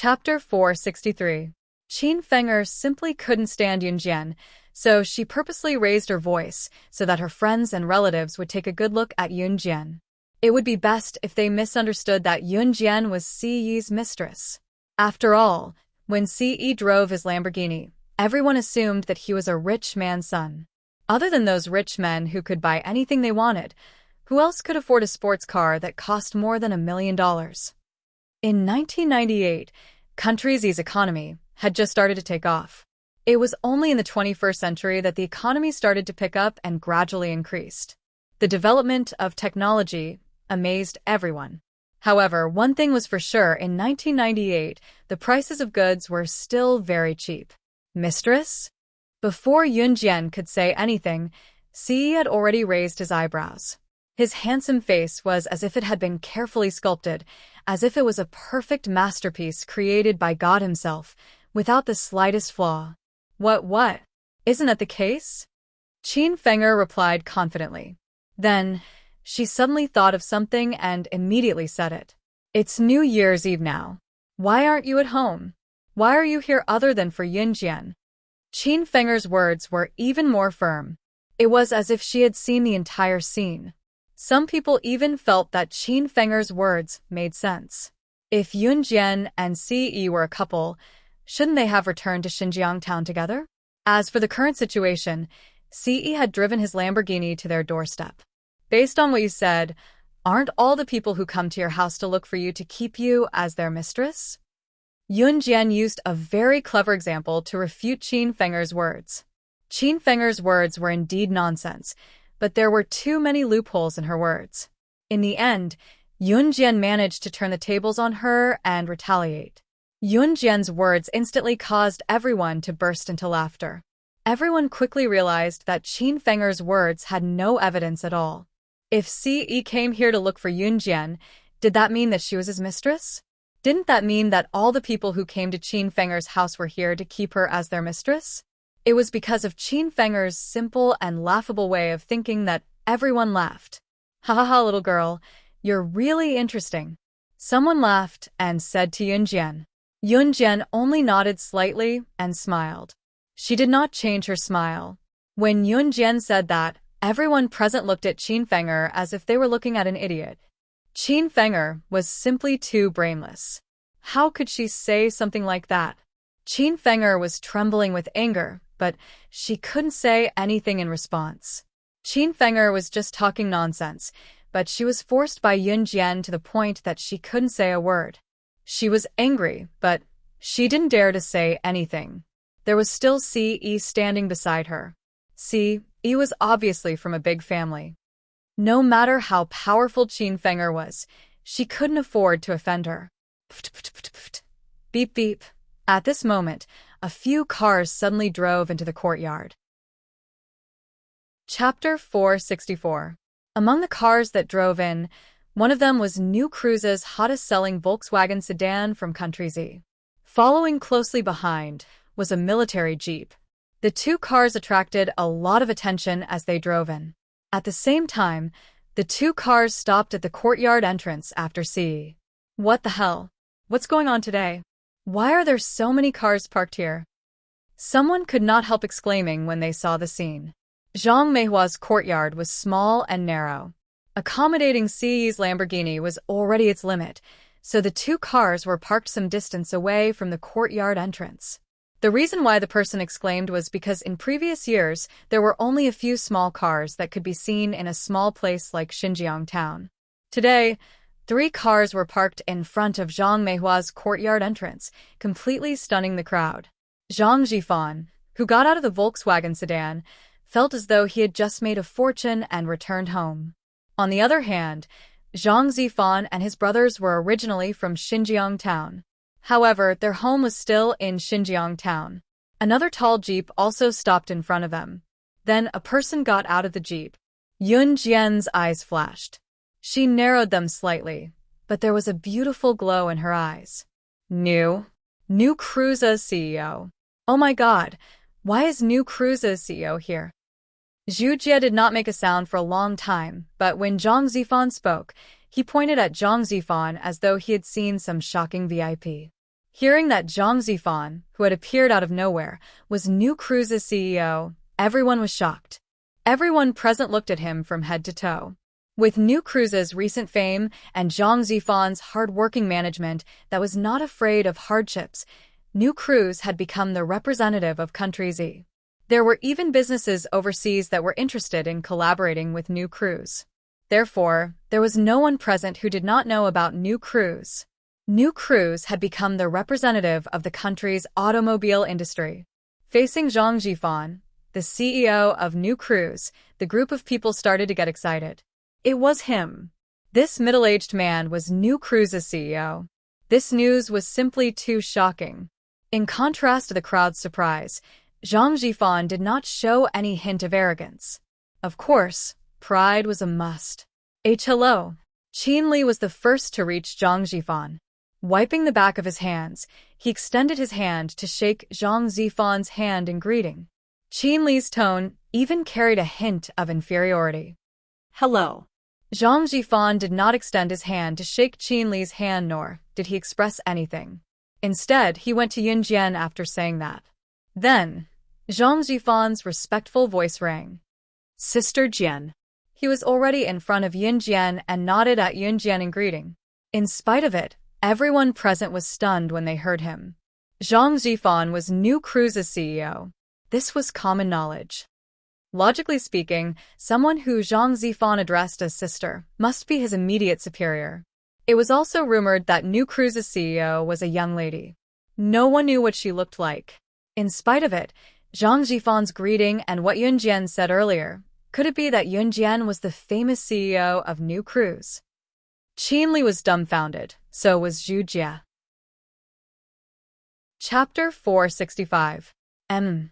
Chapter 463. Qin Fenger simply couldn't stand Yunjian, so she purposely raised her voice so that her friends and relatives would take a good look at Yunjian. It would be best if they misunderstood that Yunjian was Siyi's mistress. After all, when Siyi drove his Lamborghini, everyone assumed that he was a rich man's son. Other than those rich men who could buy anything they wanted, who else could afford a sports car that cost more than $1 million? In 1998, country Z's economy had just started to take off. It was only in the 21st century that the economy started to pick up and gradually increased. The development of technology amazed everyone. However, one thing was for sure: in 1998, the prices of goods were still very cheap. Mistress? Before Yunjian could say anything, Siyi had already raised his eyebrows. His handsome face was as if it had been carefully sculpted, as if it was a perfect masterpiece created by God himself, without the slightest flaw. What? Isn't that the case? Qin Fenger replied confidently. Then, she suddenly thought of something and immediately said it. It's New Year's Eve now. Why aren't you at home? Why are you here other than for Yunjian? Qin Fenger's words were even more firm. It was as if she had seen the entire scene. Some people even felt that Qin Fenger's words made sense. If Yunjian and Siyi were a couple, shouldn't they have returned to Xinjiang town together? As for the current situation, Siyi had driven his Lamborghini to their doorstep. Based on what you said, aren't all the people who come to your house to look for you to keep you as their mistress? Yunjian used a very clever example to refute Qin Fenger's words. Qin Fenger's words were indeed nonsense, but there were too many loopholes in her words. In the end, Yunjian managed to turn the tables on her and retaliate. Yunjian's words instantly caused everyone to burst into laughter. Everyone quickly realized that Qin Fenger's words had no evidence at all. If Siyi came here to look for Yunjian, did that mean that she was his mistress? Didn't that mean that all the people who came to Qin Fenger's house were here to keep her as their mistress? It was because of Qin Fenger's simple and laughable way of thinking that everyone laughed. Ha ha ha, little girl, you're really interesting. Someone laughed and said to Yunjian. Yunjian only nodded slightly and smiled. She did not change her smile. When Yunjian said that, everyone present looked at Qin Fenger as if they were looking at an idiot. Qin Fenger was simply too brainless. How could she say something like that? Qin Fenger was trembling with anger, but she couldn't say anything in response. Qin Fenger was just talking nonsense, but she was forced by Yunjian to the point that she couldn't say a word. She was angry, but she didn't dare to say anything. There was still Siyi standing beside her. Siyi was obviously from a big family. No matter how powerful Qin Fenger was, she couldn't afford to offend her. Beep beep. At this moment, a few cars suddenly drove into the courtyard. Chapter 464. Among the cars that drove in, one of them was New Cruise's hottest-selling Volkswagen sedan from Country Z. Following closely behind was a military jeep. The two cars attracted a lot of attention as they drove in. At the same time, the two cars stopped at the courtyard entrance after Siyi. What the hell? What's going on today? Why are there so many cars parked here? Someone could not help exclaiming when they saw the scene. Zhang Meihua's courtyard was small and narrow. Accommodating Siyi's Lamborghini was already its limit, so the two cars were parked some distance away from the courtyard entrance. The reason why the person exclaimed was because in previous years, there were only a few small cars that could be seen in a small place like Xinjiang town. Today, 3 cars were parked in front of Zhang Meihua's courtyard entrance, completely stunning the crowd. Zhang Zhifan, who got out of the Volkswagen sedan, felt as though he had just made a fortune and returned home. On the other hand, Zhang Zhifan and his brothers were originally from Xinjiang town. However, their home was still in Xinjiang town. Another tall jeep also stopped in front of them. Then a person got out of the jeep. Yunjian's eyes flashed. She narrowed them slightly, but there was a beautiful glow in her eyes. New Cruise's CEO. Oh my god, why is New Cruise's CEO here? Zhu Jie did not make a sound for a long time, but when Zhang Zifan spoke, he pointed at Zhang Zifan as though he had seen some shocking VIP. Hearing that Zhang Zifan, who had appeared out of nowhere, was New Cruise's CEO, everyone was shocked. Everyone present looked at him from head to toe. With New Cruise's recent fame and Zhang Zifan's hard-working management that was not afraid of hardships, New Cruise had become the representative of Country Z. There were even businesses overseas that were interested in collaborating with New Cruise. Therefore, there was no one present who did not know about New Cruise. New Cruise had become the representative of the country's automobile industry. Facing Zhang Zifan, the CEO of New Cruise, the group of people started to get excited. It was him. This middle-aged man was New Cruise's CEO. This news was simply too shocking. In contrast to the crowd's surprise, Zhang Zifan did not show any hint of arrogance. Of course, pride was a must. Hello. Qin Li was the first to reach Zhang Zifan. Wiping the back of his hands, he extended his hand to shake Zhang Zifan's hand in greeting. Qin Li's tone even carried a hint of inferiority. Hello. Zhang Zifan did not extend his hand to shake Qin Li's hand, nor did he express anything. Instead, he went to Yun Jian after saying that. Then, Zhang Zifan's respectful voice rang. Sister Jian. He was already in front of Yun Jian and nodded at Yun Jian in greeting. In spite of it, everyone present was stunned when they heard him. Zhang Zifan was New Cruise's CEO. This was common knowledge. Logically speaking, someone who Zhang Zifan addressed as sister must be his immediate superior. It was also rumored that New Cruise's CEO was a young lady. No one knew what she looked like. In spite of it, Zhang Zifan's greeting and what Yun Jian said earlier, could it be that Yun Jian was the famous CEO of New Cruise? Qin Li was dumbfounded, so was Zhu Jie. Chapter 465. Yun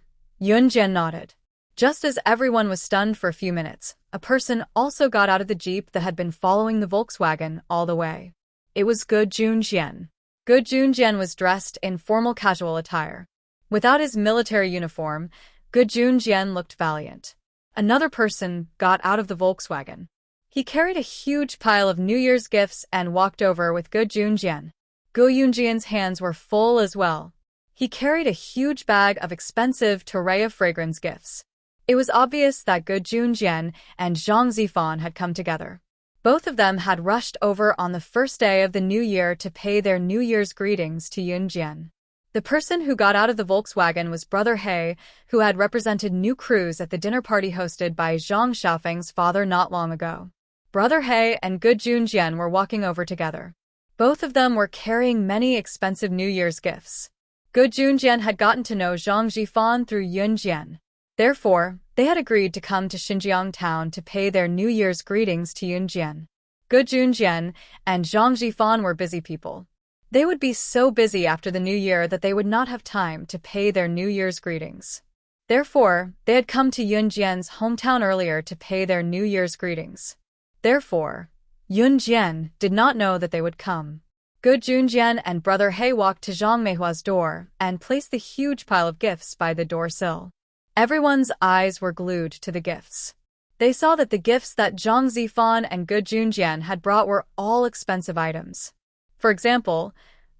Jian nodded. Just as everyone was stunned for a few minutes, a person also got out of the jeep that had been following the Volkswagen all the way. It was Gu Junjian. Gu Junjian was dressed in formal casual attire. Without his military uniform, Gu Junjian looked valiant. Another person got out of the Volkswagen. He carried a huge pile of New Year's gifts and walked over with Gu Junjian. Gu Junjian's hands were full as well. He carried a huge bag of expensive Terrea fragrance gifts. It was obvious that Gu Junjian and Zhang Zifan had come together. Both of them had rushed over on the first day of the new year to pay their New Year's greetings to Yun Jian. The person who got out of the Volkswagen was Brother He, who had represented New Cruise at the dinner party hosted by Zhang Xiaofeng's father not long ago. Brother He and Gu Junjian were walking over together. Both of them were carrying many expensive New Year's gifts. Gu Junjian had gotten to know Zhang Zifan through Yun Jian. Therefore, they had agreed to come to Xinjiang town to pay their New Year's greetings to Yun Jian. Gu Junjian and Zhang Zifan were busy people. They would be so busy after the new year that they would not have time to pay their New Year's greetings. Therefore, they had come to Yun Jian's hometown earlier to pay their New Year's greetings. Therefore, Yun Jian did not know that they would come. Gu Junjian and Brother He walked to Zhang Meihua's door and placed the huge pile of gifts by the door sill. Everyone's eyes were glued to the gifts. They saw that the gifts that Zhang Zifan and Gu Junjian had brought were all expensive items. For example,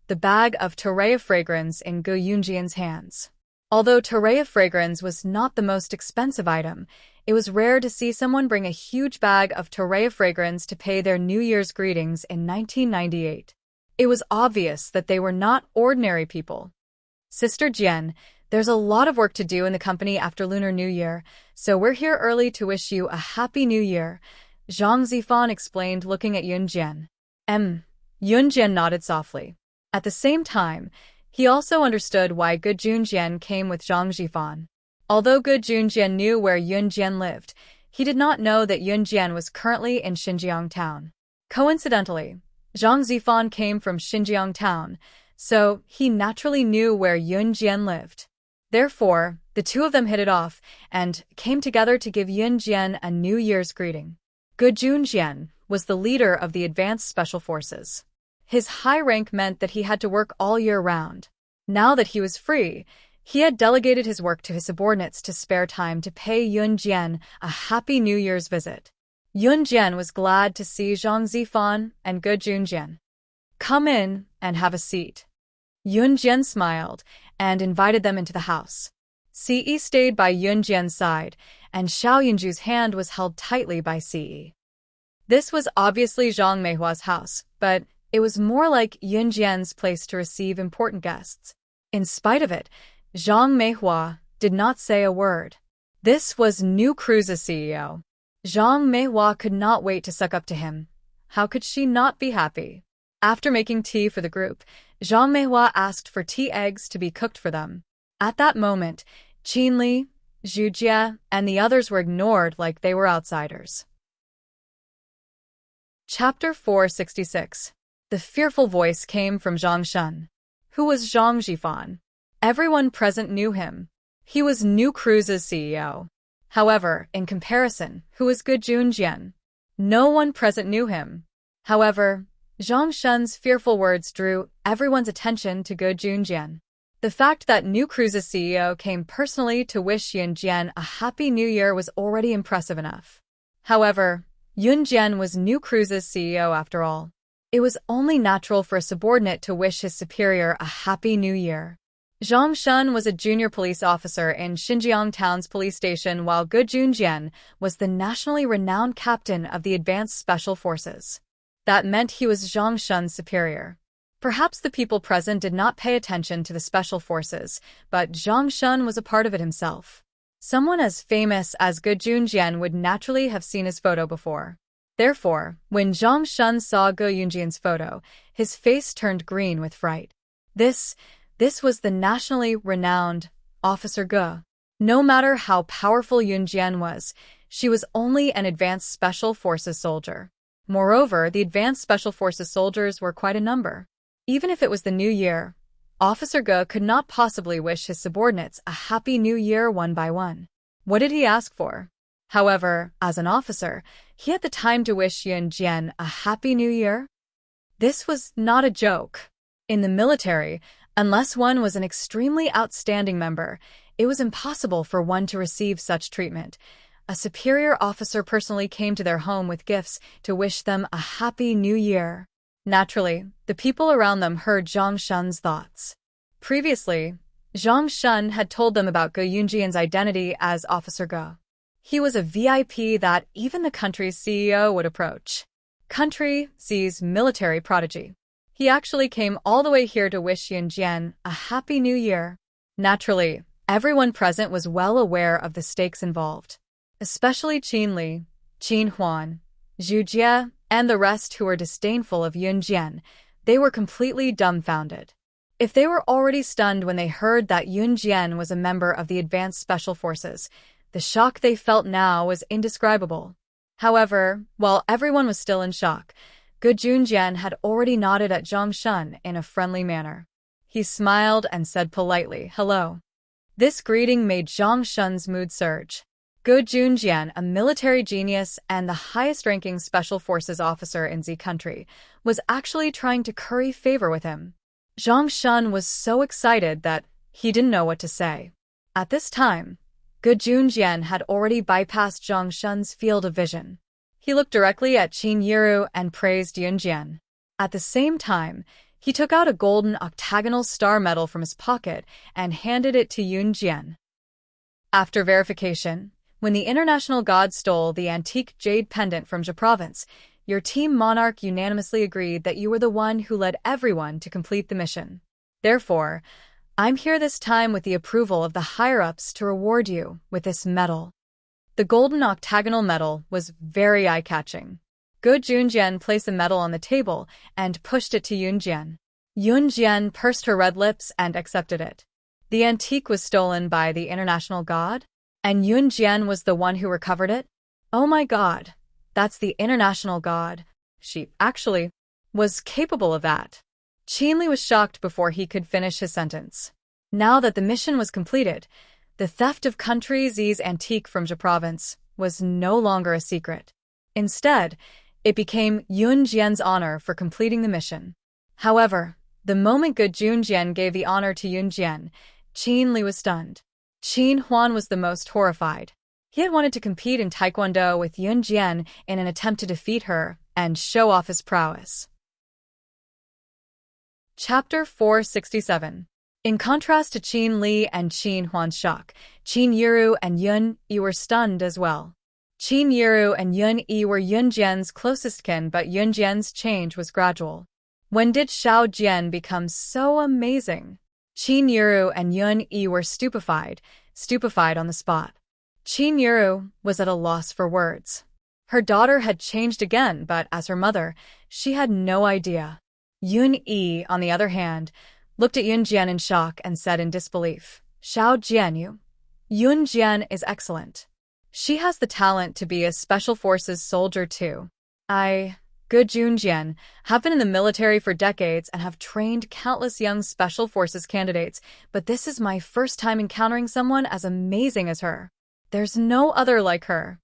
the bag of Terrea fragrance in Gu Junjian's hands. Although Terrea fragrance was not the most expensive item, it was rare to see someone bring a huge bag of Terrea fragrance to pay their New Year's greetings in 1998. It was obvious that they were not ordinary people. Sister Jian, there's a lot of work to do in the company after Lunar New Year, so we're here early to wish you a Happy New Year, Zhang Zifan explained, looking at Yun Jian. Yun Jian nodded softly. At the same time, he also understood why Gu Junjian came with Zhang Zifan. Although Gu Junjian knew where Yun Jian lived, he did not know that Yun Jian was currently in Xinjiang town. Coincidentally, Zhang Zifan came from Xinjiang town, so he naturally knew where Yun Jian lived. Therefore, the two of them hit it off and came together to give Yun Jian a New Year's greeting. Gu Junjian was the leader of the Advanced Special Forces. His high rank meant that he had to work all year round. Now that he was free, he had delegated his work to his subordinates to spare time to pay Yun Jian a Happy New Year's visit. Yun Jian was glad to see Zhang Zifan and Gu Junjian. Come in and have a seat. Yun Jian smiled and invited them into the house. Ce stayed by Yun Jian's side, and Xiao Yunju's hand was held tightly by Ce. This was obviously Zhang Meihua's house, but it was more like Yun Jian's place to receive important guests. In spite of it, Zhang Meihua did not say a word. This was New Cruise's CEO. Zhang Meihua could not wait to suck up to him. How could she not be happy? After making tea for the group, Zhang Meihua asked for tea eggs to be cooked for them. At that moment, Qin Li, Zhu Jie, and the others were ignored like they were outsiders. Chapter 466. The fearful voice came from Zhang Shun. Who was Zhang Zhifan? Everyone present knew him. He was New Cruise's CEO. However, in comparison, who was Ge Junjian? No one present knew him. However, Zhang Shun's fearful words drew everyone's attention to Ge Junjian. The fact that New Cruise's CEO came personally to wish Yun Jian a happy new year was already impressive enough. However, Yun Jian was New Cruise's CEO after all. It was only natural for a subordinate to wish his superior a happy new year. Zhang Shun was a junior police officer in Xinjiang Town's police station, while Ge Junjian was the nationally renowned captain of the Advanced Special Forces. That meant he was Zhang Shun's superior. Perhaps the people present did not pay attention to the special forces, but Zhang Shun was a part of it himself. Someone as famous as Ge Junjian would naturally have seen his photo before. Therefore, when Zhang Shun saw Ge Junjian's photo, his face turned green with fright. This was the nationally renowned Officer Ge. No matter how powerful Yun Jian was, she was only an Advanced Special Forces soldier. Moreover, the Advanced Special Forces soldiers were quite a number. Even if it was the new year, Officer Ge could not possibly wish his subordinates a happy new year one by one. What did he ask for? However, as an officer, he had the time to wish Yun Jian a happy new year? This was not a joke. In the military, unless one was an extremely outstanding member, it was impossible for one to receive such treatment. A superior officer personally came to their home with gifts to wish them a happy new year. Naturally, the people around them heard Zhang Shun's thoughts. Previously, Zhang Shun had told them about Ge Yunjian's identity as Officer Ge. He was a VIP that even the country's CEO would approach. Country C's military prodigy. He actually came all the way here to wish Yun Jian a happy new year. Naturally, everyone present was well aware of the stakes involved. Especially Qin Li, Qin Huan, Zhu Jie, and the rest who were disdainful of Yun Jian. They were completely dumbfounded. If they were already stunned when they heard that Yun Jian was a member of the Advanced Special Forces, the shock they felt now was indescribable. However, while everyone was still in shock, Ge Junjian had already nodded at Zhang Shun in a friendly manner. He smiled and said politely, "Hello." This greeting made Zhang Shun's mood surge. Ge Junjian, a military genius and the highest-ranking Special Forces officer in Z country, was actually trying to curry favor with him. Zhang Shun was so excited that he didn't know what to say. At this time, Ge Junjian had already bypassed Zhang Shun's field of vision. He looked directly at Qin Yiru and praised Yun Jian. At the same time, he took out a golden octagonal star medal from his pocket and handed it to Yun Jian. After verification, when the international god stole the antique jade pendant from Jia province, your team monarch unanimously agreed that you were the one who led everyone to complete the mission. Therefore, I'm here this time with the approval of the higher-ups to reward you with this medal. The golden octagonal medal was very eye-catching. Ge Junjian placed the medal on the table and pushed it to Yun Jian. Yun Jian pursed her red lips and accepted it. The antique was stolen by the international god? And Yun Jian was the one who recovered it? Oh my god, that's the international god. She, actually, was capable of that. Qin Li was shocked before he could finish his sentence. Now that the mission was completed, the theft of Country Z's antique from Jia province was no longer a secret. Instead, it became Yun Jian's honor for completing the mission. However, the moment Ge Junjian gave the honor to Yun Jian, Qin Li was stunned. Qin Huan was the most horrified. He had wanted to compete in Taekwondo with Yun Jian in an attempt to defeat her and show off his prowess. Chapter 467. In contrast to Qin Li and Qin Huan's shock, Qin Yiru and Yun Yi were stunned as well. Qin Yiru and Yun Yi were Yun Jian's closest kin, but Yun Jian's change was gradual. When did Xiao Jian become so amazing? Qin Yiru and Yun Yi were stupefied on the spot. Qin Yiru was at a loss for words. Her daughter had changed again, but as her mother, she had no idea. Yun Yi, on the other hand, looked at Yun Jian in shock and said in disbelief, Xiao Jian, Yun Jian is excellent. She has the talent to be a special forces soldier too. Good Yun Jian, have been in the military for decades and have trained countless young special forces candidates, but this is my first time encountering someone as amazing as her. There's no other like her.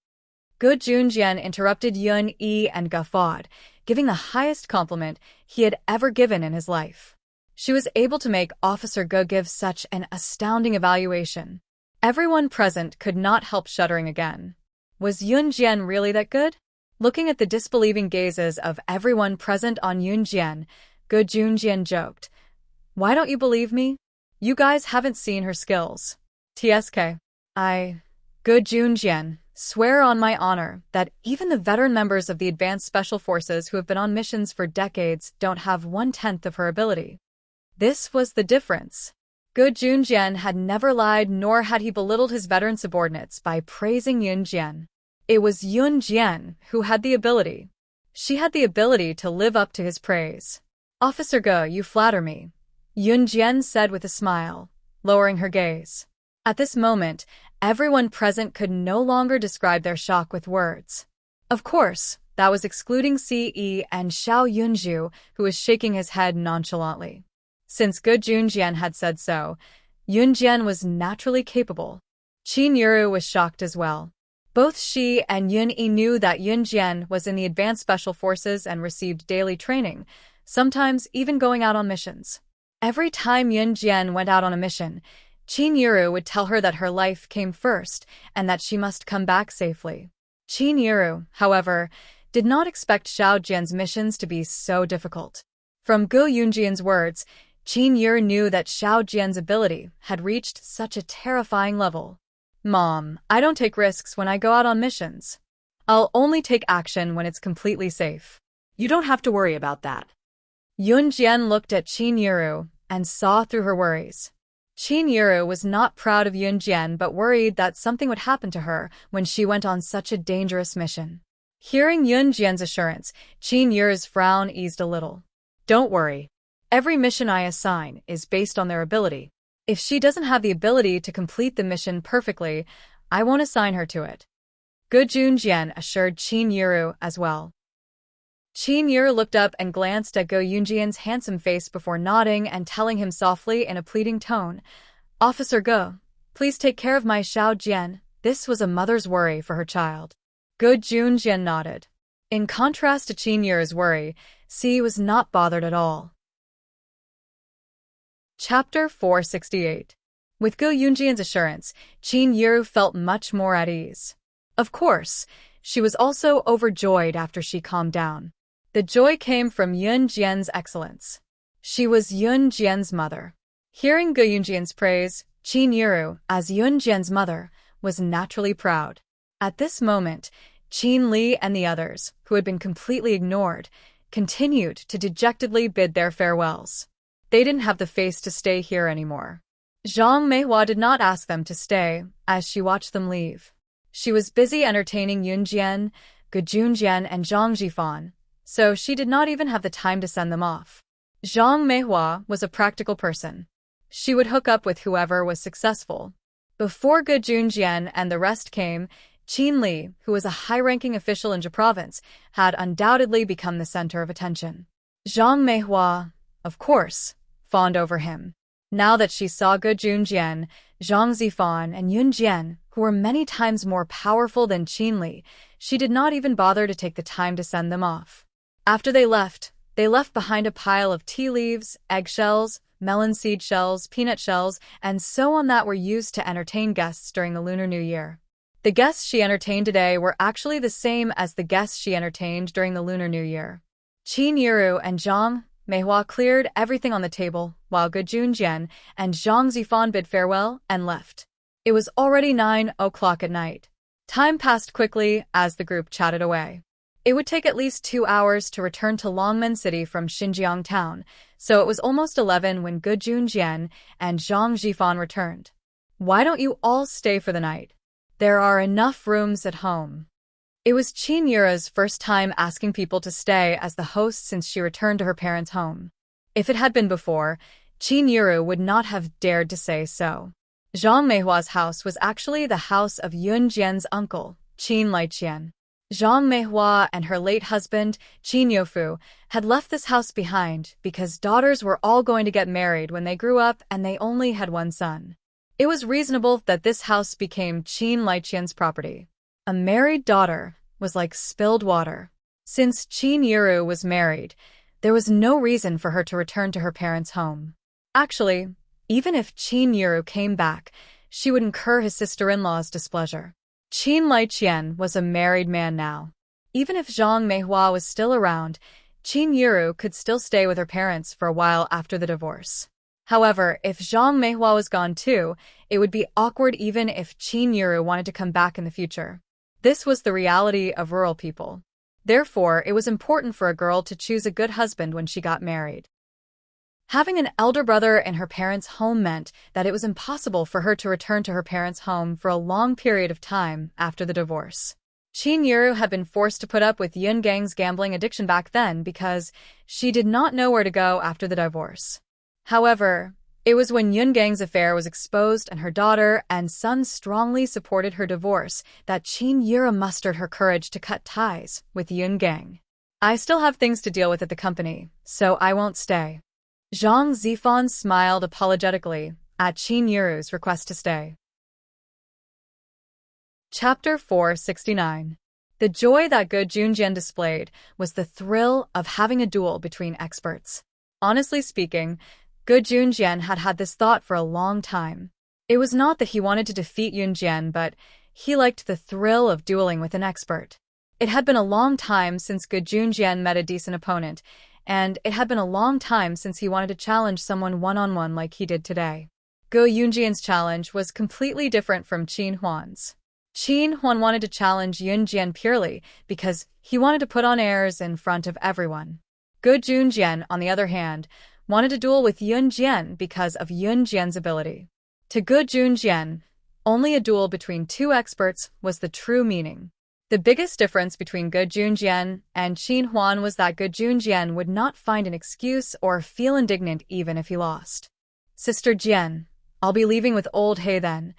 Good Yun Jian interrupted Yun Yi and guffawed, giving the highest compliment he had ever given in his life. She was able to make Officer Ge give such an astounding evaluation. Everyone present could not help shuddering again. Was Yun Jian really that good? Looking at the disbelieving gazes of everyone present on Yun Jian, Good Yun Jian joked, Why don't you believe me? You guys haven't seen her skills. TSK. Good Yun Jian, swear on my honor that even the veteran members of the Advanced Special Forces who have been on missions for decades don't have 1/10 of her ability. This was the difference. Good Yun Jian had never lied, nor had he belittled his veteran subordinates by praising Yun Jian. It was Yun Jian who had the ability. She had the ability to live up to his praise. Officer Ge, you flatter me, Yun Jian said with a smile, lowering her gaze. At this moment, everyone present could no longer describe their shock with words. Of course, that was excluding Ce and Xiao Yunju, who was shaking his head nonchalantly. Since Good Yun Jian had said so, Yun Jian was naturally capable. Qin Yiru was shocked as well. Both she and Yun Yi knew that Yun Jian was in the Advanced Special Forces and received daily training, sometimes even going out on missions. Every time Yun Jian went out on a mission, Qin Yiru would tell her that her life came first and that she must come back safely. Qin Yiru, however, did not expect Xiao Jian's missions to be so difficult. From Gu Yunjian's words, Qin Yiru knew that Xiao Jian's ability had reached such a terrifying level. Mom, I don't take risks when I go out on missions. I'll only take action when it's completely safe. You don't have to worry about that. Yun Jian looked at Qin Yiru and saw through her worries. Qin Yiru was not proud of Yun Jian but worried that something would happen to her when she went on such a dangerous mission. Hearing Yun Jian's assurance, Qin Yiru's frown eased a little. Don't worry. Every mission I assign is based on their ability. If she doesn't have the ability to complete the mission perfectly, I won't assign her to it. Good Yun Jian assured Qin Yiru as well. Qin Yiru looked up and glanced at Go Yunjian's handsome face before nodding and telling him softly in a pleading tone, Officer Go, please take care of my Xiao Jian. This was a mother's worry for her child. Good Yun Jian nodded. In contrast to Qin Yiru's worry, C was not bothered at all. Chapter 468. With Gu Yunjian's assurance, Qin Yiru felt much more at ease. Of course, she was also overjoyed after she calmed down. The joy came from Yun Jian's excellence. She was Yun Jian's mother. Hearing Gu Yunjian's praise, Qin Yiru, as Yun Jian's mother, was naturally proud. At this moment, Qin Li and the others, who had been completely ignored, continued to dejectedly bid their farewells. They didn't have the face to stay here anymore. Zhang Meihua did not ask them to stay, as she watched them leave. She was busy entertaining Yun Jian, Gu Junjian, and Zhang Jifan, so she did not even have the time to send them off. Zhang Meihua was a practical person. She would hook up with whoever was successful. Before Gu Junjian and the rest came, Qin Li, who was a high-ranking official in Zhe province, had undoubtedly become the center of attention. Zhang Meihua, of course, fawned over him. Now that she saw Gu Junjian, Zhang Zifan, and Yun Jian, who were many times more powerful than Qin Li, she did not even bother to take the time to send them off. After they left behind a pile of tea leaves, eggshells, melon seed shells, peanut shells, and so on that were used to entertain guests during the Lunar New Year. The guests she entertained today were actually the same as the guests she entertained during the Lunar New Year. Qin Yiru and Zhang Meihua cleared everything on the table, while Ge Junjian and Zhang Zifan bid farewell and left. It was already 9 o'clock at night. Time passed quickly as the group chatted away. It would take at least 2 hours to return to Longmen City from Xinjiang town, so it was almost 11 when Ge Junjian and Zhang Zifan returned. Why don't you all stay for the night? There are enough rooms at home. It was Qin Yura's first time asking people to stay as the host since she returned to her parents' home. If it had been before, Qin Yura would not have dared to say so. Zhang Meihua's house was actually the house of Yun Jian's uncle, Qin Liqian. Zhang Meihua and her late husband, Qin Youfu, had left this house behind because daughters were all going to get married when they grew up and they only had one son. It was reasonable that this house became Qin Liqian's property. A married daughter was like spilled water. Since Qin Yuru was married, there was no reason for her to return to her parents' home. Actually, even if Qin Yuru came back, she would incur his sister-in-law's displeasure. Qin Liqian was a married man now. Even if Zhang Meihua was still around, Qin Yuru could still stay with her parents for a while after the divorce. However, if Zhang Meihua was gone too, it would be awkward even if Qin Yuru wanted to come back in the future. This was the reality of rural people. Therefore, it was important for a girl to choose a good husband when she got married. Having an elder brother in her parents' home meant that it was impossible for her to return to her parents' home for a long period of time after the divorce. Qin Yuru had been forced to put up with Yun Gang's gambling addiction back then because she did not know where to go after the divorce. However, it was when Yun Gang's affair was exposed and her daughter and son strongly supported her divorce that Qin Yura mustered her courage to cut ties with Yun Gang. I still have things to deal with at the company, so I won't stay. Zhang Zifan smiled apologetically at Qin Yuru's request to stay. Chapter 469. The joy that Ge Junjian displayed was the thrill of having a duel between experts. Honestly speaking, Ge Junjian had had this thought for a long time. It was not that he wanted to defeat Yun Jian, but he liked the thrill of dueling with an expert. It had been a long time since Ge Junjian met a decent opponent, and it had been a long time since he wanted to challenge someone one-on-one like he did today. Ge Yunjian's challenge was completely different from Qin Huan's. Qin Huan wanted to challenge Yun Jian purely because he wanted to put on airs in front of everyone. Ge Junjian, on the other hand, wanted to duel with Yun Jian because of Yun Jian's ability. To Ge Junjian, only a duel between two experts was the true meaning. The biggest difference between Ge Junjian and Qin Huan was that Ge Junjian would not find an excuse or feel indignant even if he lost. Sister Jian, I'll be leaving with old He then,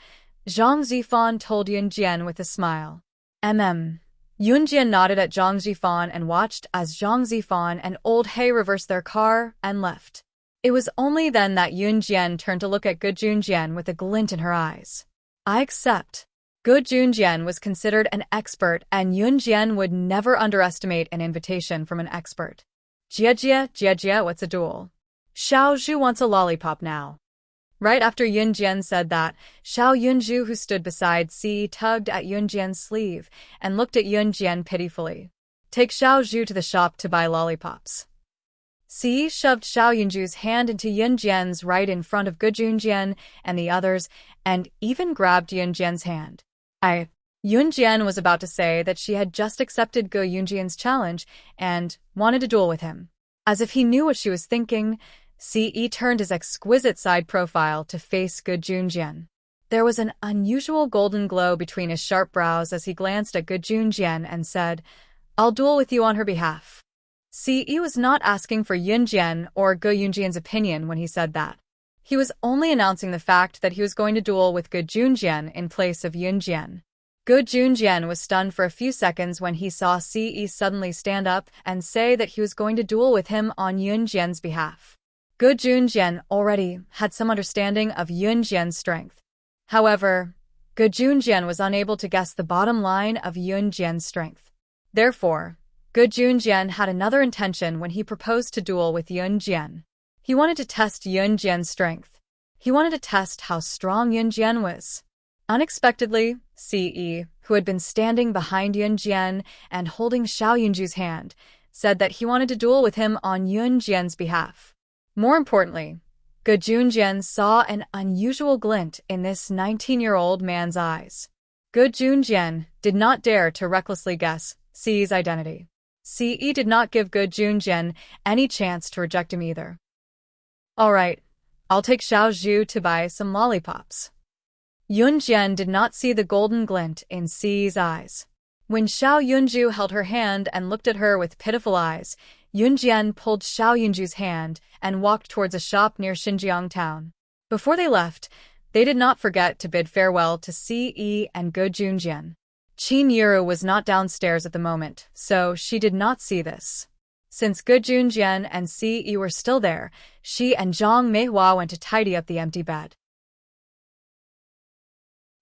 Zhang Zifan told Yun Jian with a smile. Yun Jian nodded at Zhang Zifan and watched as Zhang Zifan and old He reversed their car and left. It was only then that Yun Jian turned to look at Ge Junjian with a glint in her eyes. I accept. Ge Junjian was considered an expert and Yun Jian would never underestimate an invitation from an expert. Jia, what's a duel? Xiao Zhu wants a lollipop now. Right after Yun Jian said that, Xiao Yunzhu, who stood beside Si, tugged at Yun Jian's sleeve and looked at Yun Jian pitifully. Take Xiao Zhu to the shop to buy lollipops. Si shoved Xiao Yunzhu's hand into Yun Jian's right in front of Ge Junjian and the others, and even grabbed Yun Jian's hand. Yun Jian was about to say that she had just accepted Ge Yunjian's challenge and wanted to duel with him. As if he knew what she was thinking, Ce turned his exquisite side profile to face Ge Junjian. There was an unusual golden glow between his sharp brows as he glanced at Ge Junjian and said, I'll duel with you on her behalf. Ce was not asking for Yun Jian or Ge Yunjian's opinion when he said that. He was only announcing the fact that he was going to duel with Ge Junjian in place of Yun Jian. Ge Junjian was stunned for a few seconds when he saw Ce suddenly stand up and say that he was going to duel with him on Yun Jian's behalf. Ge Junjian already had some understanding of Yun Jian's strength. However, Ge Junjian was unable to guess the bottom line of Yun Jian's strength. Therefore, Ge Junjian had another intention when he proposed to duel with Yun Jian. He wanted to test Yun Jian's strength. He wanted to test how strong Yun Jian was. Unexpectedly, Ce, who had been standing behind Yun Jian and holding Xiao Yunzhu's hand, said that he wanted to duel with him on Yunjian's behalf. More importantly, Ge Junjian saw an unusual glint in this 19-year-old man's eyes. Ge Junjian did not dare to recklessly guess Ci's identity. Ci did not give Ge Junjian any chance to reject him either. "All right, I'll take Xiao Zhu to buy some lollipops." Yunjian did not see the golden glint in Ci's eyes. When Xiao Yunju held her hand and looked at her with pitiful eyes, Yunjian pulled Xiao Yunju's hand and walked towards a shop near Xinjiang town. Before they left, they did not forget to bid farewell to Ci and Ge Junjian. Qin Yiru was not downstairs at the moment, so she did not see this. Since Ge Junjian and Ci were still there, she and Zhang Meihua went to tidy up the empty bed.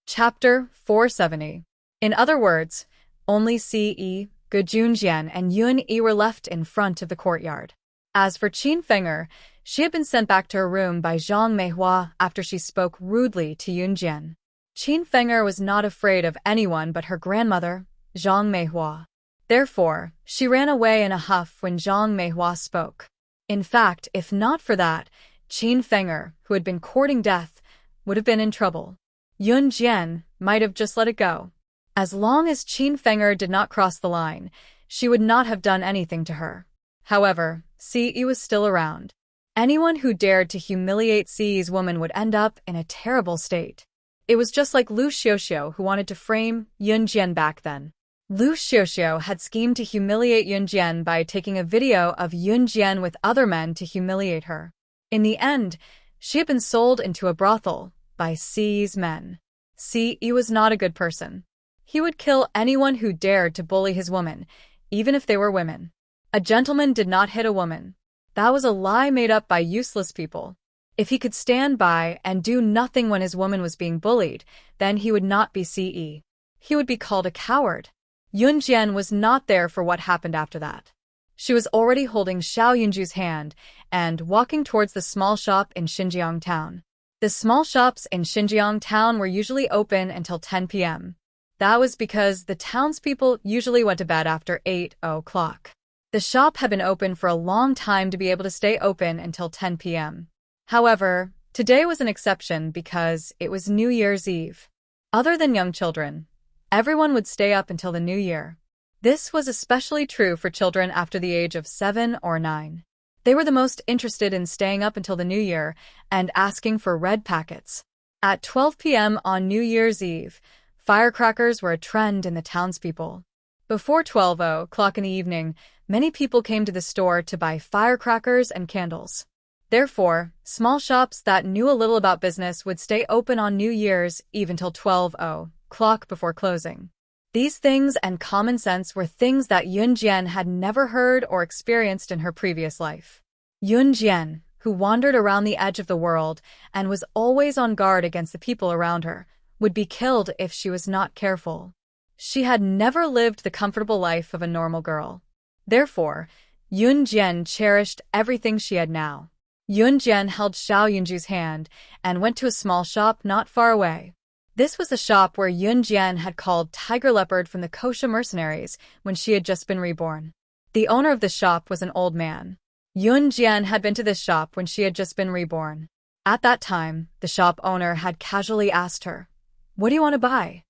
Chapter 470. In other words, only Ci, Ge Junjian, and Yun Yi were left in front of the courtyard. As for Qin Fenger, she had been sent back to her room by Zhang Meihua after she spoke rudely to Yunjian. Qin Fenger was not afraid of anyone but her grandmother, Zhang Meihua. Therefore, she ran away in a huff when Zhang Meihua spoke. In fact, if not for that, Qin Fenger, who had been courting death, would have been in trouble. Yunjian might have just let it go. As long as Qin Fenger did not cross the line, she would not have done anything to her. However, Ci was still around. Anyone who dared to humiliate Ci's woman would end up in a terrible state. It was just like Lu Xiuxiu who wanted to frame Yunjian back then. Lu Xiuxiu had schemed to humiliate Yunjian by taking a video of Yunjian with other men to humiliate her. In the end, she had been sold into a brothel by Ci's men. Ci was not a good person. He would kill anyone who dared to bully his woman, even if they were women. A gentleman did not hit a woman. That was a lie made up by useless people. If he could stand by and do nothing when his woman was being bullied, then he would not be Ci. He would be called a coward. Yunjian was not there for what happened after that. She was already holding Xiao Yunju's hand and walking towards the small shop in Xinjiang town. The small shops in Xinjiang town were usually open until 10 p.m. That was because the townspeople usually went to bed after 8 o'clock. The shop had been open for a long time to be able to stay open until 10 p.m. However, today was an exception because it was New Year's Eve. Other than young children, everyone would stay up until the New Year. This was especially true for children after the age of 7 or 9. They were the most interested in staying up until the New Year and asking for red packets. At 12 p.m. on New Year's Eve, firecrackers were a trend in the townspeople. Before 12 o'clock in the evening, many people came to the store to buy firecrackers and candles. Therefore, small shops that knew a little about business would stay open on New Year's Eve until 12 o'clock before closing. These things and common sense were things that Yunjian had never heard or experienced in her previous life. Yunjian, who wandered around the edge of the world and was always on guard against the people around her, would be killed if she was not careful. She had never lived the comfortable life of a normal girl. Therefore, Yunjian cherished everything she had now. Yunjian held Xiao Yunju's hand and went to a small shop not far away. This was the shop where Yunjian had called Tiger Leopard from the kosher mercenaries when she had just been reborn. The owner of the shop was an old man. Yunjian had been to this shop when she had just been reborn. At that time, the shop owner had casually asked her, "What do you want to buy?"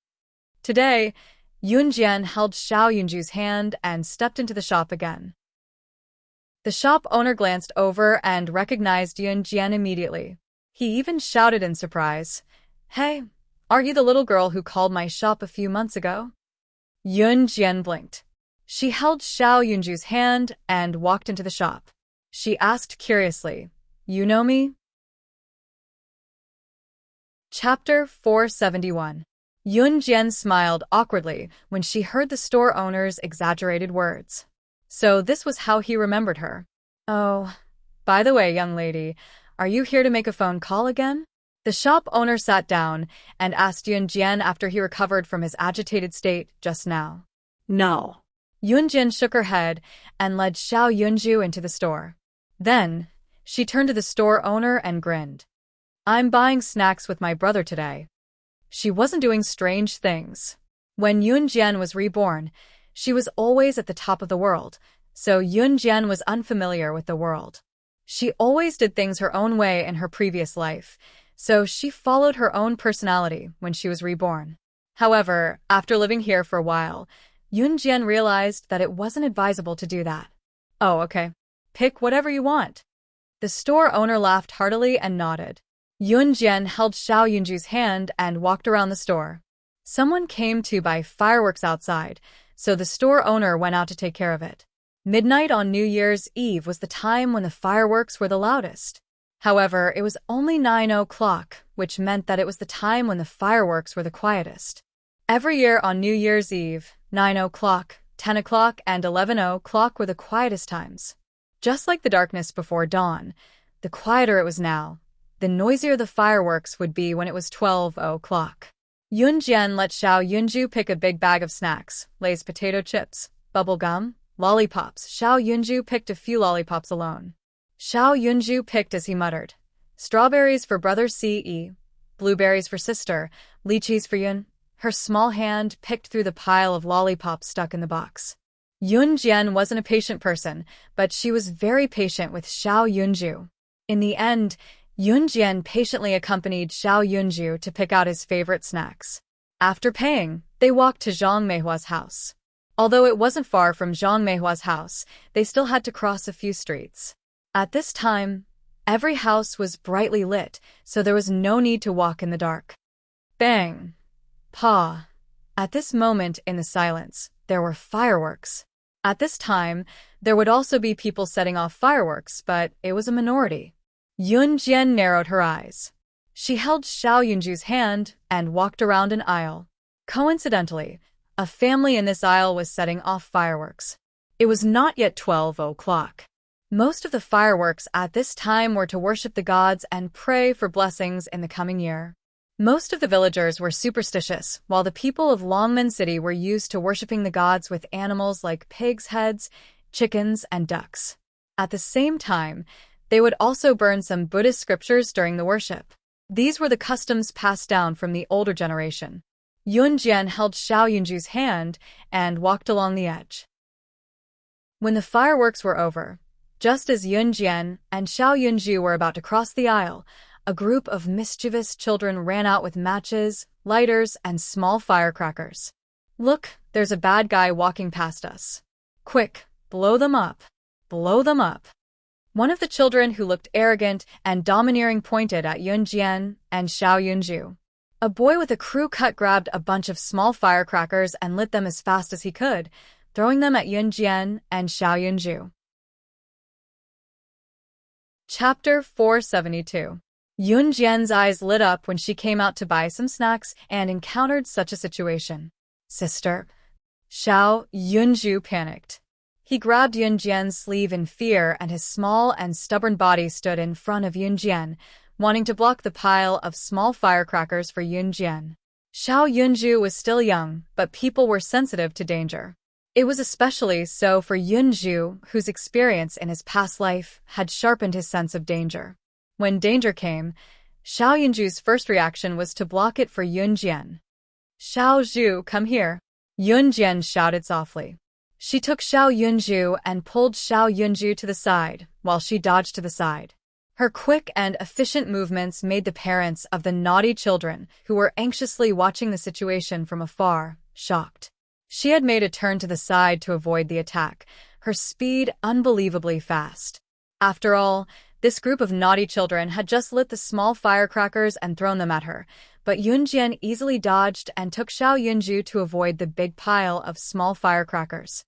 Today, Yunjian held Xiao Yunju's hand and stepped into the shop again. The shop owner glanced over and recognized Yunjian immediately. He even shouted in surprise, "Hey, aren't you the little girl who called my shop a few months ago?" Yunjian blinked. She held Xiao Yunju's hand and walked into the shop. She asked curiously, "You know me?" Chapter 471. Yunjian smiled awkwardly when she heard the store owner's exaggerated words. So this was how he remembered her. "Oh, by the way, young lady, are you here to make a phone call again?" The shop owner sat down and asked Yunjian after he recovered from his agitated state just now. No. Yunjian shook her head and led Xiao Yunju into the store. Then, she turned to the store owner and grinned. "I'm buying snacks with my brother today." She wasn't doing strange things. When Yunjian was reborn, she was always at the top of the world, so Yunjian was unfamiliar with the world. She always did things her own way in her previous life, so she followed her own personality when she was reborn. However, after living here for a while, Yunjian realized that it wasn't advisable to do that. Oh, okay. Pick whatever you want. The store owner laughed heartily and nodded. Yunjian held Xiao Yunju's hand and walked around the store. Someone came to buy fireworks outside, so the store owner went out to take care of it. Midnight on New Year's Eve was the time when the fireworks were the loudest. However, it was only 9 o'clock, which meant that it was the time when the fireworks were the quietest. Every year on New Year's Eve, 9 o'clock, 10 o'clock, and 11 o'clock were the quietest times. Just like the darkness before dawn, the quieter it was now, the noisier the fireworks would be when it was 12 o'clock. Yunjian let Xiao Yunju pick a big bag of snacks, Lay's potato chips, bubble gum, lollipops. Xiao Yunju picked a few lollipops alone. Xiao Yunju picked as he muttered. Strawberries for brother Ce, blueberries for sister, lychees for Yun. Her small hand picked through the pile of lollipops stuck in the box. Yunjian wasn't a patient person, but she was very patient with Xiao Yunju. In the end, Yunjian patiently accompanied Xiao Yunju to pick out his favorite snacks. After paying, they walked to Zhang Meihua's house. Although it wasn't far from Zhang Meihua's house, they still had to cross a few streets. At this time, every house was brightly lit, so there was no need to walk in the dark. Bang! Pa! At this moment in the silence, there were fireworks. At this time, there would also be people setting off fireworks, but it was a minority. Yunjian narrowed her eyes. She held Xiao Yunju's hand and walked around an aisle. Coincidentally, a family in this aisle was setting off fireworks. It was not yet 12 o'clock. Most of the fireworks at this time were to worship the gods and pray for blessings in the coming year. Most of the villagers were superstitious, while the people of Longmen City were used to worshipping the gods with animals like pigs' heads, chickens, and ducks. At the same time, they would also burn some Buddhist scriptures during the worship. These were the customs passed down from the older generation. Yunjian held Xiao Yunju's hand and walked along the edge. When the fireworks were over, just as Yunjian and Xiao Yunju were about to cross the aisle, a group of mischievous children ran out with matches, lighters, and small firecrackers. Look, there's a bad guy walking past us. Quick, blow them up. Blow them up. One of the children who looked arrogant and domineering pointed at Yunjian and Xiao Yunju. A boy with a crew cut grabbed a bunch of small firecrackers and lit them as fast as he could, throwing them at Yunjian and Xiao Yunju. Chapter 472. Yunjian's eyes lit up when she came out to buy some snacks and encountered such a situation. Sister. Xiao Yunju panicked. He grabbed Yunjian's sleeve in fear, and his small and stubborn body stood in front of Yunjian, wanting to block the pile of small firecrackers for Yunjian. Xiao Yunju was still young, but people were sensitive to danger. It was especially so for Yunju, whose experience in his past life had sharpened his sense of danger. When danger came, Xiao Yunju's first reaction was to block it for Yunjian. Xiao Zhu, come here. Yunjian shouted softly. She took Xiao Yunju and pulled Xiao Yunju to the side, while she dodged to the side. Her quick and efficient movements made the parents of the naughty children, who were anxiously watching the situation from afar, shocked. She had made a turn to the side to avoid the attack, her speed unbelievably fast. After all, this group of naughty children had just lit the small firecrackers and thrown them at her, but Yunjian easily dodged and took Xiao Yunju to avoid the big pile of small firecrackers.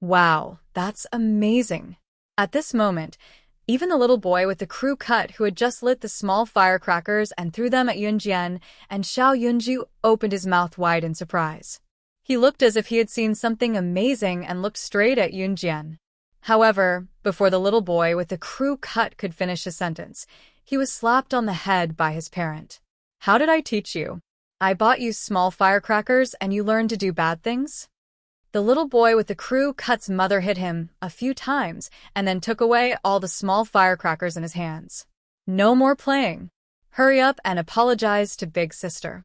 Wow, that's amazing. At this moment, even the little boy with the crew cut who had just lit the small firecrackers and threw them at Yunjian and Xiao Yunju opened his mouth wide in surprise. He looked as if he had seen something amazing and looked straight at Yunjian. However, before the little boy with the crew cut could finish his sentence, he was slapped on the head by his parent. How did I teach you? I bought you small firecrackers and you learned to do bad things? The little boy with the crew cut's mother hit him a few times and then took away all the small firecrackers in his hands. No more playing. Hurry up and apologize to big sister.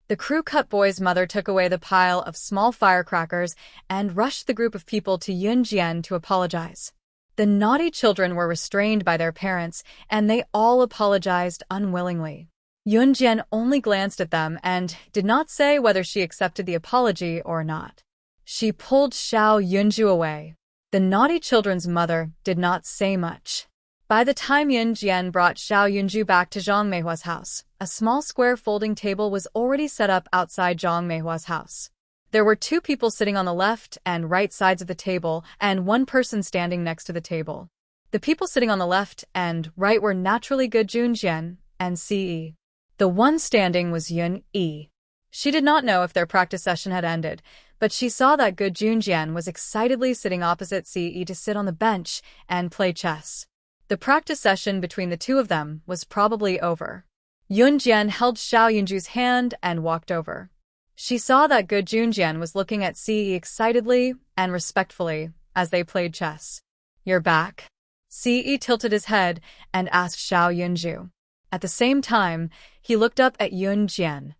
The crew-cut boy's mother took away the pile of small firecrackers and rushed the group of people to Yunjian to apologize. The naughty children were restrained by their parents, and they all apologized unwillingly. Yunjian only glanced at them and did not say whether she accepted the apology or not. She pulled Xiao Yunju away. The naughty children's mother did not say much. By the time Yunjian brought Xiao Yunju back to Zhang Meihua's house, a small square folding table was already set up outside Zhang Meihua's house. There were 2 people sitting on the left and right sides of the table, and 1 person standing next to the table. The people sitting on the left and right were naturally Good Junjian and Ce. The one standing was Yun Yi. She did not know if their practice session had ended, but she saw that Good Junjian was excitedly sitting opposite Ce to sit on the bench and play chess. The practice session between the 2 of them was probably over. Yunjian held Xiao Yunju's hand and walked over. She saw that Good Junjian was looking at Ce excitedly and respectfully as they played chess. "You're back?" Ce tilted his head and asked Xiao Yunju. At the same time, he looked up at Yunjian.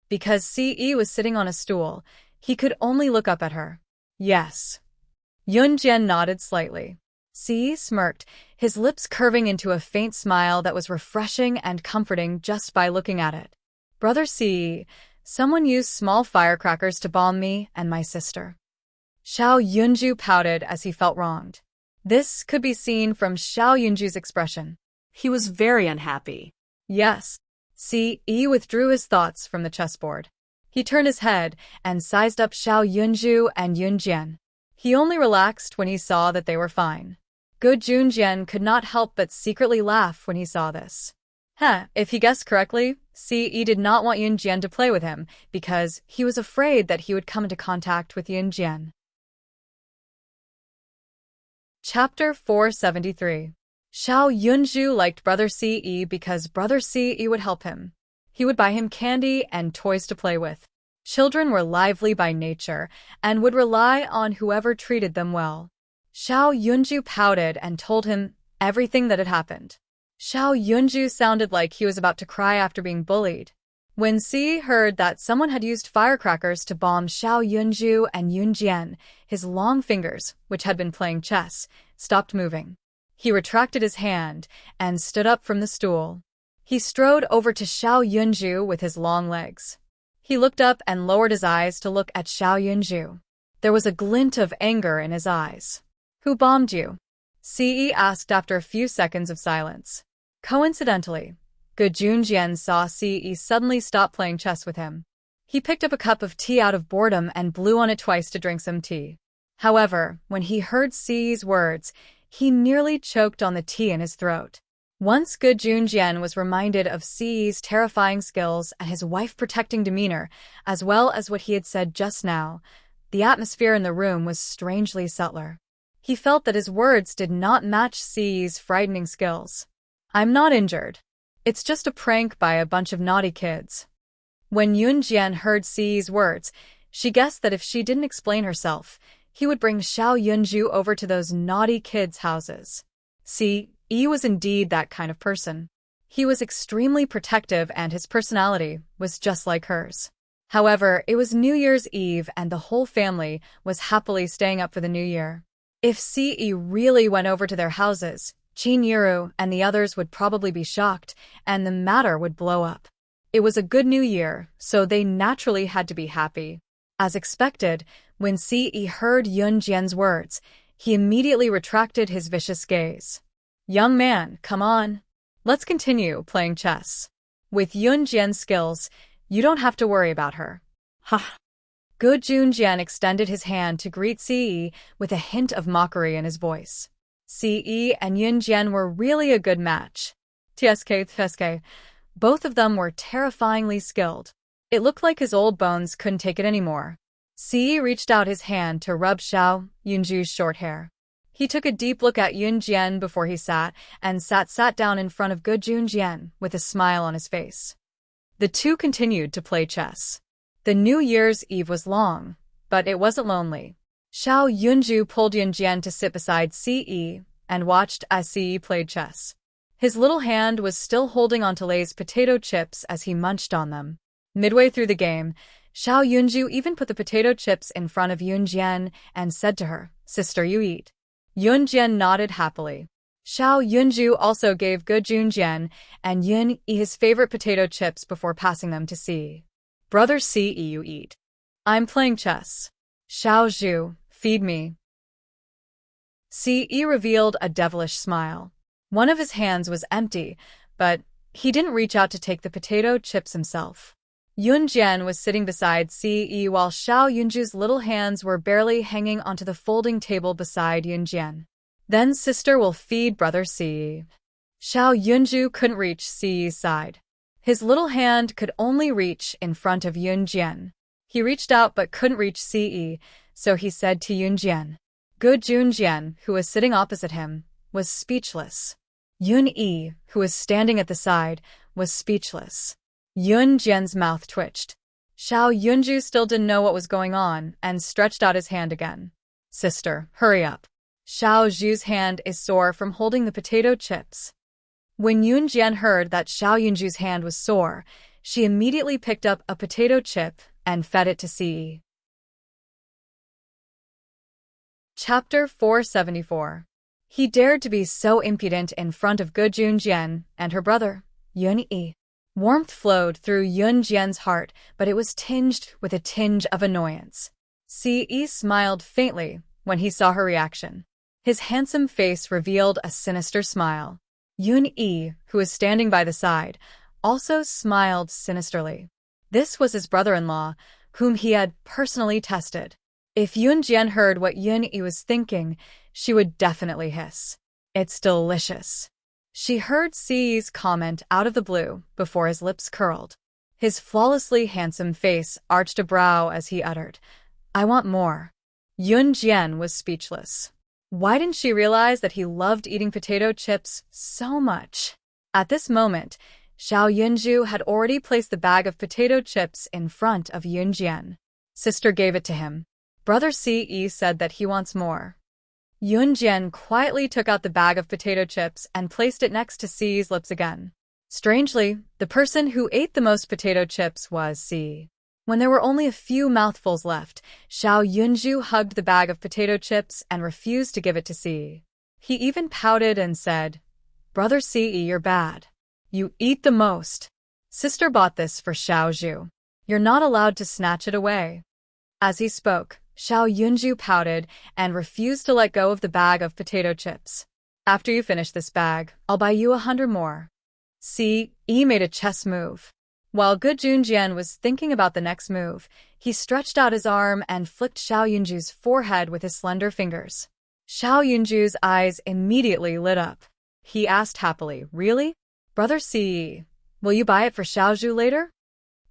Because Ce was sitting on a stool, he could only look up at her. "Yes." Yunjian nodded slightly. Ce smirked, his lips curving into a faint smile that was refreshing and comforting just by looking at it. "Brother Ce, someone used small firecrackers to bomb me and my sister." Xiao Yunju pouted as he felt wronged. This could be seen from Xiao Yunju's expression. He was very unhappy. "Yes." Ce withdrew his thoughts from the chessboard. He turned his head and sized up Xiao Yunju and Yunjian. He only relaxed when he saw that they were fine. Good Junjian could not help but secretly laugh when he saw this. If he guessed correctly, Ce did not want Yunjian to play with him because he was afraid that he would come into contact with Yunjian. Chapter 473. Xiao Yunju liked Brother Ce because Brother Ce would help him. He would buy him candy and toys to play with. Children were lively by nature and would rely on whoever treated them well. Xiao Yunju pouted and told him everything that had happened. Xiao Yunju sounded like he was about to cry after being bullied. When Ce heard that someone had used firecrackers to bomb Xiao Yunju and Yunjian, his long fingers, which had been playing chess, stopped moving. He retracted his hand and stood up from the stool. He strode over to Xiao Yunju with his long legs. He looked up and lowered his eyes to look at Xiao Yunju. There was a glint of anger in his eyes. "Who bombed you?" Ce asked after a few seconds of silence. Coincidentally, Good Junjian saw Ce suddenly stop playing chess with him. He picked up a cup of tea out of boredom and blew on it twice to drink some tea. However, when he heard Ce's words, he nearly choked on the tea in his throat. Once Good Junjian was reminded of Ce's terrifying skills and his wife-protecting demeanor, as well as what he had said just now, the atmosphere in the room was strangely subtler. He felt that his words did not match Ce's frightening skills. "I'm not injured. It's just a prank by a bunch of naughty kids." When Yunjian heard Ce's words, she guessed that if she didn't explain herself, he would bring Xiao Yunju over to those naughty kids' houses. Ce was indeed that kind of person. He was extremely protective and his personality was just like hers. However, it was New Year's Eve and the whole family was happily staying up for the new year. If Ce really went over to their houses, Qin Yuru and the others would probably be shocked, and the matter would blow up. It was a good new year, so they naturally had to be happy. As expected, when Ce heard Yunjian's words, he immediately retracted his vicious gaze. "Young man, come on. Let's continue playing chess. With Yunjian's skills, you don't have to worry about her." Ha! Good Junjian extended his hand to greet Ce with a hint of mockery in his voice. Ce and Yunjian were really a good match. TSK. Both of them were terrifyingly skilled. It looked like his old bones couldn't take it anymore. Ce reached out his hand to rub Xiao Yunju's short hair. He took a deep look at Yunjian before he sat down in front of Good Junjian with a smile on his face. The two continued to play chess. The New Year's Eve was long, but it wasn't lonely. Xiao Yunju pulled Yunjian to sit beside Ce and watched as Ce played chess. His little hand was still holding onto Lay's potato chips as he munched on them. Midway through the game, Xiao Yunju even put the potato chips in front of Yunjian and said to her, "Sister, you eat." Yunjian nodded happily. Xiao Yunju also gave Gu Junjian and Yun Yi his favorite potato chips before passing them to Si. "Brother Si, you eat. I'm playing chess." "Xiao Zhu, feed me." Si revealed a devilish smile. One of his hands was empty, but he didn't reach out to take the potato chips himself. Yunjian was sitting beside Si while Xiao Yunju's little hands were barely hanging onto the folding table beside Yunjian. "Then sister will feed brother Si." Xiao Yunju couldn't reach Si's side. His little hand could only reach in front of Yunjian. He reached out but couldn't reach Si, so he said to Yunjian. Gu Junjian, who was sitting opposite him, was speechless. Yun Yi, who was standing at the side, was speechless. Yunjian's mouth twitched. Xiao Yunju still didn't know what was going on and stretched out his hand again. "Sister, hurry up. Xiao Zhu's hand is sore from holding the potato chips." When Yunjian heard that Xiao Yunju's hand was sore, she immediately picked up a potato chip and fed it to Si. Chapter 474. He dared to be so impudent in front of Gu Junjian and her brother, Yun Yi. Warmth flowed through Yunjian's heart, but it was tinged with a tinge of annoyance. Si smiled faintly when he saw her reaction. His handsome face revealed a sinister smile. Yun Yi, who was standing by the side, also smiled sinisterly. This was his brother-in-law, whom he had personally tested. If Yunjian heard what Yun Yi was thinking, she would definitely hiss. "It's delicious." She heard Si's comment out of the blue before his lips curled. His flawlessly handsome face arched a brow as he uttered, "I want more." Yunjian was speechless. Why didn't she realize that he loved eating potato chips so much? At this moment, Xiao Yunju had already placed the bag of potato chips in front of Yunjian. Sister gave it to him. Brother Si said that he wants more. Yunjian quietly took out the bag of potato chips and placed it next to Si's lips again. Strangely, the person who ate the most potato chips was Si. When there were only a few mouthfuls left, Xiao Yunju hugged the bag of potato chips and refused to give it to Si. He even pouted and said, "Brother Si, you're bad. You eat the most. Sister bought this for Xiao Zhu. You're not allowed to snatch it away." As he spoke, Xiao Yunju pouted and refused to let go of the bag of potato chips. "After you finish this bag, I'll buy you 100 more. Si made a chess move. While Gu Junjian was thinking about the next move, he stretched out his arm and flicked Xiao Yunju's forehead with his slender fingers. Xiao Yunju's eyes immediately lit up. He asked happily, "Really? Brother Si, will you buy it for Xiao Zhu later?"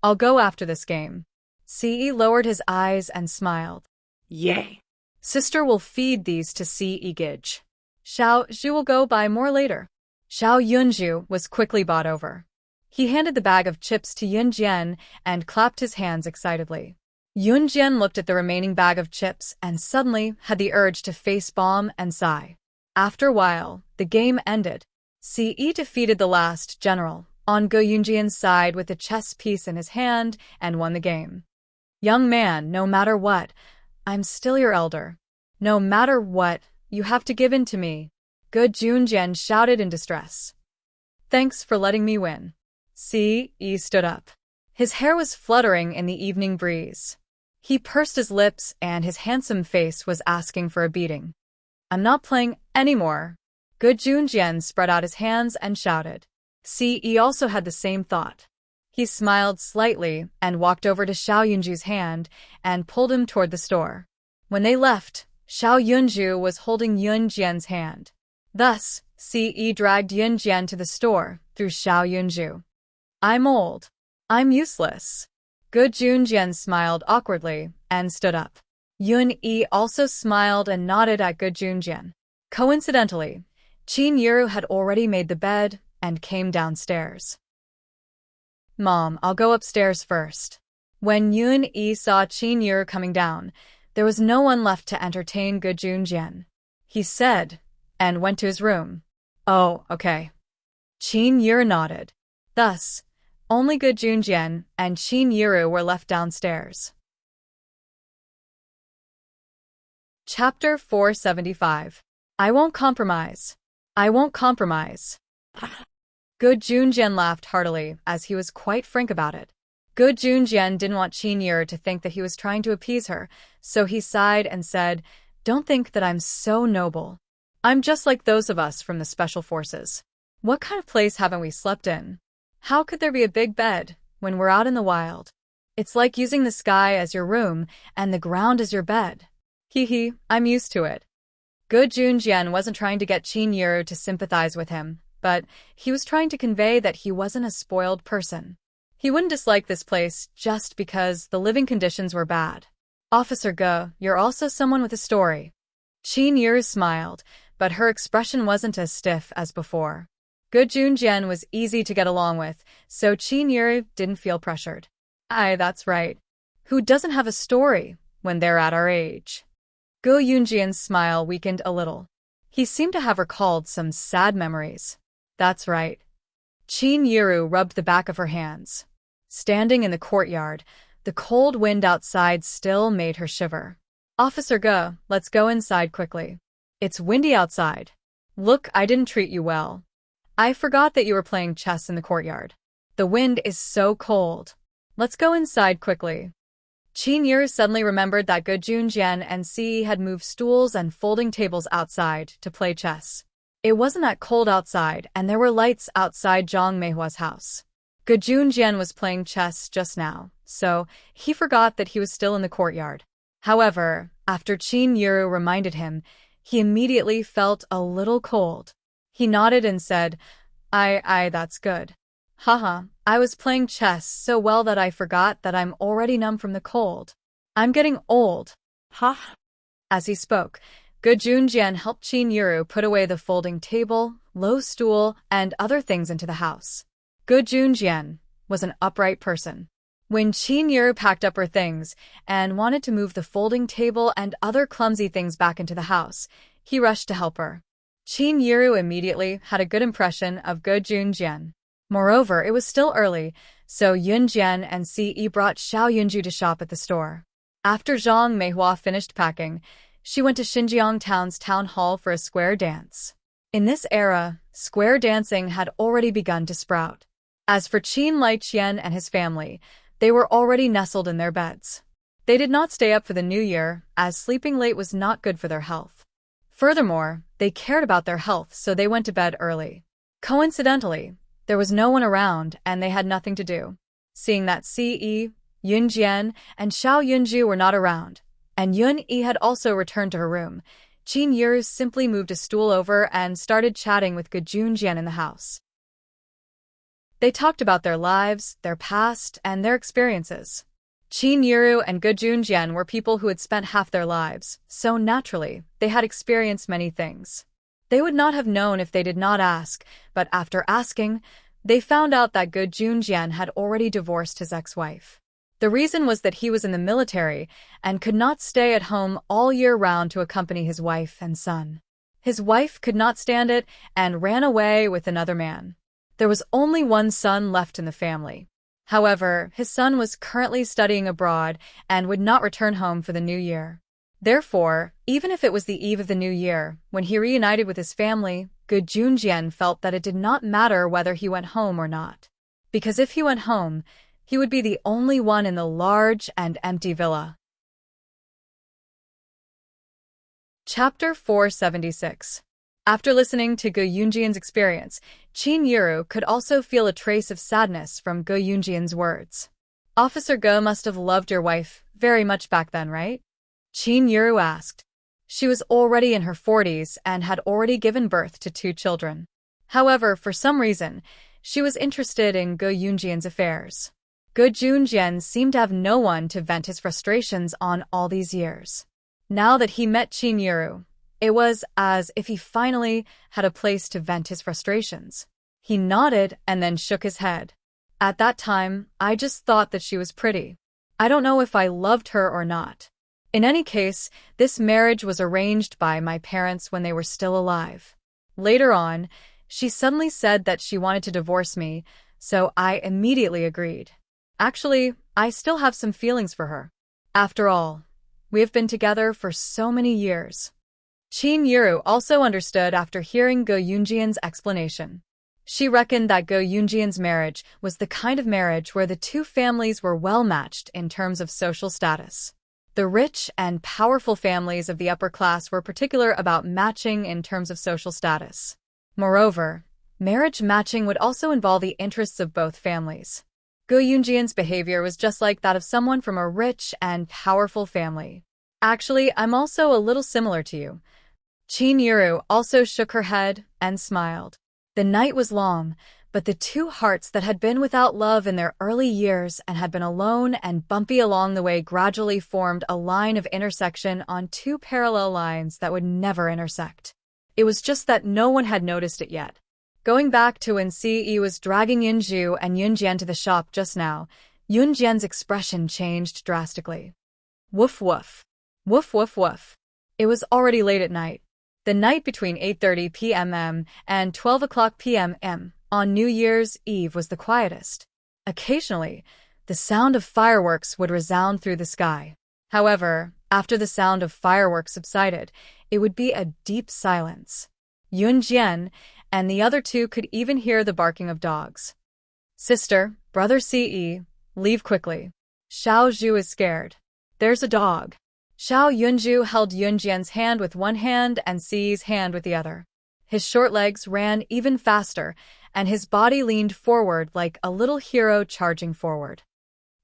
"I'll go after this game." Si lowered his eyes and smiled. "Yay. Sister will feed these to Si Gij. Xiao Zhu will go buy more later." Xiao Yunju was quickly bought over. He handed the bag of chips to Yunjian and clapped his hands excitedly. Yunjian looked at the remaining bag of chips and suddenly had the urge to face bomb and sigh. After a while, the game ended. Si defeated the last general on Gu Yunjian's side with the chess piece in his hand and won the game. "Young man, no matter what, I'm still your elder. No matter what, you have to give in to me," Gu Junjian shouted in distress. "Thanks for letting me win." Si stood up. His hair was fluttering in the evening breeze. He pursed his lips and his handsome face was asking for a beating. "I'm not playing anymore." Gu Junjian spread out his hands and shouted. Si also had the same thought. He smiled slightly and walked over to Xiao Yunju's hand and pulled him toward the store. When they left, Xiao Yunju was holding Yunjian's hand. Thus, Si dragged Yunjian to the store through Xiao Yunju. "I'm old. I'm useless." Gu Junjian smiled awkwardly and stood up. Yun Yi also smiled and nodded at Gu Junjian. Coincidentally, Qin Yuru had already made the bed and came downstairs. "Mom, I'll go upstairs first." When Yun Yi saw Qin Yuru coming down, there was no one left to entertain Gu Junjian. He said, and went to his room. "Oh, okay." Qin Yuru nodded. Thus, Only Go Junjian and Qin Yiru were left downstairs. Chapter 475. I won't compromise. I won't compromise. Go Junjian laughed heartily, as he was quite frank about it. Go Junjian didn't want Qin Yiru to think that he was trying to appease her, so he sighed and said, "Don't think that I'm so noble. I'm just like those of us from the Special Forces. What kind of place haven't we slept in? How could there be a big bed when we're out in the wild? It's like using the sky as your room and the ground as your bed. Hee hee, I'm used to it." Go Junjian wasn't trying to get Qin Yiru to sympathize with him, but he was trying to convey that he wasn't a spoiled person. He wouldn't dislike this place just because the living conditions were bad. "Officer Go, you're also someone with a story." Qin Yiru smiled, but her expression wasn't as stiff as before. Go Junjian was easy to get along with, so Qin Yiru didn't feel pressured. "Aye, that's right. Who doesn't have a story when they're at our age?" Go Junjian's smile weakened a little. He seemed to have recalled some sad memories. "That's right." Qin Yiru rubbed the back of her hands. Standing in the courtyard, the cold wind outside still made her shiver. "Officer Go, let's go inside quickly. It's windy outside. Look, I didn't treat you well. I forgot that you were playing chess in the courtyard. The wind is so cold. Let's go inside quickly." Qin Yiru suddenly remembered that Go Junjian and Si had moved stools and folding tables outside to play chess. It wasn't that cold outside, and there were lights outside Zhang Meihua's house. Go Junjian was playing chess just now, so he forgot that he was still in the courtyard. However, after Qin Yiru reminded him, he immediately felt a little cold. He nodded and said, I, that's good. Haha, I was playing chess so well that I forgot that I'm already numb from the cold. I'm getting old." Ha! As he spoke, Go Junjian helped Qin Yiru put away the folding table, low stool, and other things into the house. Go Junjian was an upright person. When Qin Yiru packed up her things and wanted to move the folding table and other clumsy things back into the house, he rushed to help her. Qin Yiru immediately had a good impression of Go Junjian. Moreover, it was still early, so Yunjian and Si brought Xiao Yunju to shop at the store. After Zhang Meihua finished packing, she went to Xinjiang Town's town hall for a square dance. In this era, square dancing had already begun to sprout. As for Qin Liqian and his family, they were already nestled in their beds. They did not stay up for the new year, as sleeping late was not good for their health. Furthermore, they cared about their health, so they went to bed early. Coincidentally, there was no one around and they had nothing to do. Seeing that Si, Yunjian, and Xiao Yunju were not around, and Yun-Yi had also returned to her room, Qin Yiru simply moved a stool over and started chatting with Go Junjian in the house. They talked about their lives, their past, and their experiences. Qin Yiru and Go Junjian were people who had spent half their lives, so naturally, they had experienced many things. They would not have known if they did not ask, but after asking, they found out that Go Junjian had already divorced his ex-wife. The reason was that he was in the military and could not stay at home all year round to accompany his wife and son. His wife could not stand it and ran away with another man. There was only one son left in the family. However, his son was currently studying abroad and would not return home for the new year. Therefore, even if it was the eve of the new year, when he reunited with his family, Go Junjian felt that it did not matter whether he went home or not. Because if he went home, he would be the only one in the large and empty villa. Chapter 476. After listening to Go Junjian's experience, Qin Yiru could also feel a trace of sadness from Go Junjian's words. "Officer Go must have loved your wife very much back then, right?" Qin Yiru asked. She was already in her 40s and had already given birth to 2 children. However, for some reason, she was interested in Go Junjian's affairs. Go Junjian seemed to have no one to vent his frustrations on all these years. Now that he met Qin Yiru, it was as if he finally had a place to vent his frustrations. He nodded and then shook his head. "At that time, I just thought that she was pretty. I don't know if I loved her or not. In any case, this marriage was arranged by my parents when they were still alive. Later on, she suddenly said that she wanted to divorce me, so I immediately agreed. Actually, I still have some feelings for her. After all, we have been together for so many years. Chin Yuru also understood after hearing Go Yoonjian's explanation. She reckoned that Go Yoonjian's marriage was the kind of marriage where the two families were well matched in terms of social status. The rich and powerful families of the upper class were particular about matching in terms of social status. Moreover, marriage matching would also involve the interests of both families. Go Yoonjian's behavior was just like that of someone from a rich and powerful family. Actually, I'm also a little similar to you. Chin Yuru also shook her head and smiled. The night was long, but the two hearts that had been without love in their early years and had been alone and bumpy along the way gradually formed a line of intersection on two parallel lines that would never intersect. It was just that no one had noticed it yet. Going back to when Ce was dragging Yunju and Yunjian to the shop just now, Yunjian's expression changed drastically. Woof woof. Woof woof woof. It was already late at night. The night between 8:30 p.m. and 12 o'clock p.m. on New Year's Eve was the quietest. Occasionally, the sound of fireworks would resound through the sky. However, after the sound of fireworks subsided, it would be a deep silence. Yunjian and the other two could even hear the barking of dogs. Sister, brother Ce, leave quickly. Xiao Zhu is scared. There's a dog. Xiao Yunju held Yunjian's hand with one hand and Ce's hand with the other. His short legs ran even faster, and his body leaned forward like a little hero charging forward.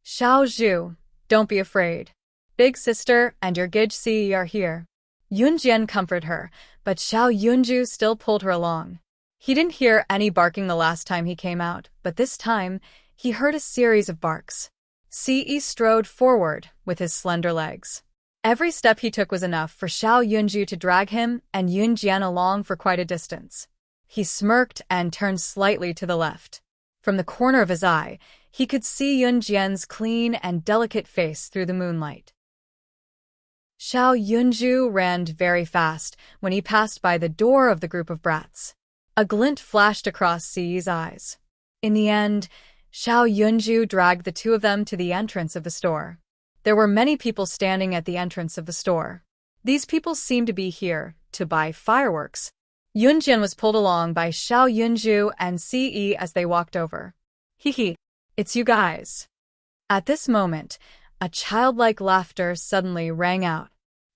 Xiao Zhu, don't be afraid. Big sister and your Gij Ce are here. Yunjian comforted her, but Xiao Yunju still pulled her along. He didn't hear any barking the last time he came out, but this time, he heard a series of barks. Ce strode forward with his slender legs. Every step he took was enough for Xiao Yunju to drag him and Yunjian along for quite a distance. He smirked and turned slightly to the left. From the corner of his eye, he could see Yunjian's clean and delicate face through the moonlight. Xiao Yunju ran very fast when he passed by the door of the group of brats. A glint flashed across Ce's eyes. In the end, Xiao Yunju dragged the two of them to the entrance of the store. There were many people standing at the entrance of the store. These people seemed to be here to buy fireworks. Yunjian was pulled along by Xiao Yunju and Ce as they walked over. Hee, it's you guys. At this moment, a childlike laughter suddenly rang out.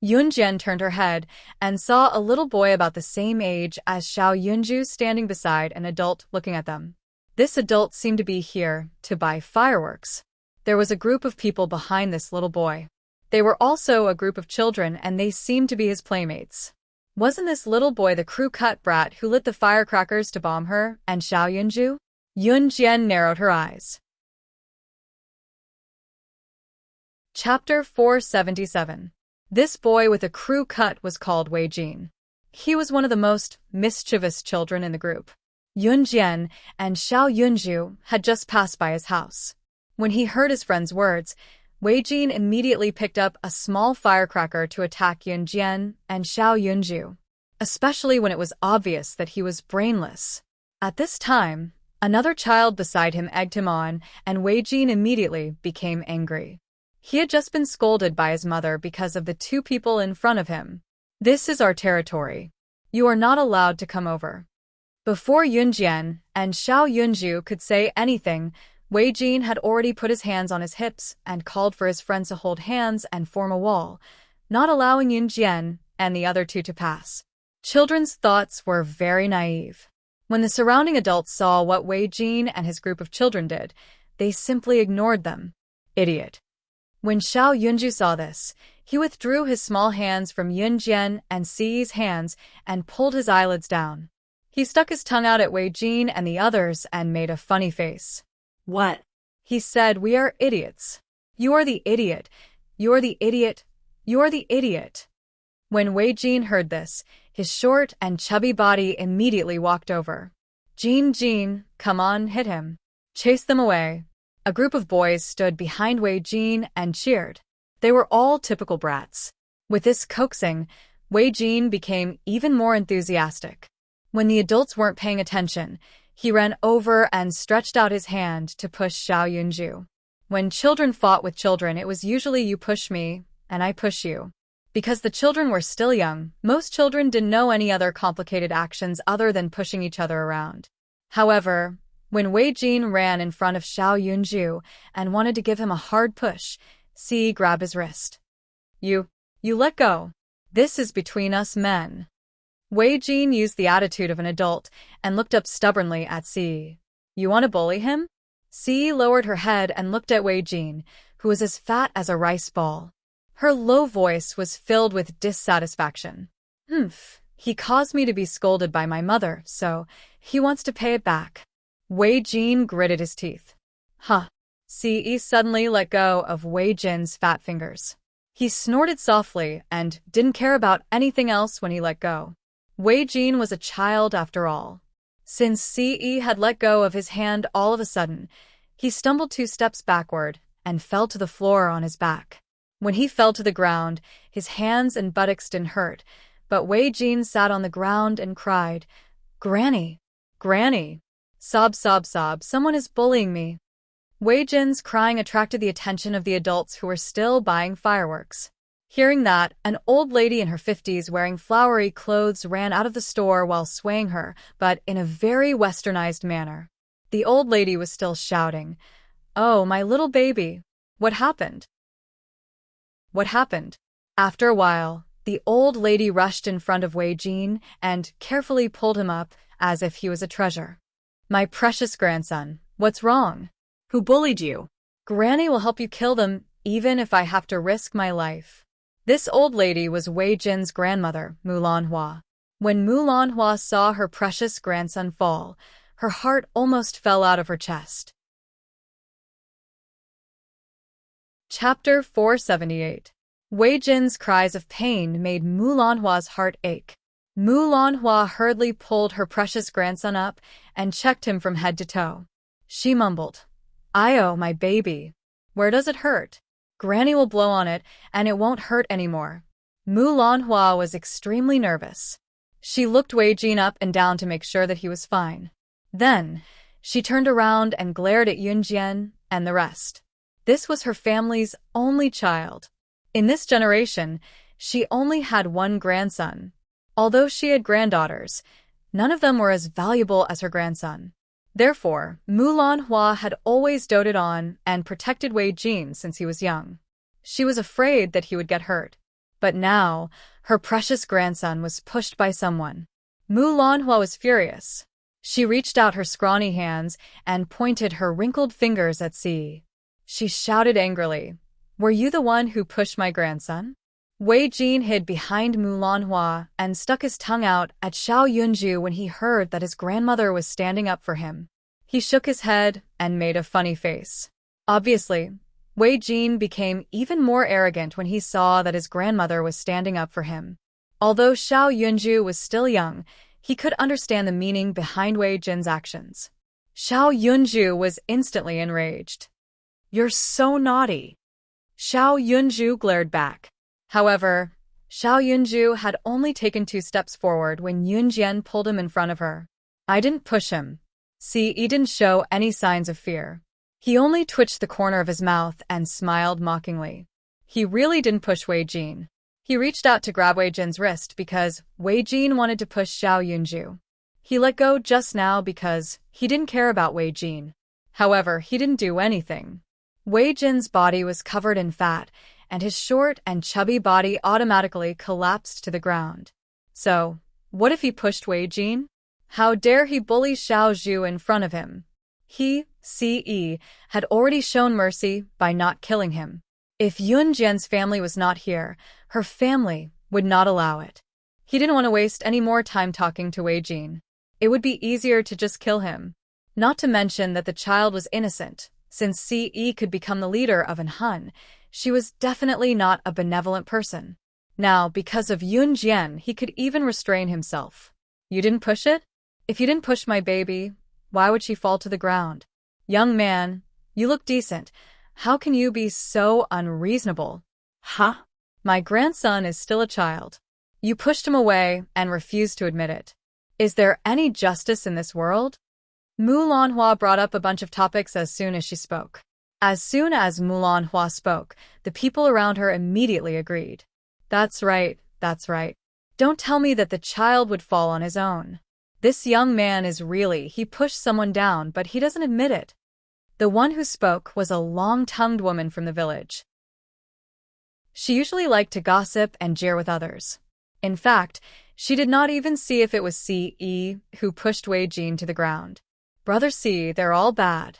Yunjian turned her head and saw a little boy about the same age as Xiao Yunju standing beside an adult looking at them. This adult seemed to be here to buy fireworks. There was a group of people behind this little boy. They were also a group of children and they seemed to be his playmates. Wasn't this little boy the crew-cut brat who lit the firecrackers to bomb her and Xiao Yunju? Yunjian narrowed her eyes. Chapter 477. This boy with a crew cut was called Wei Jin. He was one of the most mischievous children in the group. Yunjian and Xiao Yunju had just passed by his house. When he heard his friend's words, Wei Jin immediately picked up a small firecracker to attack Yunjian and Xiao Yunju, especially when it was obvious that he was brainless. At this time, another child beside him egged him on, and Wei Jin immediately became angry. He had just been scolded by his mother because of the two people in front of him. This is our territory. You are not allowed to come over. Before Yunjian and Xiao Yunju could say anything, Wei Jin had already put his hands on his hips and called for his friends to hold hands and form a wall, not allowing Yunjian and the other two to pass. Children's thoughts were very naive. When the surrounding adults saw what Wei Jin and his group of children did, they simply ignored them. Idiot. When Xiao Yunju saw this, he withdrew his small hands from Yunjian and Ce's hands and pulled his eyelids down. He stuck his tongue out at Wei Jin and the others and made a funny face. What? He said, we are idiots. You are the idiot. You're the idiot. You're the idiot. When Wei Jin heard this, his short and chubby body immediately walked over. Jin, come on, hit him. Chase them away. A group of boys stood behind Wei Jin and cheered. They were all typical brats. With this coaxing, Wei Jin became even more enthusiastic. When the adults weren't paying attention, He ran over and stretched out his hand to push Xiao Yunju. When children fought with children, it was usually you push me, and I push you. Because the children were still young, most children didn't know any other complicated actions other than pushing each other around. However, when Wei Jin ran in front of Xiao Yunju and wanted to give him a hard push, Si grabbed his wrist. You let go. This is between us men. Wei Jin used the attitude of an adult and looked up stubbornly at Si. You want to bully him? Si lowered her head and looked at Wei Jin, who was as fat as a rice ball. Her low voice was filled with dissatisfaction. He caused me to be scolded by my mother, so he wants to pay it back. Wei Jin gritted his teeth. Si suddenly let go of Wei Jin's fat fingers. He snorted softly and didn't care about anything else when he let go. Wei Jin was a child after all. Since Ce had let go of his hand all of a sudden, he stumbled 2 steps backward and fell to the floor on his back. When he fell to the ground, his hands and buttocks didn't hurt, but Wei Jin sat on the ground and cried, "Granny! Granny! Sob, sob, sob, someone is bullying me." Wei Jin's crying attracted the attention of the adults who were still buying fireworks. Hearing that, an old lady in her 50s wearing flowery clothes ran out of the store while swaying her, but in a very westernized manner. The old lady was still shouting, "Oh, my little baby! What happened? What happened?" After a while, the old lady rushed in front of Wei Jin and carefully pulled him up as if he was a treasure. "My precious grandson, what's wrong? Who bullied you?" "Granny will help you kill them, even if I have to risk my life." This old lady was Wei Jin's grandmother, Mulanhua. When Mulanhua saw her precious grandson fall, her heart almost fell out of her chest. Chapter 478. Wei Jin's cries of pain made Mulanhua's heart ache. Mulanhua hurriedly pulled her precious grandson up and checked him from head to toe. She mumbled, "Io, my baby. Where does it hurt? Granny will blow on it, and it won't hurt anymore." Mulanhua was extremely nervous. She looked Wei Jin up and down to make sure that he was fine. Then, she turned around and glared at Yunjian and the rest. This was her family's only child. In this generation, she only had one grandson. Although she had granddaughters, none of them were as valuable as her grandson. Therefore, Mulanhua had always doted on and protected Wei Jin since he was young. She was afraid that he would get hurt. But now, her precious grandson was pushed by someone. Mulanhua was furious. She reached out her scrawny hands and pointed her wrinkled fingers at Si. She shouted angrily, "Were you the one who pushed my grandson?" Wei Jin hid behind Mulanhua and stuck his tongue out at Xiao Yunju when he heard that his grandmother was standing up for him. He shook his head and made a funny face. Obviously, Wei Jin became even more arrogant when he saw that his grandmother was standing up for him. Although Xiao Yunju was still young, he could understand the meaning behind Wei Jin's actions. Xiao Yunju was instantly enraged. "You're so naughty." Xiao Yunju glared back. However, Xiao Yunju had only taken 2 steps forward when Yunjian pulled him in front of her. "I didn't push him." Si didn't show any signs of fear. He only twitched the corner of his mouth and smiled mockingly. He really didn't push Wei Jin. He reached out to grab Wei Jin's wrist because Wei Jin wanted to push Xiao Yunju. He let go just now because he didn't care about Wei Jin. However, he didn't do anything. Wei Jin's body was covered in fat, and his short and chubby body automatically collapsed to the ground. So, what if he pushed Wei Jin? How dare he bully Xiao Zhu in front of him? He, Ce, had already shown mercy by not killing him. If Yunjian's family was not here, her family would not allow it. He didn't want to waste any more time talking to Wei Jin. It would be easier to just kill him. Not to mention that the child was innocent. Since Ce could become the leader of An Hun, she was definitely not a benevolent person. Now, because of Yunjian, he could even restrain himself. "You didn't push it? If you didn't push my baby, why would she fall to the ground? Young man, you look decent. How can you be so unreasonable?" "Huh? "My grandson is still a child. You pushed him away and refused to admit it. Is there any justice in this world?" Mulanhua brought up a bunch of topics as soon as she spoke. As soon as Mulanhua spoke, the people around her immediately agreed. That's right, that's right. Don't tell me that the child would fall on his own. This young man is really, he pushed someone down, but he doesn't admit it. The one who spoke was a long-tongued woman from the village. She usually liked to gossip and jeer with others. In fact, she did not even see if it was C.E. who pushed Wei Jin to the ground. Brother C, they're all bad.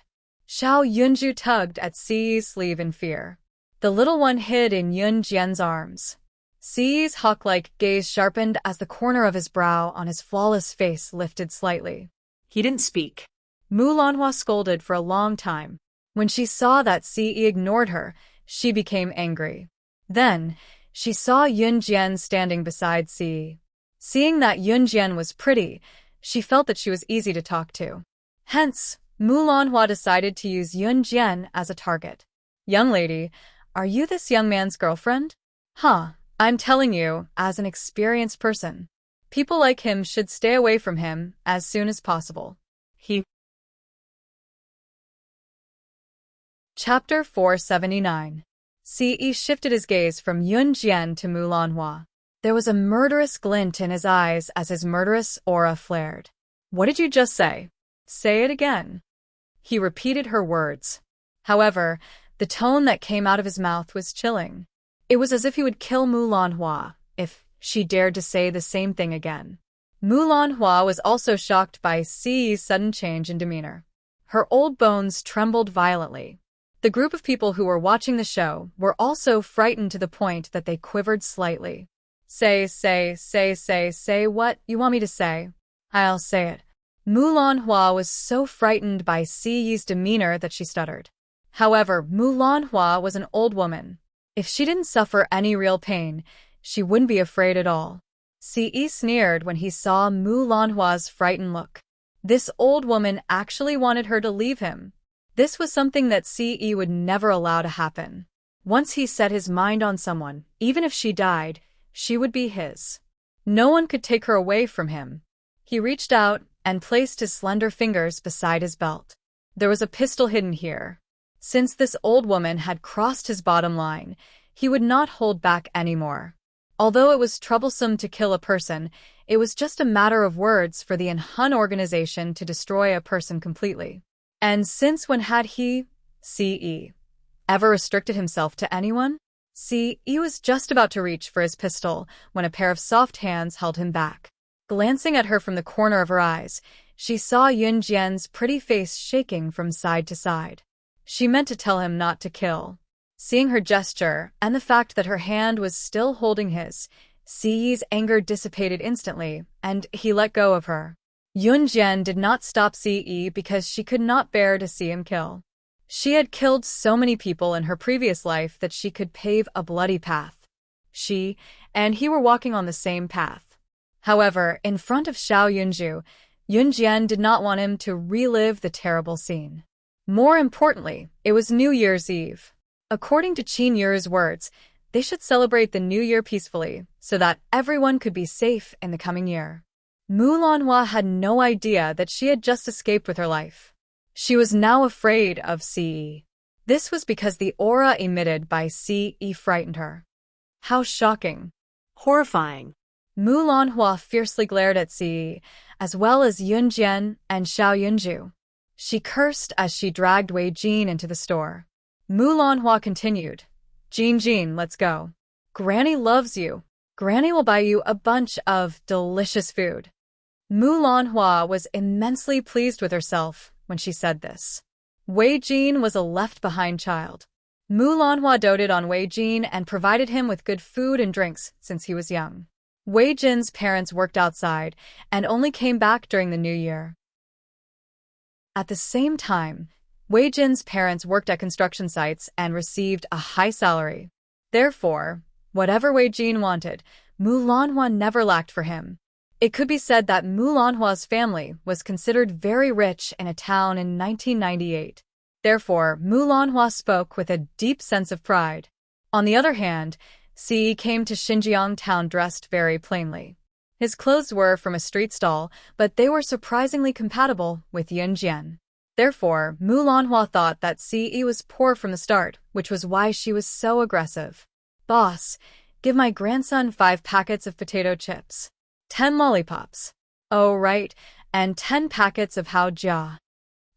Xiao Yunju tugged at C.E.'s sleeve in fear. The little one hid in Yun Jian's arms. C.E.'s hawk-like gaze sharpened as the corner of his brow on his flawless face lifted slightly. He didn't speak. Mulanhua scolded for a long time. When she saw that C.E. ignored her, she became angry. Then, she saw Yun Jian standing beside C.E. Seeing that Yun Jian was pretty, she felt that she was easy to talk to. Hence, Mulanhua decided to use Yun Jian as a target. Young lady, are you this young man's girlfriend? Huh, I'm telling you, as an experienced person. People like him should stay away from him as soon as possible. Chapter 479. C.E. shifted his gaze from Yun Jian to Mulanhua. There was a murderous glint in his eyes as his murderous aura flared. What did you just say? Say it again. He repeated her words. However, the tone that came out of his mouth was chilling. It was as if he would kill Mulanhua if she dared to say the same thing again. Mulanhua was also shocked by C.E.'s sudden change in demeanor. Her old bones trembled violently. The group of people who were watching the show were also frightened to the point that they quivered slightly. Say what you want me to say. I'll say it. Mulanhua was so frightened by C.E.'s demeanor that she stuttered. However, Mulanhua was an old woman. If she didn't suffer any real pain, she wouldn't be afraid at all. C.E. sneered when he saw Mulanhua's frightened look. This old woman actually wanted her to leave him. This was something that C.E. would never allow to happen. Once he set his mind on someone, even if she died, she would be his. No one could take her away from him. He reached out and placed his slender fingers beside his belt. There was a pistol hidden here. Since this old woman had crossed his bottom line, he would not hold back anymore. Although it was troublesome to kill a person, it was just a matter of words for the Hun organization to destroy a person completely. And since when had he, C.E., ever restricted himself to anyone? C.E. was just about to reach for his pistol when a pair of soft hands held him back. Glancing at her from the corner of her eyes, she saw Yun Jian's pretty face shaking from side to side. She meant to tell him not to kill. Seeing her gesture and the fact that her hand was still holding his, C.E.'s anger dissipated instantly, and he let go of her. Yun Jian did not stop C.E. because she could not bear to see him kill. She had killed so many people in her previous life that she could pave a bloody path. She and he were walking on the same path. However, in front of Xiao Yunju, Yun Jian did not want him to relive the terrible scene. More importantly, it was New Year's Eve. According to Qin Yu's words, they should celebrate the New Year peacefully so that everyone could be safe in the coming year. Mulanhua had no idea that she had just escaped with her life. She was now afraid of C.E. This was because the aura emitted by C.E. frightened her. How shocking. Horrifying. Mulanhua fiercely glared at C.E., as well as Yun Jian and Xiao Yunju. She cursed as she dragged Wei Jin into the store. Mulanhua continued, Jin, let's go. Granny loves you. Granny will buy you a bunch of delicious food. Mulanhua was immensely pleased with herself when she said this. Wei Jin was a left-behind child. Mulanhua doted on Wei Jin and provided him with good food and drinks since he was young. Wei Jin's parents worked outside and only came back during the New Year. At the same time, Wei Jin's parents worked at construction sites and received a high salary. Therefore, whatever Wei Jin wanted, Mulanhua never lacked for him. It could be said that Mulanhua's family was considered very rich in a town in 1998. Therefore, Mulanhua spoke with a deep sense of pride. On the other hand, C came to Xinjiang town dressed very plainly. His clothes were from a street stall, but they were surprisingly compatible with Yunjian. Therefore, Mulanhua thought that Ce was poor from the start, which was why she was so aggressive. "Boss, give my grandson 5 packets of potato chips, 10 lollipops. Oh, right, and 10 packets of hao jia."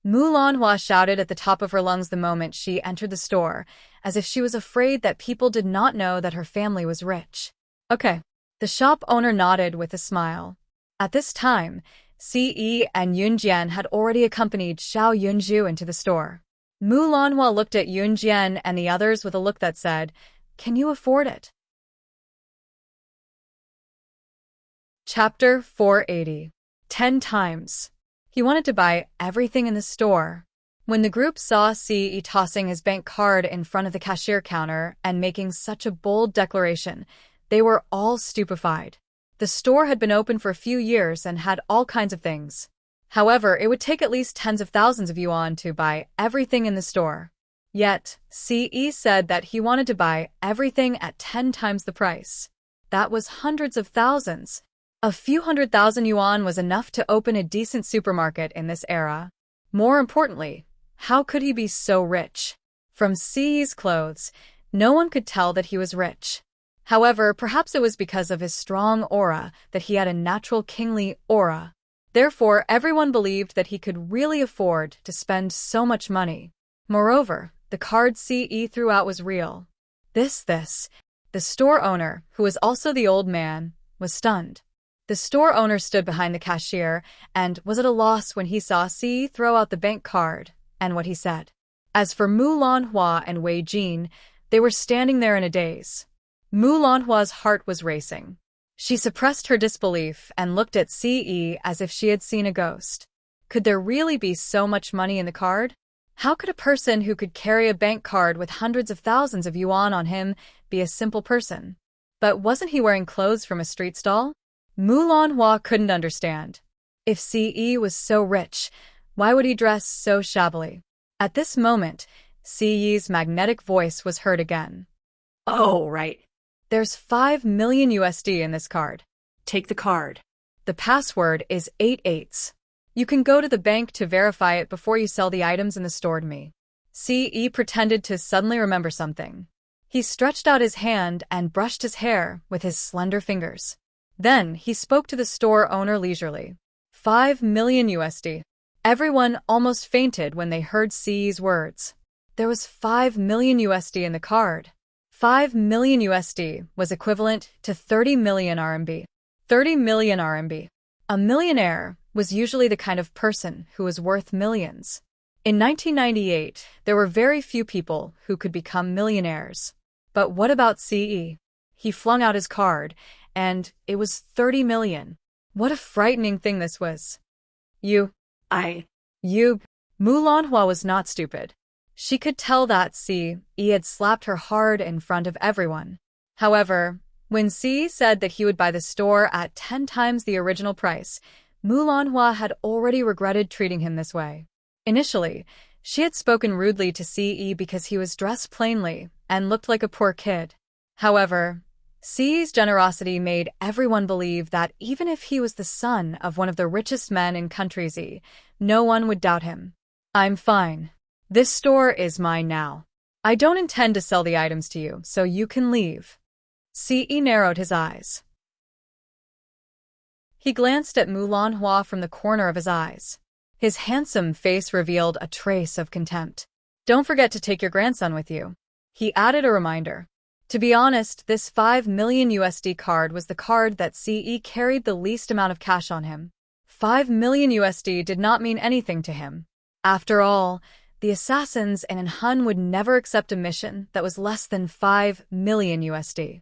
Mulanhua shouted at the top of her lungs the moment she entered the store, as if she was afraid that people did not know that her family was rich. "Okay." The shop owner nodded with a smile. At this time, Ce and Yunjian had already accompanied Xiao Yunju into the store. Mulanhua looked at Yunjian and the others with a look that said, "Can you afford it?" Chapter 480. 10 times. He wanted to buy everything in the store. When the group saw Ce tossing his bank card in front of the cashier counter and making such a bold declaration, they were all stupefied. The store had been open for a few years and had all kinds of things. However, it would take at least tens of thousands of yuan to buy everything in the store. Yet, Ce said that he wanted to buy everything at 10 times the price. That was hundreds of thousands. A few 100,000 yuan was enough to open a decent supermarket in this era. More importantly, how could he be so rich? From Ce's clothes, no one could tell that he was rich. However, perhaps it was because of his strong aura that he had a natural kingly aura. Therefore, everyone believed that he could really afford to spend so much money. Moreover, the card Ce threw out was real. This. The store owner, who was also the old man, was stunned. The store owner stood behind the cashier and was at a loss when he saw Ce throw out the bank card and what he said. As for Mulanhua and Wei Jin, they were standing there in a daze. Mulanhua's heart was racing. She suppressed her disbelief and looked at Ce as if she had seen a ghost. Could there really be so much money in the card? How could a person who could carry a bank card with hundreds of thousands of yuan on him be a simple person? But wasn't he wearing clothes from a street stall? Mulanhua couldn't understand. If Ce was so rich, why would he dress so shabbily? At this moment, Ce's magnetic voice was heard again. "Oh, right. There's 5 million USD in this card. Take the card. The password is 88s. You can go to the bank to verify it before you sell the items in the store to me." Ce pretended to suddenly remember something. He stretched out his hand and brushed his hair with his slender fingers. Then he spoke to the store owner leisurely. 5 million USD. Everyone almost fainted when they heard Ce's words. There was 5 million USD in the card. 5 million USD was equivalent to 30 million RMB. 30 million RMB. A millionaire was usually the kind of person who was worth millions. In 1998, there were very few people who could become millionaires. But what about Ce? He flung out his card, and it was 30 million. What a frightening thing this was. You. Mulanhua was not stupid. She could tell that Ce had slapped her hard in front of everyone. However, when Ce said that he would buy the store at 10 times the original price, Mulanhua had already regretted treating him this way. Initially, she had spoken rudely to Ce because he was dressed plainly and looked like a poor kid. However, Ce's generosity made everyone believe that even if he was the son of one of the richest men in Country Z, no one would doubt him. "I'm fine. This store is mine now. I don't intend to sell the items to you, so you can leave." Ce narrowed his eyes. He glanced at Mulanhua from the corner of his eyes. His handsome face revealed a trace of contempt. "Don't forget to take your grandson with you." He added a reminder. To be honest, this 5 million USD card was the card that Ce carried the least amount of cash on him. 5 million USD did not mean anything to him. After all, the assassins in Han would never accept a mission that was less than 5 million USD.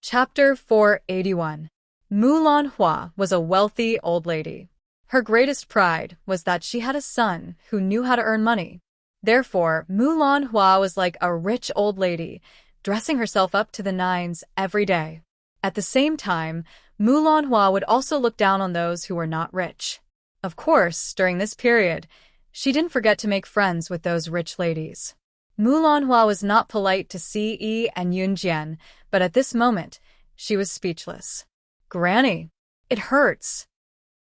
Chapter 481. Mulanhua was a wealthy old lady. Her greatest pride was that she had a son who knew how to earn money. Therefore, Mulanhua was like a rich old lady, dressing herself up to the nines every day. At the same time, Mulanhua would also look down on those who were not rich. Of course, during this period, she didn't forget to make friends with those rich ladies. Mulanhua was not polite to Ce and Yunjian, but at this moment, she was speechless. Granny, it hurts.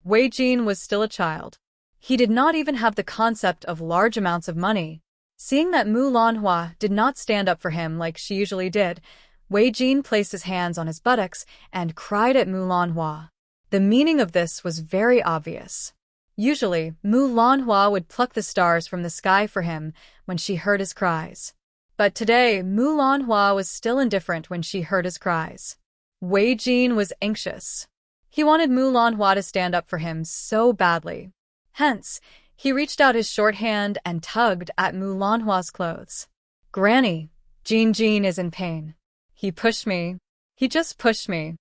Wei Jin was still a child. He did not even have the concept of large amounts of money. Seeing that Mulanhua did not stand up for him like she usually did, Wei Jin placed his hands on his buttocks and cried at Mulanhua. The meaning of this was very obvious. Usually, Mulanhua would pluck the stars from the sky for him when she heard his cries. But today, Mulanhua was still indifferent when she heard his cries. Wei Jin was anxious. He wanted Mulanhua to stand up for him so badly. Hence, he reached out his short hand and tugged at Mulanhua's clothes. Granny, Jin is in pain. He pushed me. He just pushed me.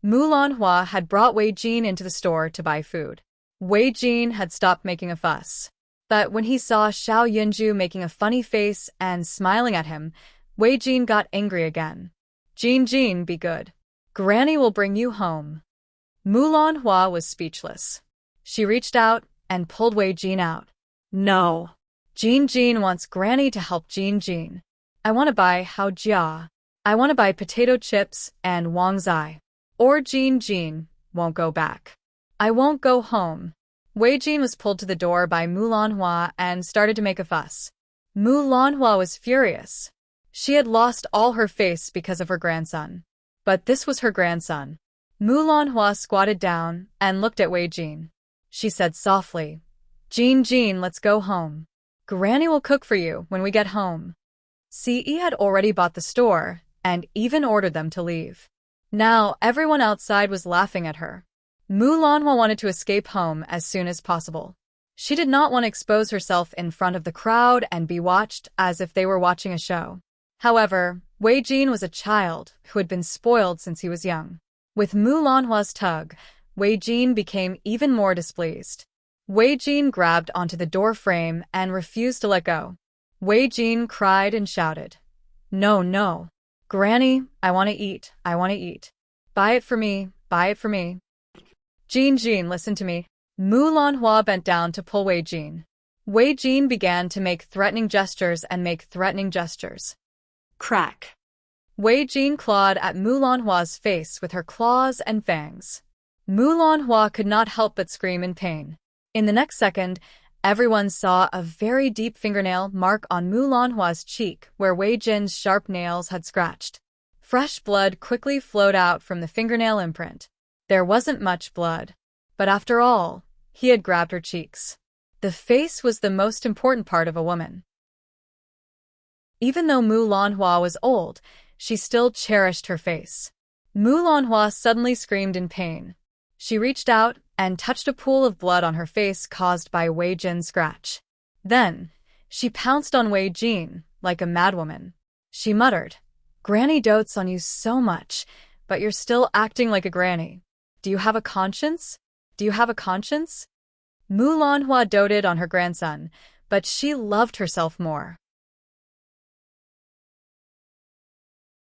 Mulanhua had brought Wei Jin into the store to buy food. Wei Jin had stopped making a fuss. But when he saw Xiao Yunju making a funny face and smiling at him, Wei Jin got angry again. Jin, be good. Granny will bring you home. Mulanhua was speechless. She reached out and pulled Wei Jin out. No. Jin wants Granny to help Jin. I want to buy Hao Jia. I want to buy potato chips and Wang Zai. Or Jin won't go back. I won't go home. Wei Jin was pulled to the door by Mulanhua and started to make a fuss. Mulanhua was furious. She had lost all her face because of her grandson. But this was her grandson. Mulanhua squatted down and looked at Wei Jin. She said softly, Jin, let's go home. Granny will cook for you when we get home. Ce had already bought the store and even ordered them to leave. Now everyone outside was laughing at her. Mulanhua wanted to escape home as soon as possible. She did not want to expose herself in front of the crowd and be watched as if they were watching a show. However, Wei Jin was a child who had been spoiled since he was young. With Mulanhua's tug, Wei Jin became even more displeased. Wei Jin grabbed onto the door frame and refused to let go. Wei Jin cried and shouted, No. Granny, I want to eat. Buy it for me. Jin, listen to me. Mulanhua bent down to pull Wei Jin. Wei Jin began to make threatening gestures. Crack. Wei Jin clawed at Mulanhua's face with her claws and fangs. Mulanhua could not help but scream in pain. In the next second, everyone saw a very deep fingernail mark on Mulanhua's cheek where Wei Jin's sharp nails had scratched. Fresh blood quickly flowed out from the fingernail imprint. There wasn't much blood. But after all, he had grabbed her cheeks. The face was the most important part of a woman. Even though Mulanhua was old, she still cherished her face. Mulanhua suddenly screamed in pain. She reached out and touched a pool of blood on her face caused by Wei Jin's scratch. Then, she pounced on Wei Jin like a madwoman. She muttered, Granny dotes on you so much, but you're still acting like a granny. Do you have a conscience? Mulanhua doted on her grandson, but she loved herself more.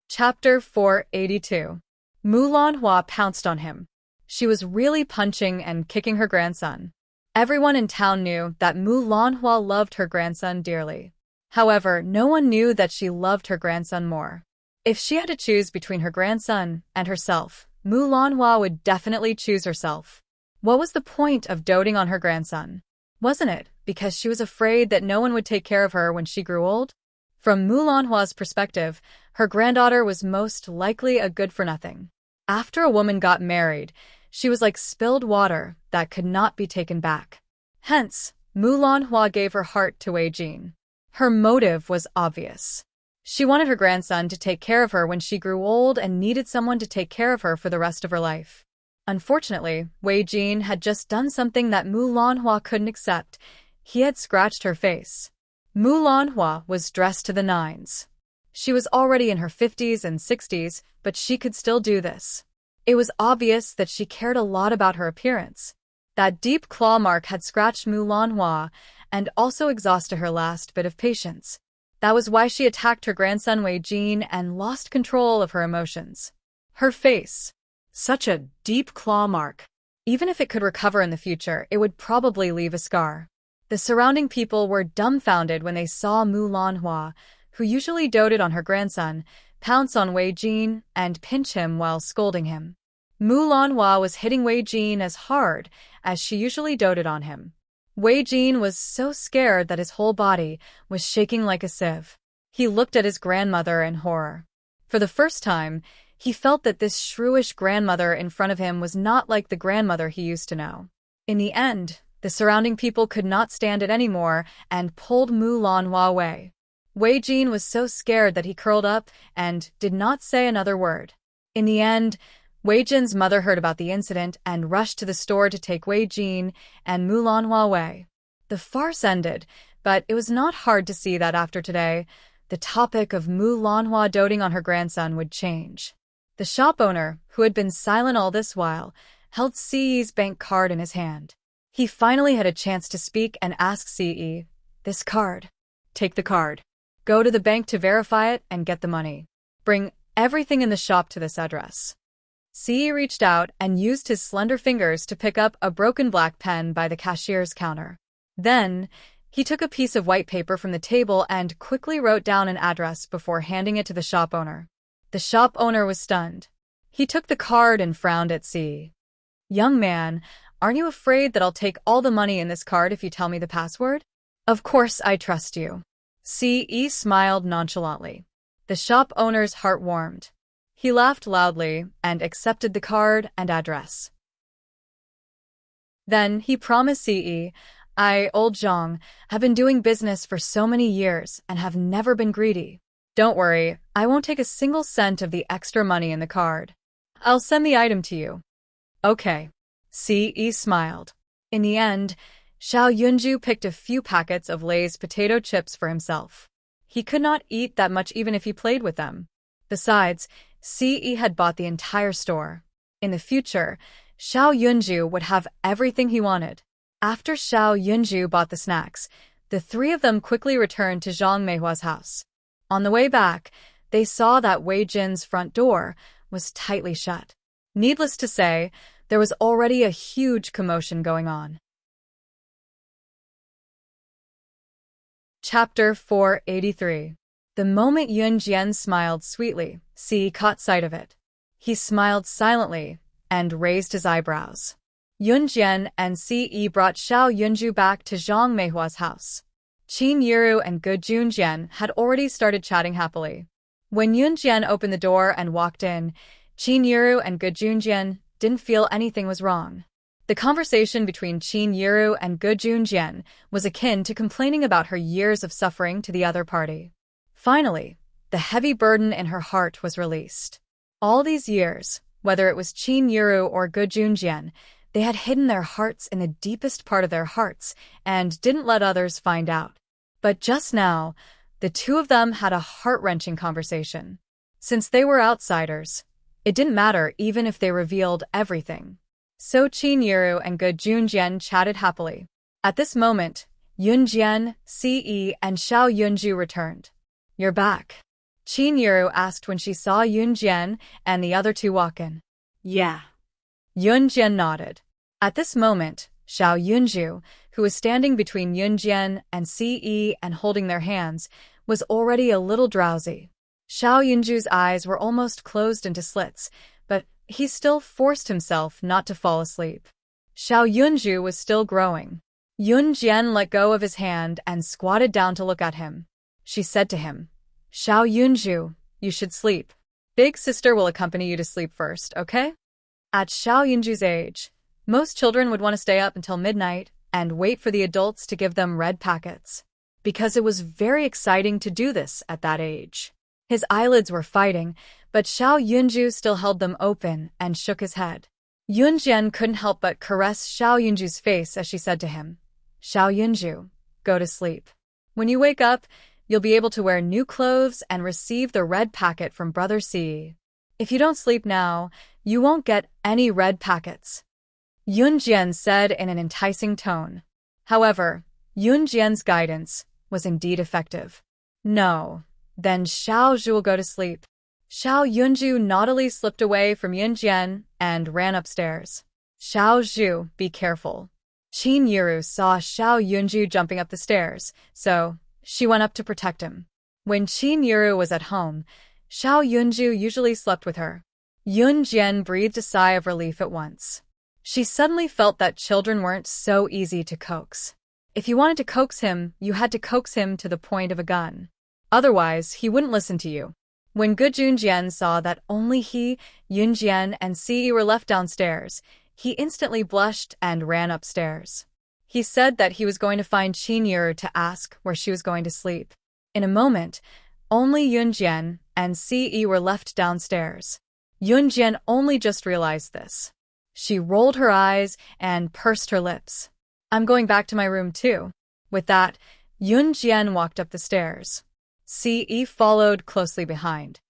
Chapter 482. Mulanhua pounced on him. She was really punching and kicking her grandson. Everyone in town knew that Mulanhua loved her grandson dearly. However, no one knew that she loved her grandson more. If she had to choose between her grandson and herself, Mulanhua would definitely choose herself. What was the point of doting on her grandson? Wasn't it because she was afraid that no one would take care of her when she grew old? From Mulanhua's perspective, her granddaughter was most likely a good-for-nothing. After a woman got married, she was like spilled water that could not be taken back. Hence, Mulanhua gave her heart to Wei Jin. Her motive was obvious. She wanted her grandson to take care of her when she grew old and needed someone to take care of her for the rest of her life. Unfortunately, Wei Jin had just done something that Mulanhua couldn't accept. He had scratched her face. Mulanhua was dressed to the nines. She was already in her 50s and 60s, but she could still do this. It was obvious that she cared a lot about her appearance. That deep claw mark had scratched Mulanhua and also exhausted her last bit of patience. That was why she attacked her grandson Wei Jin and lost control of her emotions. Her face. Such a deep claw mark. Even if it could recover in the future, it would probably leave a scar. The The surrounding people were dumbfounded when they saw Mu Lanhua, who usually doted on her grandson, pounce on Wei Jin and pinch him while scolding him. Mu Lanhua was hitting Wei Jin as hard as she usually doted on him. Wei Jin was so scared that his whole body was shaking like a sieve. He looked at his grandmother in horror. For the first time, he felt that this shrewish grandmother in front of him was not like the grandmother he used to know. In the end, the surrounding people could not stand it anymore and pulled Mu Lanhua away. Wei Jin was so scared that he curled up and did not say another word. In the end, Wei Jin's mother heard about the incident and rushed to the store to take Wei Jin and Mu Lanhua away. The farce ended, but it was not hard to see that after today, the topic of Mu Lanhua doting on her grandson would change. The shop owner, who had been silent all this while, held Ce bank card in his hand. He finally had a chance to speak and ask Ce, "This card." Take the card. Go to the bank to verify it and get the money. Bring everything in the shop to this address. Ce reached out and used his slender fingers to pick up a broken black pen by the cashier's counter. Then, he took a piece of white paper from the table and quickly wrote down an address before handing it to the shop owner. The shop owner was stunned. He took the card and frowned at Ce. "Young man, aren't you afraid that I'll take all the money in this card if you tell me the password?" "Of course I trust you." Ce smiled nonchalantly. The shop owner's heart warmed. He laughed loudly and accepted the card and address. Then he promised Ce, "I, old Zhang, have been doing business for so many years and have never been greedy. Don't worry, I won't take a single cent of the extra money in the card. I'll send the item to you." "Okay." Ce smiled. In the end, Xiao Yunju picked a few packets of Lay's potato chips for himself. He could not eat that much even if he played with them. Besides, Ce had bought the entire store. In the future, Xiao Yunju would have everything he wanted. After Xiao Yunju bought the snacks, the three of them quickly returned to Zhang Meihua's house. On the way back, they saw that Wei Jin's front door was tightly shut. Needless to say, there was already a huge commotion going on. Chapter 483. The moment Yun Jian smiled sweetly, Ce caught sight of it. He smiled silently and raised his eyebrows. Yun Jian and Ce brought Xiao Yunju back to Zhang Meihua's house. Qin Yiru and Ge Junjian had already started chatting happily. When Yun Jian opened the door and walked in, Qin Yiru and Ge Junjian didn't feel anything was wrong. The conversation between Qin Yiru and Ge Junjian was akin to complaining about her years of suffering to the other party. Finally, the heavy burden in her heart was released. All these years, whether it was Qin Yiru or Ge Junjian, they had hidden their hearts in the deepest part of their hearts and didn't let others find out. But just now, the two of them had a heart-wrenching conversation. Since they were outsiders, it didn't matter even if they revealed everything. So Qin Yiru and Ge Junjian chatted happily. At this moment, Yun Jian, Ce, and Xiao Yunju returned. "You're back?" Qin Yiru asked when she saw Yun Jian and the other two walk in. "Yeah." Yun Jian nodded. At this moment, Xiao Yunju, who was standing between Yun Jian and Ce and holding their hands, was already a little drowsy. Xiao Yunju's eyes were almost closed into slits, but he still forced himself not to fall asleep. Xiao Yunju was still growing. Yun Jian let go of his hand and squatted down to look at him. She said to him, "Xiao Yunju, you should sleep. Big sister will accompany you to sleep first, okay?" At Xiao Yunju's age, most children would want to stay up until midnight and wait for the adults to give them red packets, because it was very exciting to do this at that age. His eyelids were fighting, but Xiao Yunju still held them open and shook his head. Yun Jian couldn't help but caress Xiao Yunju's face as she said to him, "Xiao Yunju, go to sleep. When you wake up, you'll be able to wear new clothes and receive the red packet from Brother Ce. If you don't sleep now, you won't get any red packets." Yun Jian said in an enticing tone. However, Yun Jian's guidance was indeed effective. "No, then Xiao Zhu will go to sleep." Xiao Yunju naughtily slipped away from Yun Jian and ran upstairs. "Xiao Zhu, be careful." Qin Yiru saw Xiao Yunju jumping up the stairs, so she went up to protect him. When Qin Yiru was at home, Xiao Yunju usually slept with her. Yun Jian breathed a sigh of relief at once. She suddenly felt that children weren't so easy to coax. If you wanted to coax him, you had to coax him to the point of a gun. Otherwise, he wouldn't listen to you. When Gu Junjian saw that only he, Yun Jian, and Si were left downstairs, he instantly blushed and ran upstairs. He said that he was going to find Qin Yiru to ask where she was going to sleep. In a moment, only Yun Jian and Si were left downstairs. Yun Jian only just realized this. She rolled her eyes and pursed her lips. I'm going back to my room too. With that, Yun Jian walked up the stairs. Si followed closely behind.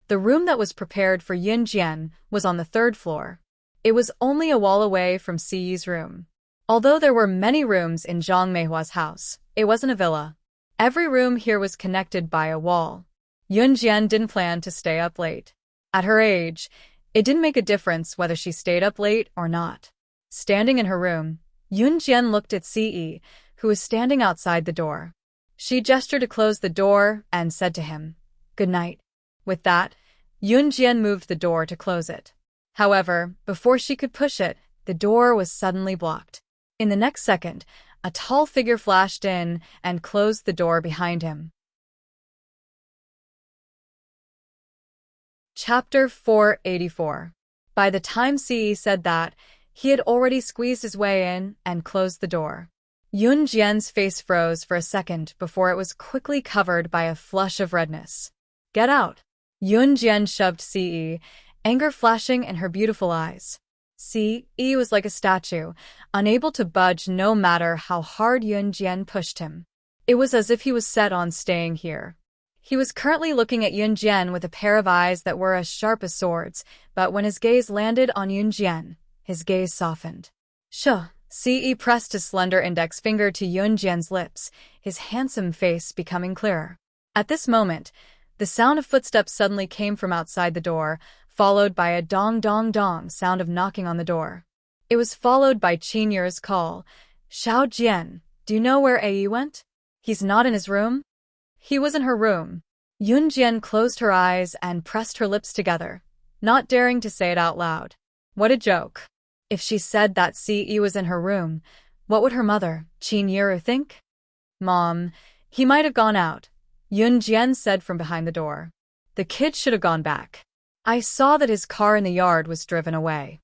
The room that was prepared for Yun Jian was on the third floor. It was only a wall away from Si's room. Although there were many rooms in Zhang Meihua's house, it wasn't a villa. Every room here was connected by a wall. Yun Jian didn't plan to stay up late. At her age, it didn't make a difference whether she stayed up late or not. Standing in her room, Yun Jian looked at Si, who was standing outside the door. She gestured to close the door and said to him, "Good night." With that, Yun Jian moved the door to close it. However, before she could push it, the door was suddenly blocked. In the next second, a tall figure flashed in and closed the door behind him. Chapter 484. By the time Si said that, he had already squeezed his way in and closed the door. Yun Jian's face froze for a second before it was quickly covered by a flush of redness. "Get out!" Yun Jian shoved Si, anger flashing in her beautiful eyes. Si was like a statue, unable to budge no matter how hard Yun Jian pushed him. It was as if he was set on staying here. He was currently looking at Yun Jian with a pair of eyes that were as sharp as swords, but when his gaze landed on Yun Jian, his gaze softened. "Shuh." Si pressed his slender index finger to Yun Jian's lips, his handsome face becoming clearer. At this moment, the sound of footsteps suddenly came from outside the door, followed by a dong-dong-dong sound of knocking on the door. It was followed by Qin Yiru's call, "Xiao Jian, do you know where Ai went? He's not in his room?" He was in her room. Yun Jian closed her eyes and pressed her lips together, not daring to say it out loud. What a joke. If she said that Si was in her room, what would her mother, Qin Yiru, think? "Mom, he might have gone out," Yun Jian said from behind the door. "The kid should have gone back. I saw that his car in the yard was driven away."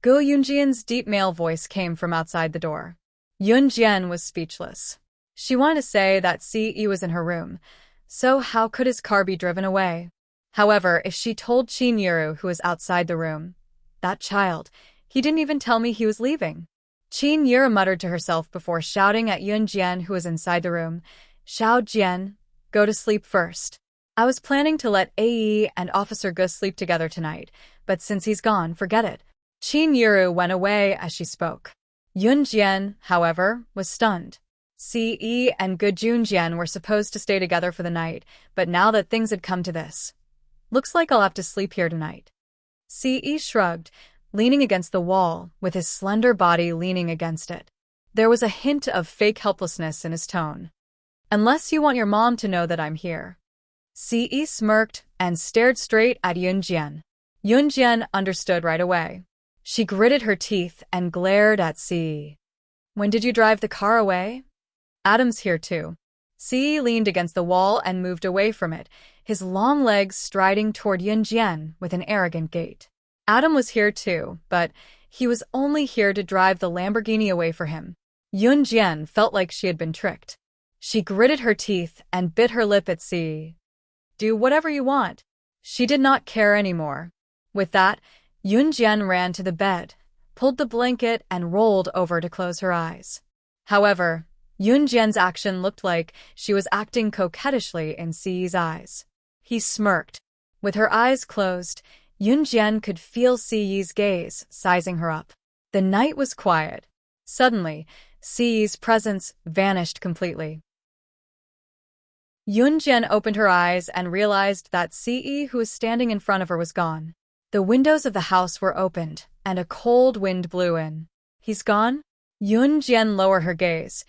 Go Yunjian's deep male voice came from outside the door. Yun Jian was speechless. She wanted to say that Si was in her room, so how could his car be driven away? However, if she told Qin Yiru who was outside the room, "That child, he didn't even tell me he was leaving." Qin Yiru muttered to herself before shouting at Yun Jian who was inside the room, "Xiao Jian, go to sleep first. I was planning to let Ai and Officer Gus sleep together tonight, but since he's gone, forget it." Qin Yiru went away as she spoke. Yun Jian, however, was stunned. Si and Gu Junjian were supposed to stay together for the night, but now that things had come to this, looks like I'll have to sleep here tonight. Si shrugged, leaning against the wall, with his slender body leaning against it. There was a hint of fake helplessness in his tone. "Unless you want your mom to know that I'm here." Si smirked and stared straight at Yun Jian. Yun Jian understood right away. She gritted her teeth and glared at Si. "When did you drive the car away?" "Adam's here too." Si leaned against the wall and moved away from it, his long legs striding toward Yun Jian with an arrogant gait. Adam was here too, but he was only here to drive the Lamborghini away for him. Yun Jian felt like she had been tricked. She gritted her teeth and bit her lip at Si. "Do whatever you want." She did not care anymore. With that, Yun Jian ran to the bed, pulled the blanket and rolled over to close her eyes. However, Yun Jian's action looked like she was acting coquettishly in Si's eyes. He smirked. With her eyes closed, Yun Jian could feel Si's gaze sizing her up. The night was quiet. Suddenly, Si's presence vanished completely. Yun Jian opened her eyes and realized that Si, who was standing in front of her, was gone. The windows of the house were opened, and a cold wind blew in. He's gone? Yun Jian lowered her gaze,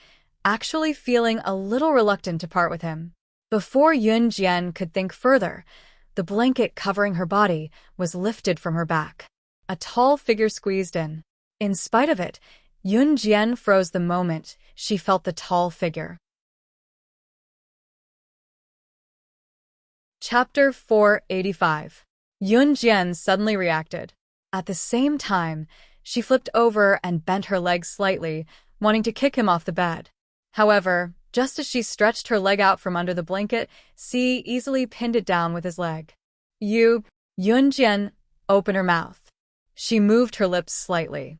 actually feeling a little reluctant to part with him. Before Yun Jian could think further, the blanket covering her body was lifted from her back. A tall figure squeezed in. In spite of it, Yun Jian froze the moment she felt the tall figure. Chapter 485. Yun Jian suddenly reacted. At the same time, she flipped over and bent her legs slightly, wanting to kick him off the bed. However, just as she stretched her leg out from under the blanket, Si easily pinned it down with his leg. Yun Jian, open her mouth. She moved her lips slightly.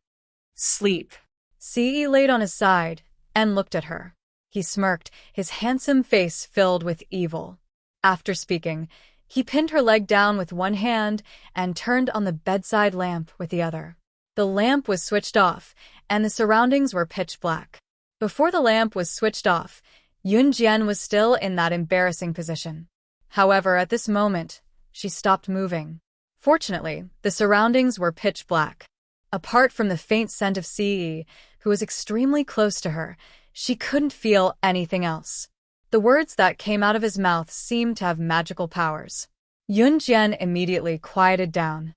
Sleep. Si laid on his side and looked at her. He smirked, his handsome face filled with evil. After speaking, he pinned her leg down with one hand and turned on the bedside lamp with the other. The lamp was switched off, and the surroundings were pitch black. Before the lamp was switched off, Yun Jian was still in that embarrassing position. However, at this moment, she stopped moving. Fortunately, the surroundings were pitch black. Apart from the faint scent of Ce, who was extremely close to her, she couldn't feel anything else. The words that came out of his mouth seemed to have magical powers. Yun Jian immediately quieted down.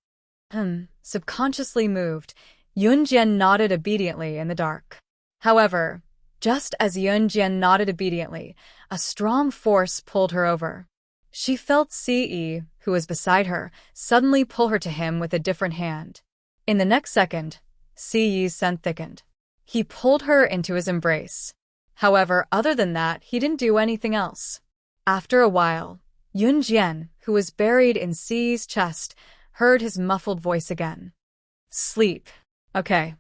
Subconsciously moved, Yun Jian nodded obediently in the dark. However, just as Yun Jian nodded obediently, a strong force pulled her over. She felt Ce, who was beside her, suddenly pull her to him with a different hand. In the next second, Ce's scent thickened. He pulled her into his embrace. However, other than that, he didn't do anything else. After a while, Yun Jian, who was buried in Ce's chest, heard his muffled voice again. Sleep. Okay.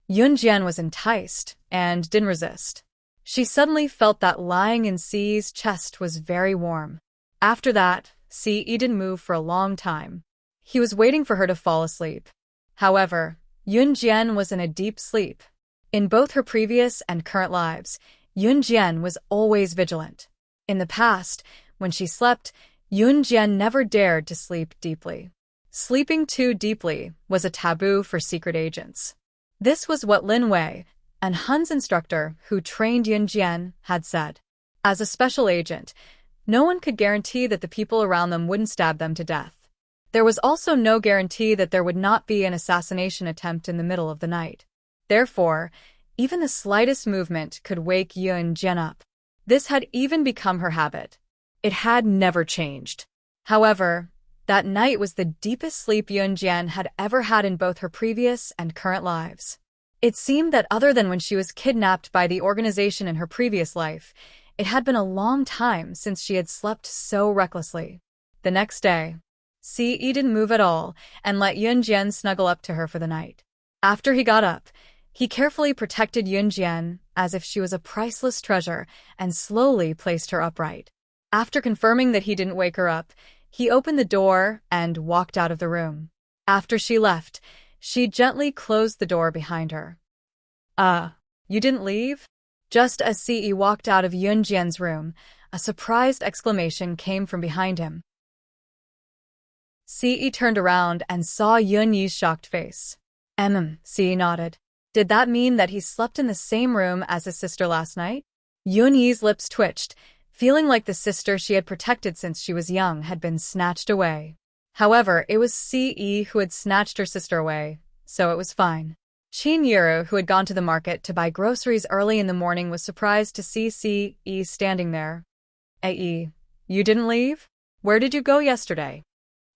Yun Jian was enticed and didn't resist. She suddenly felt that lying in Ce's chest was very warm. After that, Ce didn't move for a long time. He was waiting for her to fall asleep. However, Yun Jian was in a deep sleep. In both her previous and current lives, Yun Jian was always vigilant. In the past, when she slept, Yun Jian never dared to sleep deeply. Sleeping too deeply was a taboo for secret agents. This was what Lin Wei, an Hun's instructor who trained Yun Jian, had said. As a special agent, no one could guarantee that the people around them wouldn't stab them to death. There was also no guarantee that there would not be an assassination attempt in the middle of the night. Therefore, even the slightest movement could wake Yun Jian up. This had even become her habit. It had never changed. However, that night was the deepest sleep Yun Jian had ever had in both her previous and current lives. It seemed that other than when she was kidnapped by the organization in her previous life, it had been a long time since she had slept so recklessly. The next day, Ce didn't move at all and let Yun Jian snuggle up to her for the night. After he got up, he carefully protected Yun Jian as if she was a priceless treasure and slowly placed her upright. After confirming that he didn't wake her up, he opened the door and walked out of the room. After she left, she gently closed the door behind her. You didn't leave? Just as Ce walked out of Yun Jian's room, a surprised exclamation came from behind him. Ce turned around and saw Yun Yi's shocked face. Ce nodded. Did that mean that he slept in the same room as his sister last night? Yun Yi's lips twitched, feeling like the sister she had protected since she was young had been snatched away. However, it was Ce who had snatched her sister away, so it was fine. Qin Yuru, who had gone to the market to buy groceries early in the morning, was surprised to see Ce standing there. You didn't leave? Where did you go yesterday?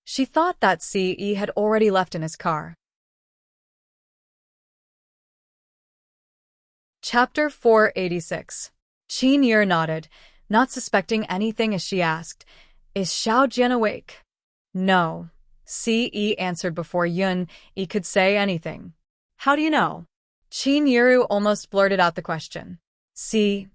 She thought that Ce had already left in his car. Chapter 486. Qin Yuru nodded, not suspecting anything as she asked, Is Xiao Jian awake? No, Ce answered before Yun Yi could say anything. How do you know? Qin Yuru almost blurted out the question. Ce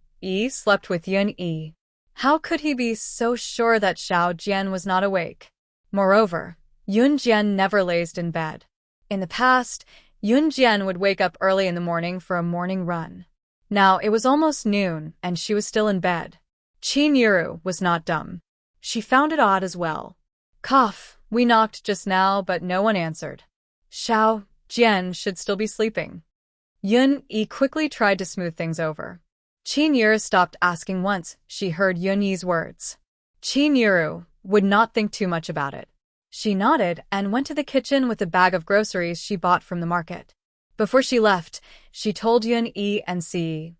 slept with Yun Yi. How could he be so sure that Xiao Jian was not awake? Moreover, Yun Jian never lazed in bed. In the past, Yun Jian would wake up early in the morning for a morning run. Now it was almost noon and she was still in bed. Qin Yuru was not dumb. She found it odd as well. Cough, we knocked just now but no one answered. Xiao Jian should still be sleeping. Yun-yi quickly tried to smooth things over. Chin-yuru stopped asking once she heard Yun-yi's words. Chin-yuru would not think too much about it. She nodded and went to the kitchen with a bag of groceries she bought from the market. Before she left, she told Yun-yi and Si,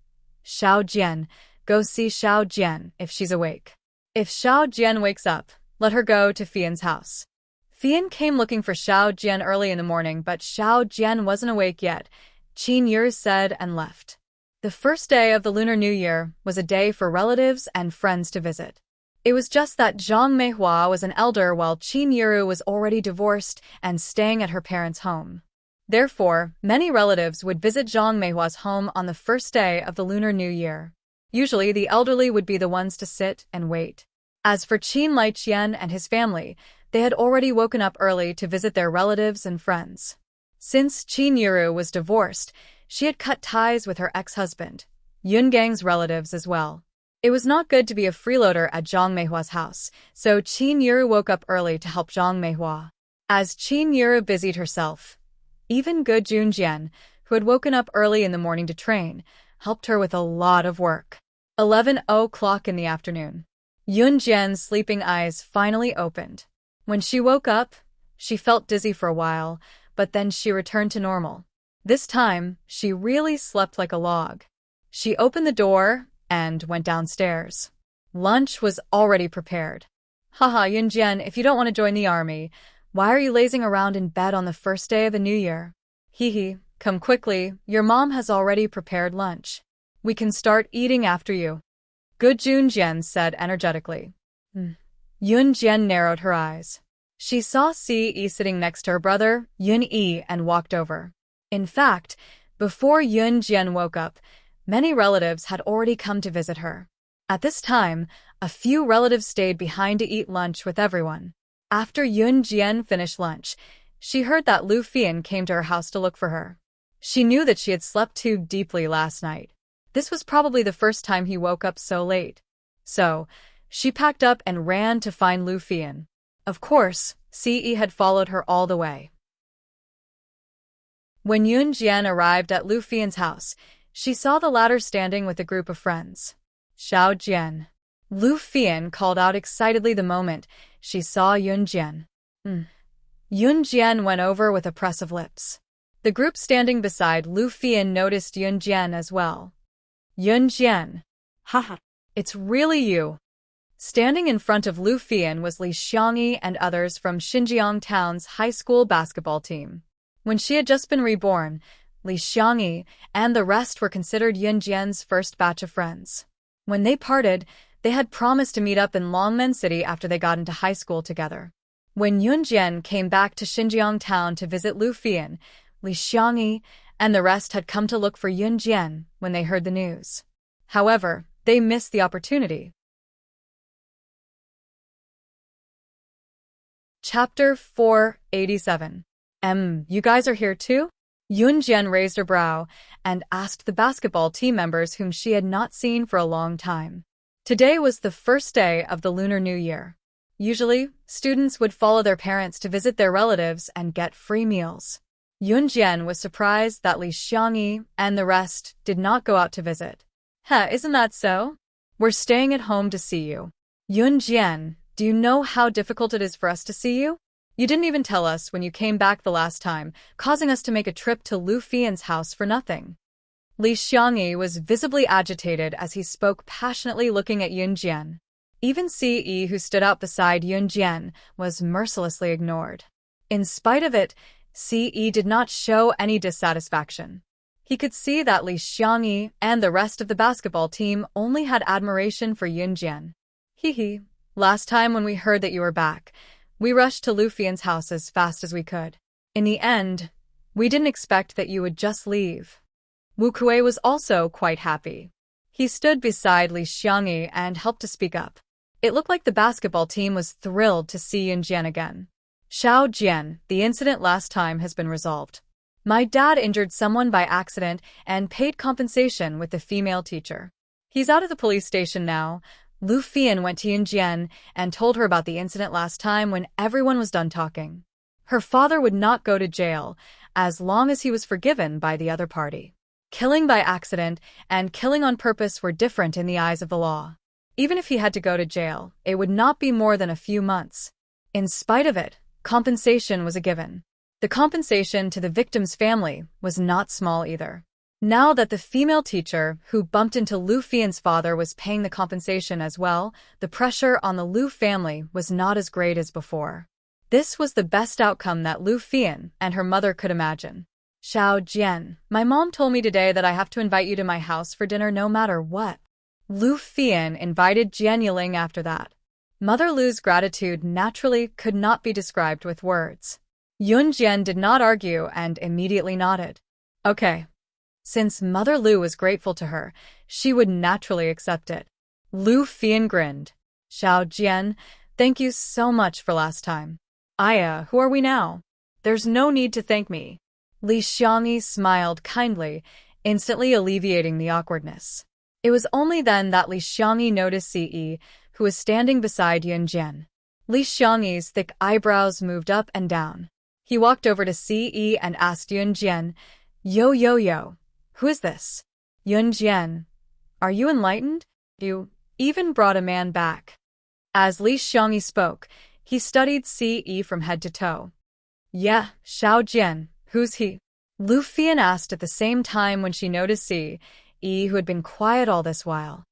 Xiao Jian, go see Xiao Jian if she's awake. If Xiao Jian wakes up, let her go to Fian's house. Fian came looking for Xiao Jian early in the morning, but Xiao Jian wasn't awake yet. Chin-yuru said and left. The first day of the Lunar New Year was a day for relatives and friends to visit. It was just that Zhang Meihua was an elder while Chin-yuru was already divorced and staying at her parents' home. Therefore, many relatives would visit Zhang Meihua's home on the first day of the Lunar New Year. Usually, the elderly would be the ones to sit and wait. As for Qin Liqian and his family, they had already woken up early to visit their relatives and friends. Since Chin-yuru was divorced, she had cut ties with her ex-husband, Yun-gang's relatives as well. It was not good to be a freeloader at Zhang Meihua's house, so Chin-yuru woke up early to help Zhang Meihua. As Chin-yuru busied herself, even good Junjian, who had woken up early in the morning to train, helped her with a lot of work. 11:00 in the afternoon. Yunjian's sleeping eyes finally opened. When she woke up, she felt dizzy for a while, but then she returned to normal. This time, she really slept like a log. She opened the door and went downstairs. Lunch was already prepared. Haha, Yunjian, if you don't want to join the army, why are you lazing around in bed on the first day of the new year? Hee, come quickly, your mom has already prepared lunch. We can start eating after you. Good Junjian said energetically. Yunjian narrowed her eyes. She saw Si sitting next to her brother, Yun-yi, and walked over. In fact, before Yunjian woke up, many relatives had already come to visit her. At this time, a few relatives stayed behind to eat lunch with everyone. After Yunjian finished lunch, she heard that Lu Fian came to her house to look for her. She knew that she had slept too deeply last night. This was probably the first time he woke up so late. So, she packed up and ran to find Lu Fian. Of course, Ce had followed her all the way. When Yunjian arrived at Lu Fian's house, she saw the latter standing with a group of friends. Xiao Jian. Lu Fian called out excitedly the moment she saw Yunjian. Yunjian went over with a press of lips. The group standing beside Lu Fian noticed Yunjian as well. Yunjian. Haha. It's really you. Standing in front of Lu Fian was Li Xiangyi and others from Xinjiang Town's high school basketball team. When she had just been reborn, Li Xiangyi and the rest were considered Yunjian's first batch of friends. When they parted, they had promised to meet up in Longmen City after they got into high school together. When Yunjian came back to Xinjiang Town to visit Lu Fian, Li Xiangyi and the rest had come to look for Yunjian when they heard the news. However, they missed the opportunity. Chapter 487. You guys are here too? Yunjian raised her brow and asked the basketball team members whom she had not seen for a long time. Today was the first day of the Lunar New Year. Usually, students would follow their parents to visit their relatives and get free meals. Yunjian was surprised that Li Xiangyi and the rest did not go out to visit. Isn't that so? We're staying at home to see you. Yunjian, do you know how difficult it is for us to see you? You didn't even tell us when you came back the last time, causing us to make a trip to Lu Fian's house for nothing. Li Xiangyi was visibly agitated as he spoke passionately, looking at Yunjian. Even Ce, who stood out beside Yunjian, was mercilessly ignored. In spite of it, Ce did not show any dissatisfaction. He could see that Li Xiangyi and the rest of the basketball team only had admiration for Yunjian. Last time when we heard that you were back, we rushed to Lu Fian's house as fast as we could. In the end, we didn't expect that you would just leave. Wu Kuei was also quite happy. He stood beside Li Xiangyi and helped to speak up. It looked like the basketball team was thrilled to see Yunjian again. Xiao Jian, the incident last time has been resolved. My dad injured someone by accident and paid compensation with the female teacher. He's out of the police station now. Lu Fian went to Yunjian and told her about the incident last time when everyone was done talking. Her father would not go to jail as long as he was forgiven by the other party. Killing by accident and killing on purpose were different in the eyes of the law. Even if he had to go to jail, it would not be more than a few months. In spite of it, compensation was a given. The compensation to the victim's family was not small either. Now that the female teacher who bumped into Lu Fian's father was paying the compensation as well, the pressure on the Lu family was not as great as before. This was the best outcome that Lu Fian and her mother could imagine. Xiao Jian, my mom told me today that I have to invite you to my house for dinner no matter what. Lu Fian invited Jian Yiling after that. Mother Lu's gratitude naturally could not be described with words. Yun Jian did not argue and immediately nodded. Okay. Since Mother Lu was grateful to her, she would naturally accept it. Lu Fian grinned. Xiao Jian, thank you so much for last time. Aya, who are we now? There's no need to thank me. Li Xiangyi smiled kindly, instantly alleviating the awkwardness. It was only then that Li Xiangyi noticed Ce, who was standing beside Yun Jian. Li Xiangyi's thick eyebrows moved up and down. He walked over to Ce and asked Yun Jian, Yo, who is this? Yun Jian, are you enlightened? You even brought a man back. As Li Xiangyi spoke, he studied Ce from head to toe. Yeah, Xiao Jian, who's he? Lu Fian asked at the same time when she noticed Ce, who had been quiet all this while.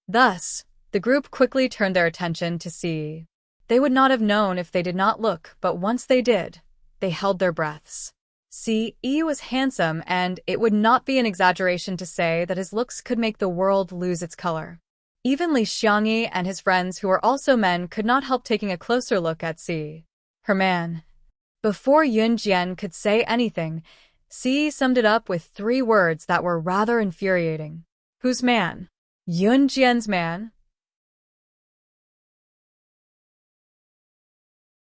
Thus, the group quickly turned their attention to Ce. They would not have known if they did not look, but once they did, they held their breaths. Ce was handsome, and it would not be an exaggeration to say that his looks could make the world lose its color. Even Li Xiangyi and his friends who were also men could not help taking a closer look at Ce. Her man. Before Yun Jian could say anything, Ce summed it up with 3 words that were rather infuriating. Whose man? Yun Jian's man?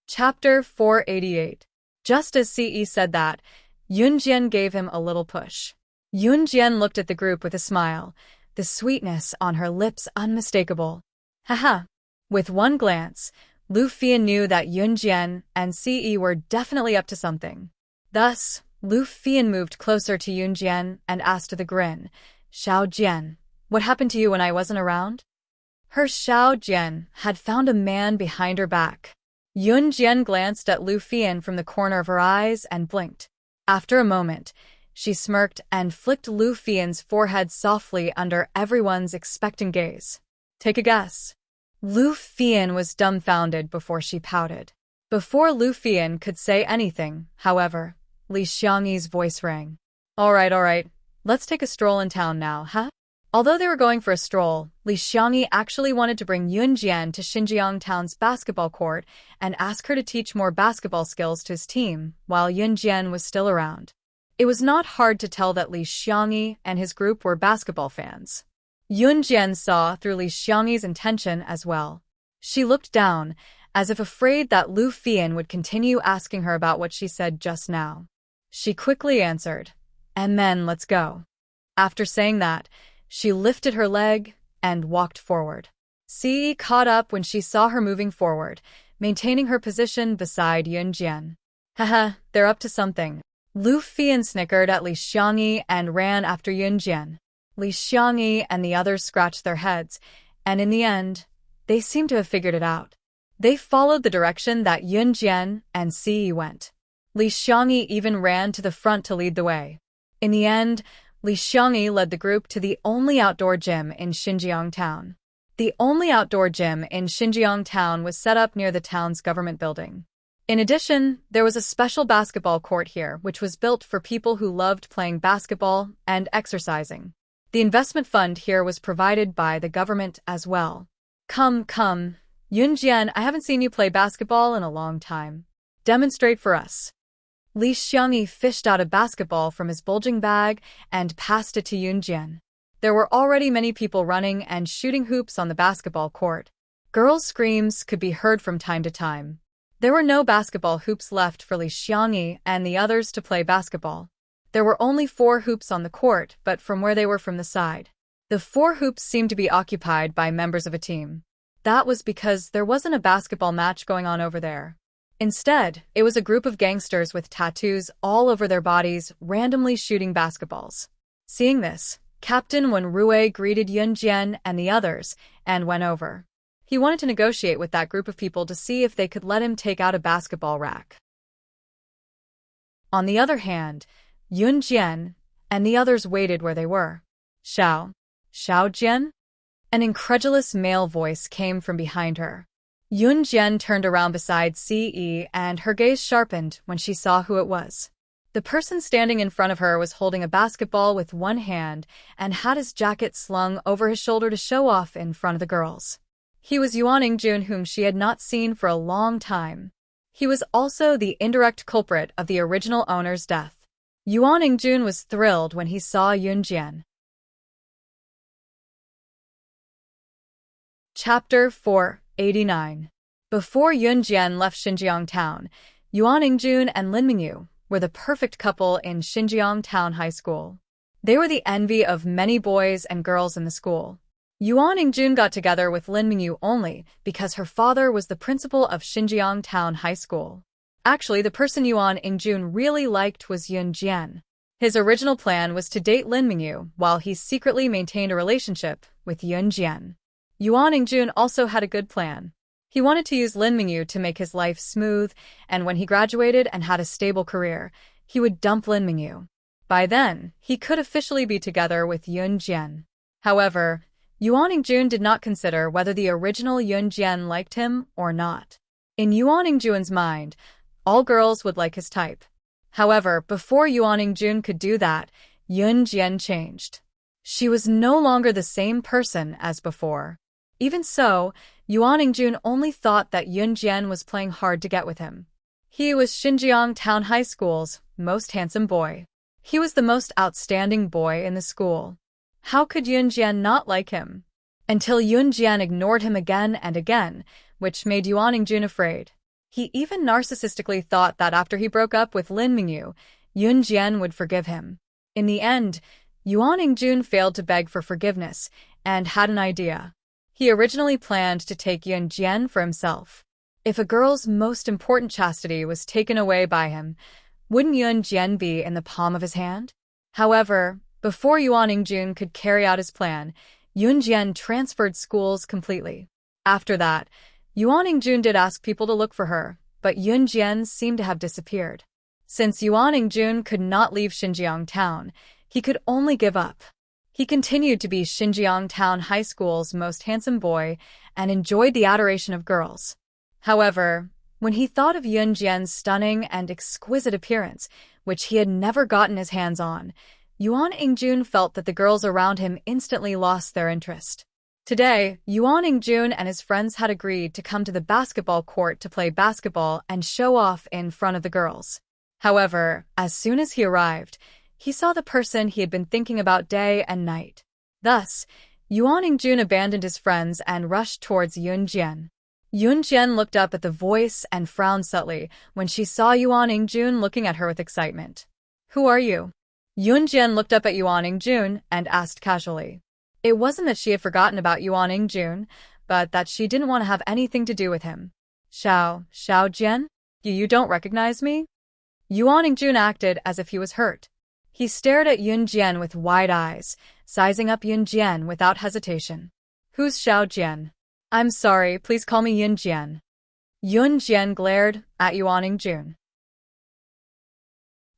Chapter 488. Just as Ce said that, Yun Jian gave him a little push. Yun Jian looked at the group with a smile, the sweetness on her lips unmistakable. Haha. With one glance, Lu Fian knew that Yun Jian and Ce were definitely up to something. Thus, Lu Fian moved closer to Yun Jian and asked with a grin, Xiao Jian, what happened to you when I wasn't around? Her Xiao Jian had found a man behind her back. Yun Jian glanced at Lu Fian from the corner of her eyes and blinked. After a moment, she smirked and flicked Lu Fian's forehead softly under everyone's expectant gaze. Take a guess. Lu Fian was dumbfounded before she pouted. Before Lu Fian could say anything, however, Li Xiangyi's voice rang. All right, let's take a stroll in town now, huh? Although they were going for a stroll, Li Xiangyi actually wanted to bring Yun Jian to Xinjiang Town's basketball court and ask her to teach more basketball skills to his team while Yun Jian was still around. It was not hard to tell that Li Xiangyi and his group were basketball fans. Yun Jian saw through Li Xiangyi's intention as well. She looked down, as if afraid that Lu Fian would continue asking her about what she said just now. She quickly answered, and then let's go. After saying that, she lifted her leg and walked forward. Ce caught up when she saw her moving forward, maintaining her position beside Yun Jian. Haha, they're up to something. Lu Fian snickered at Li Xiangyi and ran after Yun Jian. Li Xiangyi and the others scratched their heads, and in the end, they seemed to have figured it out. They followed the direction that Yun Jian and Ce went. Li Xiangyi even ran to the front to lead the way. In the end, Li Xiangyi led the group to the only outdoor gym in Xinjiang Town. The only outdoor gym in Xinjiang Town was set up near the town's government building. In addition, there was a special basketball court here which was built for people who loved playing basketball and exercising. The investment fund here was provided by the government as well. Come, Yun Jian, I haven't seen you play basketball in a long time. Demonstrate for us. Li Xiangyi fished out a basketball from his bulging bag and passed it to Yun Jian. There were already many people running and shooting hoops on the basketball court. Girls' screams could be heard from time to time. There were no basketball hoops left for Li Xiangyi and the others to play basketball. There were only 4 hoops on the court, but from where they were from the side. The 4 hoops seemed to be occupied by members of a team. That was because there wasn't a basketball match going on over there. Instead, it was a group of gangsters with tattoos all over their bodies, randomly shooting basketballs. Seeing this, Captain Wenrui greeted Yunjian and the others and went over. He wanted to negotiate with that group of people to see if they could let him take out a basketball rack. On the other hand, Yunjian and the others waited where they were. Xiao Jian? An incredulous male voice came from behind her. Yunjian turned around beside Ce and her gaze sharpened when she saw who it was. The person standing in front of her was holding a basketball with one hand and had his jacket slung over his shoulder to show off in front of the girls. He was Yuanjun, whom she had not seen for a long time. He was also the indirect culprit of the original owner's death. Yuanjun was thrilled when he saw Yunjian. Chapter 489. Before Yunjian left Xinjiang Town, Yuanjun and Lin Mingyu were the perfect couple in Xinjiang Town High School. They were the envy of many boys and girls in the school. Yuanjun got together with Lin Mingyu only because her father was the principal of Xinjiang Town High School. Actually, the person Yuanjun really liked was Yunjian. His original plan was to date Lin Mingyu while he secretly maintained a relationship with Yunjian. Yuanjun also had a good plan. He wanted to use Lin Mingyu to make his life smooth, and when he graduated and had a stable career, he would dump Lin Mingyu. By then, he could officially be together with Yunjian. However, Yuanjun did not consider whether the original Yunjian liked him or not. In Yuanjun's mind, all girls would like his type. However, before Yuanjun could do that, Yunjian changed. She was no longer the same person as before. Even so, Yuanjun only thought that Yunjian was playing hard to get with him. He was Xinjiang Town High School's most handsome boy. He was the most outstanding boy in the school. How could Yunjian not like him? Until Yunjian ignored him again and again, which made Yuanjun afraid. He even narcissistically thought that after he broke up with Lin Mingyu, Yunjian would forgive him. In the end, Yuanjun failed to beg for forgiveness and had an idea. He originally planned to take Yunjian for himself. If a girl's most important chastity was taken away by him, wouldn't Yunjian be in the palm of his hand? However, before Yuanjun could carry out his plan, Yunjian transferred schools completely. After that, Yuanjun did ask people to look for her, but Yunjian seemed to have disappeared. Since Yuanjun could not leave Xinjiang Town, he could only give up. He continued to be Xinjiang Town High School's most handsome boy and enjoyed the adoration of girls. However, when he thought of Yunjian's stunning and exquisite appearance, which he had never gotten his hands on, Yuanjun felt that the girls around him instantly lost their interest. Today, Yuanjun and his friends had agreed to come to the basketball court to play basketball and show off in front of the girls. However, as soon as he arrived, he saw the person he had been thinking about day and night. Thus, Yuanjun abandoned his friends and rushed towards Yunjian. Yunjian looked up at the voice and frowned subtly when she saw Yuanjun looking at her with excitement. "Who are you?" Yunjian looked up at Yuanjun and asked casually. It wasn't that she had forgotten about Yuanjun, but that she didn't want to have anything to do with him. Xiao Jian? You don't recognize me?" Yuanjun acted as if he was hurt. He stared at Yunjian with wide eyes, sizing up Yunjian without hesitation. "Who's Xiao Jian?" "I'm sorry, please call me Yunjian." Yunjian glared at Yuanjun.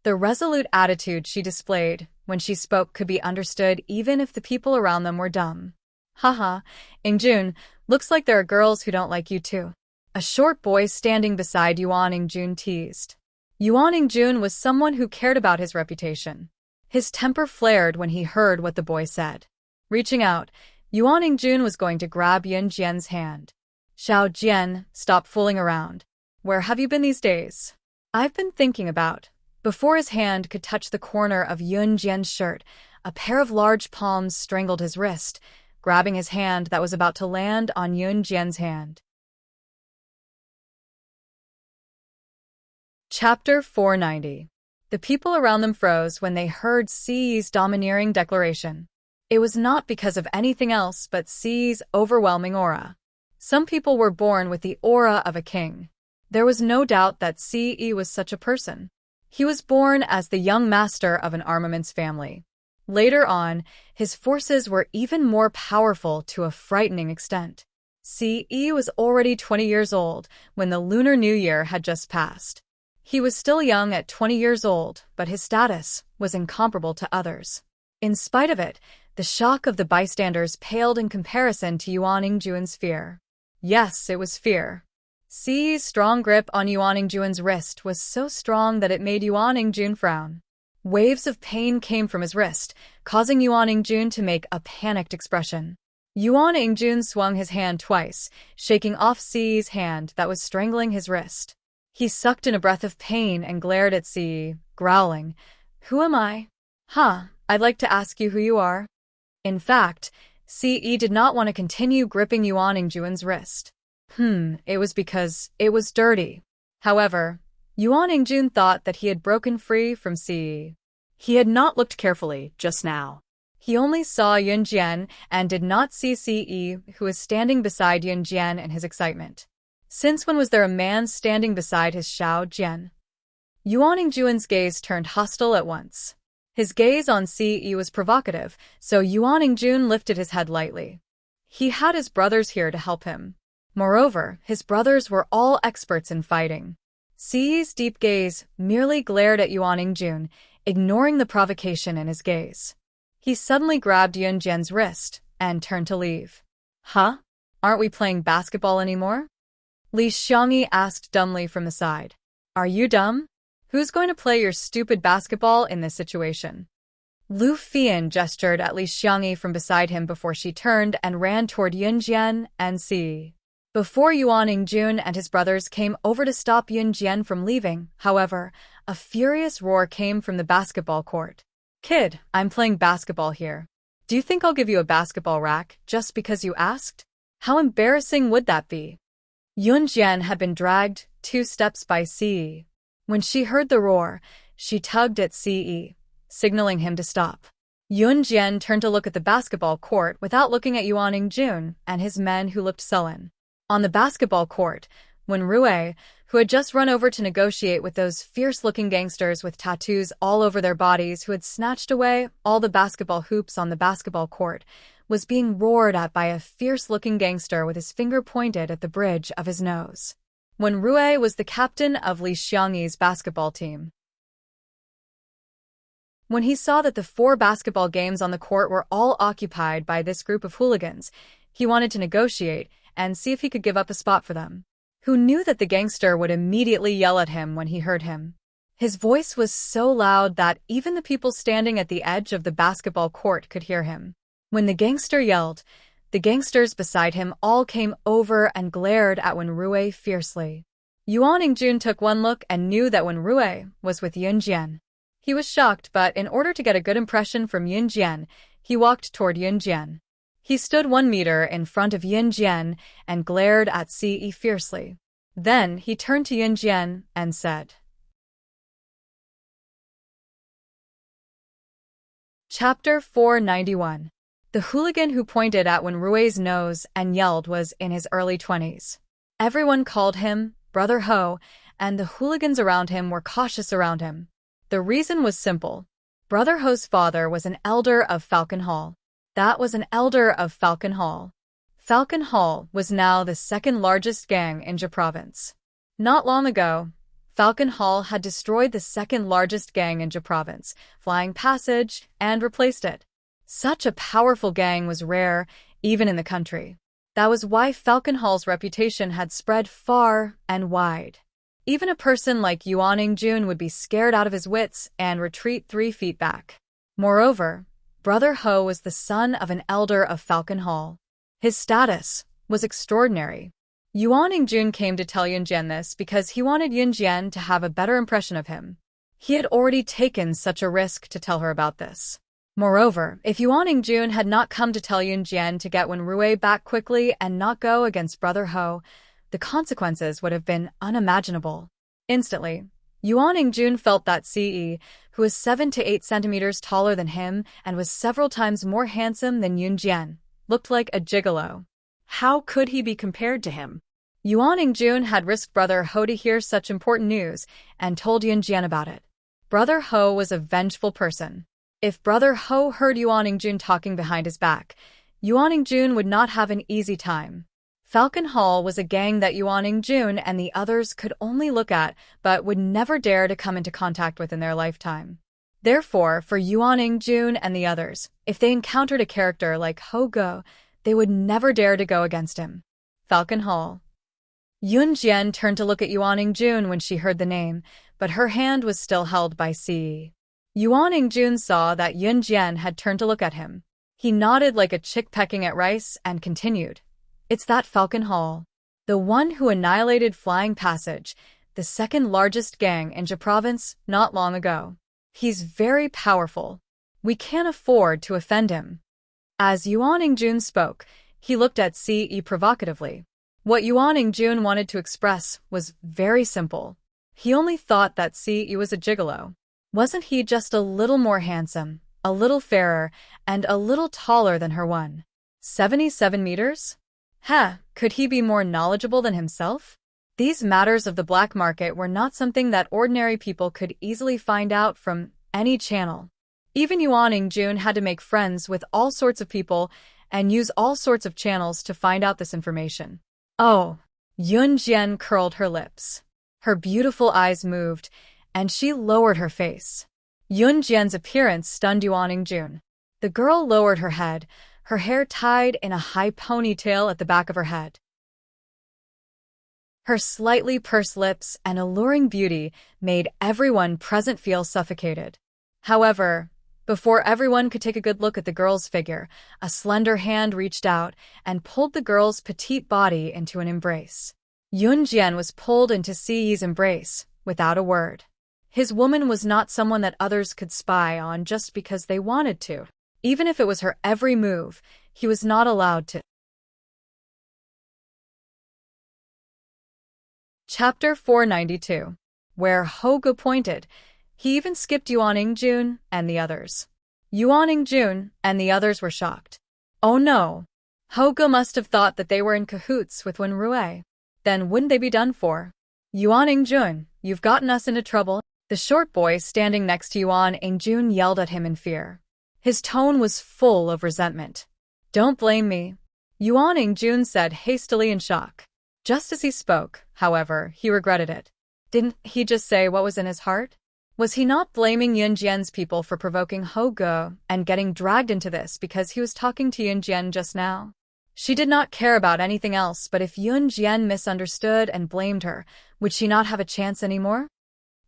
The resolute attitude she displayed when she spoke could be understood even if the people around them were dumb. "Haha, Ingjun, looks like there are girls who don't like you too." A short boy standing beside Yuanjun teased. Yuanjun was someone who cared about his reputation. His temper flared when he heard what the boy said. Reaching out, Yuanjun was going to grab Yunjian's hand. "Xiao Jian, stop fooling around. Where have you been these days?" "I've been thinking about." Before his hand could touch the corner of Yunjian's shirt, a pair of large palms strangled his wrist, grabbing his hand that was about to land on Yunjian's hand. Chapter 490. The people around them froze when they heard Ce's domineering declaration. It was not because of anything else but Ce's overwhelming aura. Some people were born with the aura of a king. There was no doubt that Ce was such a person. He was born as the young master of an armaments family. Later on, his forces were even more powerful to a frightening extent. Ce was already 20 years old when the Lunar New Year had just passed. He was still young at 20 years old, but his status was incomparable to others. In spite of it, the shock of the bystanders paled in comparison to Yuan Ingjuan's fear. Yes, it was fear. Ce's strong grip on Yuan Ingjuan's wrist was so strong that it made Yuan Ingjun frown. Waves of pain came from his wrist, causing Yuan Ingjun to make a panicked expression. Yuan Ingjun swung his hand twice, shaking off Ce's hand that was strangling his wrist. He sucked in a breath of pain and glared at Ce, growling, "Who am I? I'd like to ask you who you are." In fact, Ce did not want to continue gripping Yuan Ingjuan's wrist. It was because it was dirty. However, Yuan Ingjun thought that he had broken free from Ce. He had not looked carefully just now. He only saw Yunjian and did not see Ce, who was standing beside Yunjian in his excitement. Since when was there a man standing beside his Xiao Jian? Yuan Ingjuan's gaze turned hostile at once. His gaze on Ce was provocative, so Yuan Ingjun lifted his head lightly. He had his brothers here to help him. Moreover, his brothers were all experts in fighting. Ce's deep gaze merely glared at Yuan Ingjun, ignoring the provocation in his gaze. He suddenly grabbed Yunjian's wrist and turned to leave. Aren't we playing basketball anymore? Li Xiangyi asked dumbly from the side. Are you dumb? Who's going to play your stupid basketball in this situation? Lu Fian gestured at Li Xiangyi from beside him before she turned and ran toward Yunjian and Ce. Before Yuan Ingjun and his brothers came over to stop Yunjian from leaving, however, a furious roar came from the basketball court. Kid, I'm playing basketball here. Do you think I'll give you a basketball rack just because you asked? How embarrassing would that be? Yunjian had been dragged 2 steps by Ce. When she heard the roar, she tugged at Ce, signaling him to stop. Yunjian turned to look at the basketball court without looking at Yuan Ingjun and his men who looked sullen. On the basketball court, when Rue, who had just run over to negotiate with those fierce-looking gangsters with tattoos all over their bodies who had snatched away all the basketball hoops on the basketball court, was being roared at by a fierce-looking gangster with his finger pointed at the bridge of his nose. When Rue was the captain of Li Xiangyi's basketball team. When he saw that the 4 basketball games on the court were all occupied by this group of hooligans, he wanted to negotiate and see if he could give up a spot for them. Who knew that the gangster would immediately yell at him when he heard him? His voice was so loud that even the people standing at the edge of the basketball court could hear him. When the gangster yelled, the gangsters beside him all came over and glared at Wen Rue fiercely. Yuan Ingjun took one look and knew that Wen Rue was with Yunjian. He was shocked, but in order to get a good impression from Yunjian, he walked toward Yunjian. He stood 1 meter in front of Yunjian and glared at Ce fiercely. Then he turned to Yunjian and said, Chapter 491. The hooligan who pointed at Wen Rue's nose and yelled was in his early 20s. Everyone called him Brother Ho, and the hooligans around him were cautious around him. The reason was simple. Brother Ho's father was an elder of Falcon Hall. That was an elder of Falcon Hall. Falcon Hall was now the 2nd largest gang in Jia province. Not long ago, Falcon Hall had destroyed the 2nd largest gang in Jia province, Flying Passage, and replaced it. Such a powerful gang was rare, even in the country. That was why Falcon Hall's reputation had spread far and wide. Even a person like Yuan Ingjun would be scared out of his wits and retreat 3 feet back. Moreover, Brother Ho was the son of an elder of Falcon Hall. His status was extraordinary. Yuan Ingjun came to tell Yunjian this because he wanted Yunjian to have a better impression of him. He had already taken such a risk to tell her about this. Moreover, if Yuan Ingjun had not come to tell Yunjian to get Wen Rue back quickly and not go against Brother Ho, the consequences would have been unimaginable. Instantly, Yuan Ingjun felt that Ce, who was 7 to 8 centimeters taller than him and was several times more handsome than Yunjian, looked like a gigolo. How could he be compared to him? Yuan Jun had risked Brother Ho to hear such important news and told Yunjian about it. Brother Ho was a vengeful person. If Brother Ho heard Yuan Jun talking behind his back, Yuan Jun would not have an easy time. Falcon Hall was a gang that Yuan Jun and the others could only look at but would never dare to come into contact with in their lifetime. Therefore, for Yuan Jun and the others, if they encountered a character like Ho Go, they would never dare to go against him. Falcon Hall. Yunjian turned to look at Yuan Jun when she heard the name, but her hand was still held by Si. Yuan Jun saw that Yunjian had turned to look at him. He nodded like a chick pecking at rice and continued. It's that Falcon Hall. The one who annihilated Flying Passage, the second largest gang in Ja province, not long ago. He's very powerful. We can't afford to offend him. As Yuan Jun spoke, he looked at Ce provocatively. What Yuan Jun wanted to express was very simple. He only thought that Ce was a gigolo. Wasn't he just a little more handsome, a little fairer, and a little taller than her 177 meters? Could he be more knowledgeable than himself? These matters of the black market were not something that ordinary people could easily find out from any channel. Even Yuan Jun had to make friends with all sorts of people and use all sorts of channels to find out this information. Oh, Yunjian curled her lips. Her beautiful eyes moved, and she lowered her face. Yunjian's appearance stunned Yuan Jun. The girl lowered her head, her hair tied in a high ponytail at the back of her head. Her slightly pursed lips and alluring beauty made everyone present feel suffocated. However, before everyone could take a good look at the girl's figure, a slender hand reached out and pulled the girl's petite body into an embrace. Yunjian was pulled into Ce's embrace, without a word. His woman was not someone that others could spy on just because they wanted to. Even if it was her every move, he was not allowed to. Chapter 492. Where Hoga pointed, he even skipped Yuan Jun and the others. Yuan Jun and the others were shocked. Oh no! Hoga must have thought that they were in cahoots with Wenrui. Then wouldn't they be done for? Yuan Jun, you've gotten us into trouble. The short boy standing next to Yuan Jun yelled at him in fear. His tone was full of resentment. Don't blame me, Yuan Jun said hastily in shock. Just as he spoke, however, he regretted it. Didn't he just say what was in his heart? Was he not blaming Yunjian's people for provoking Hogo and getting dragged into this because he was talking to Yunjian just now? She did not care about anything else, but if Yunjian misunderstood and blamed her, would she not have a chance anymore?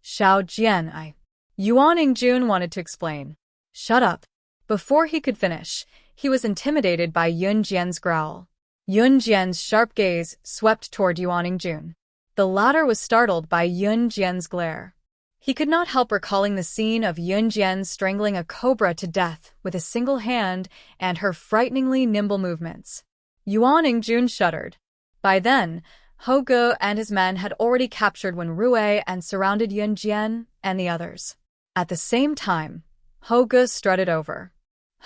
Xiao Jian, Yuan Jun wanted to explain. Shut up. Before he could finish, he was intimidated by Yunjian's growl. Yunjian's sharp gaze swept toward Yuan Jun. The latter was startled by Yunjian's glare. He could not help recalling the scene of Yunjian strangling a cobra to death with a single hand and her frighteningly nimble movements. Yuan Jun shuddered. By then, Hogo and his men had already captured Wenrui and surrounded Yunjian and the others. At the same time, Hogo strutted over.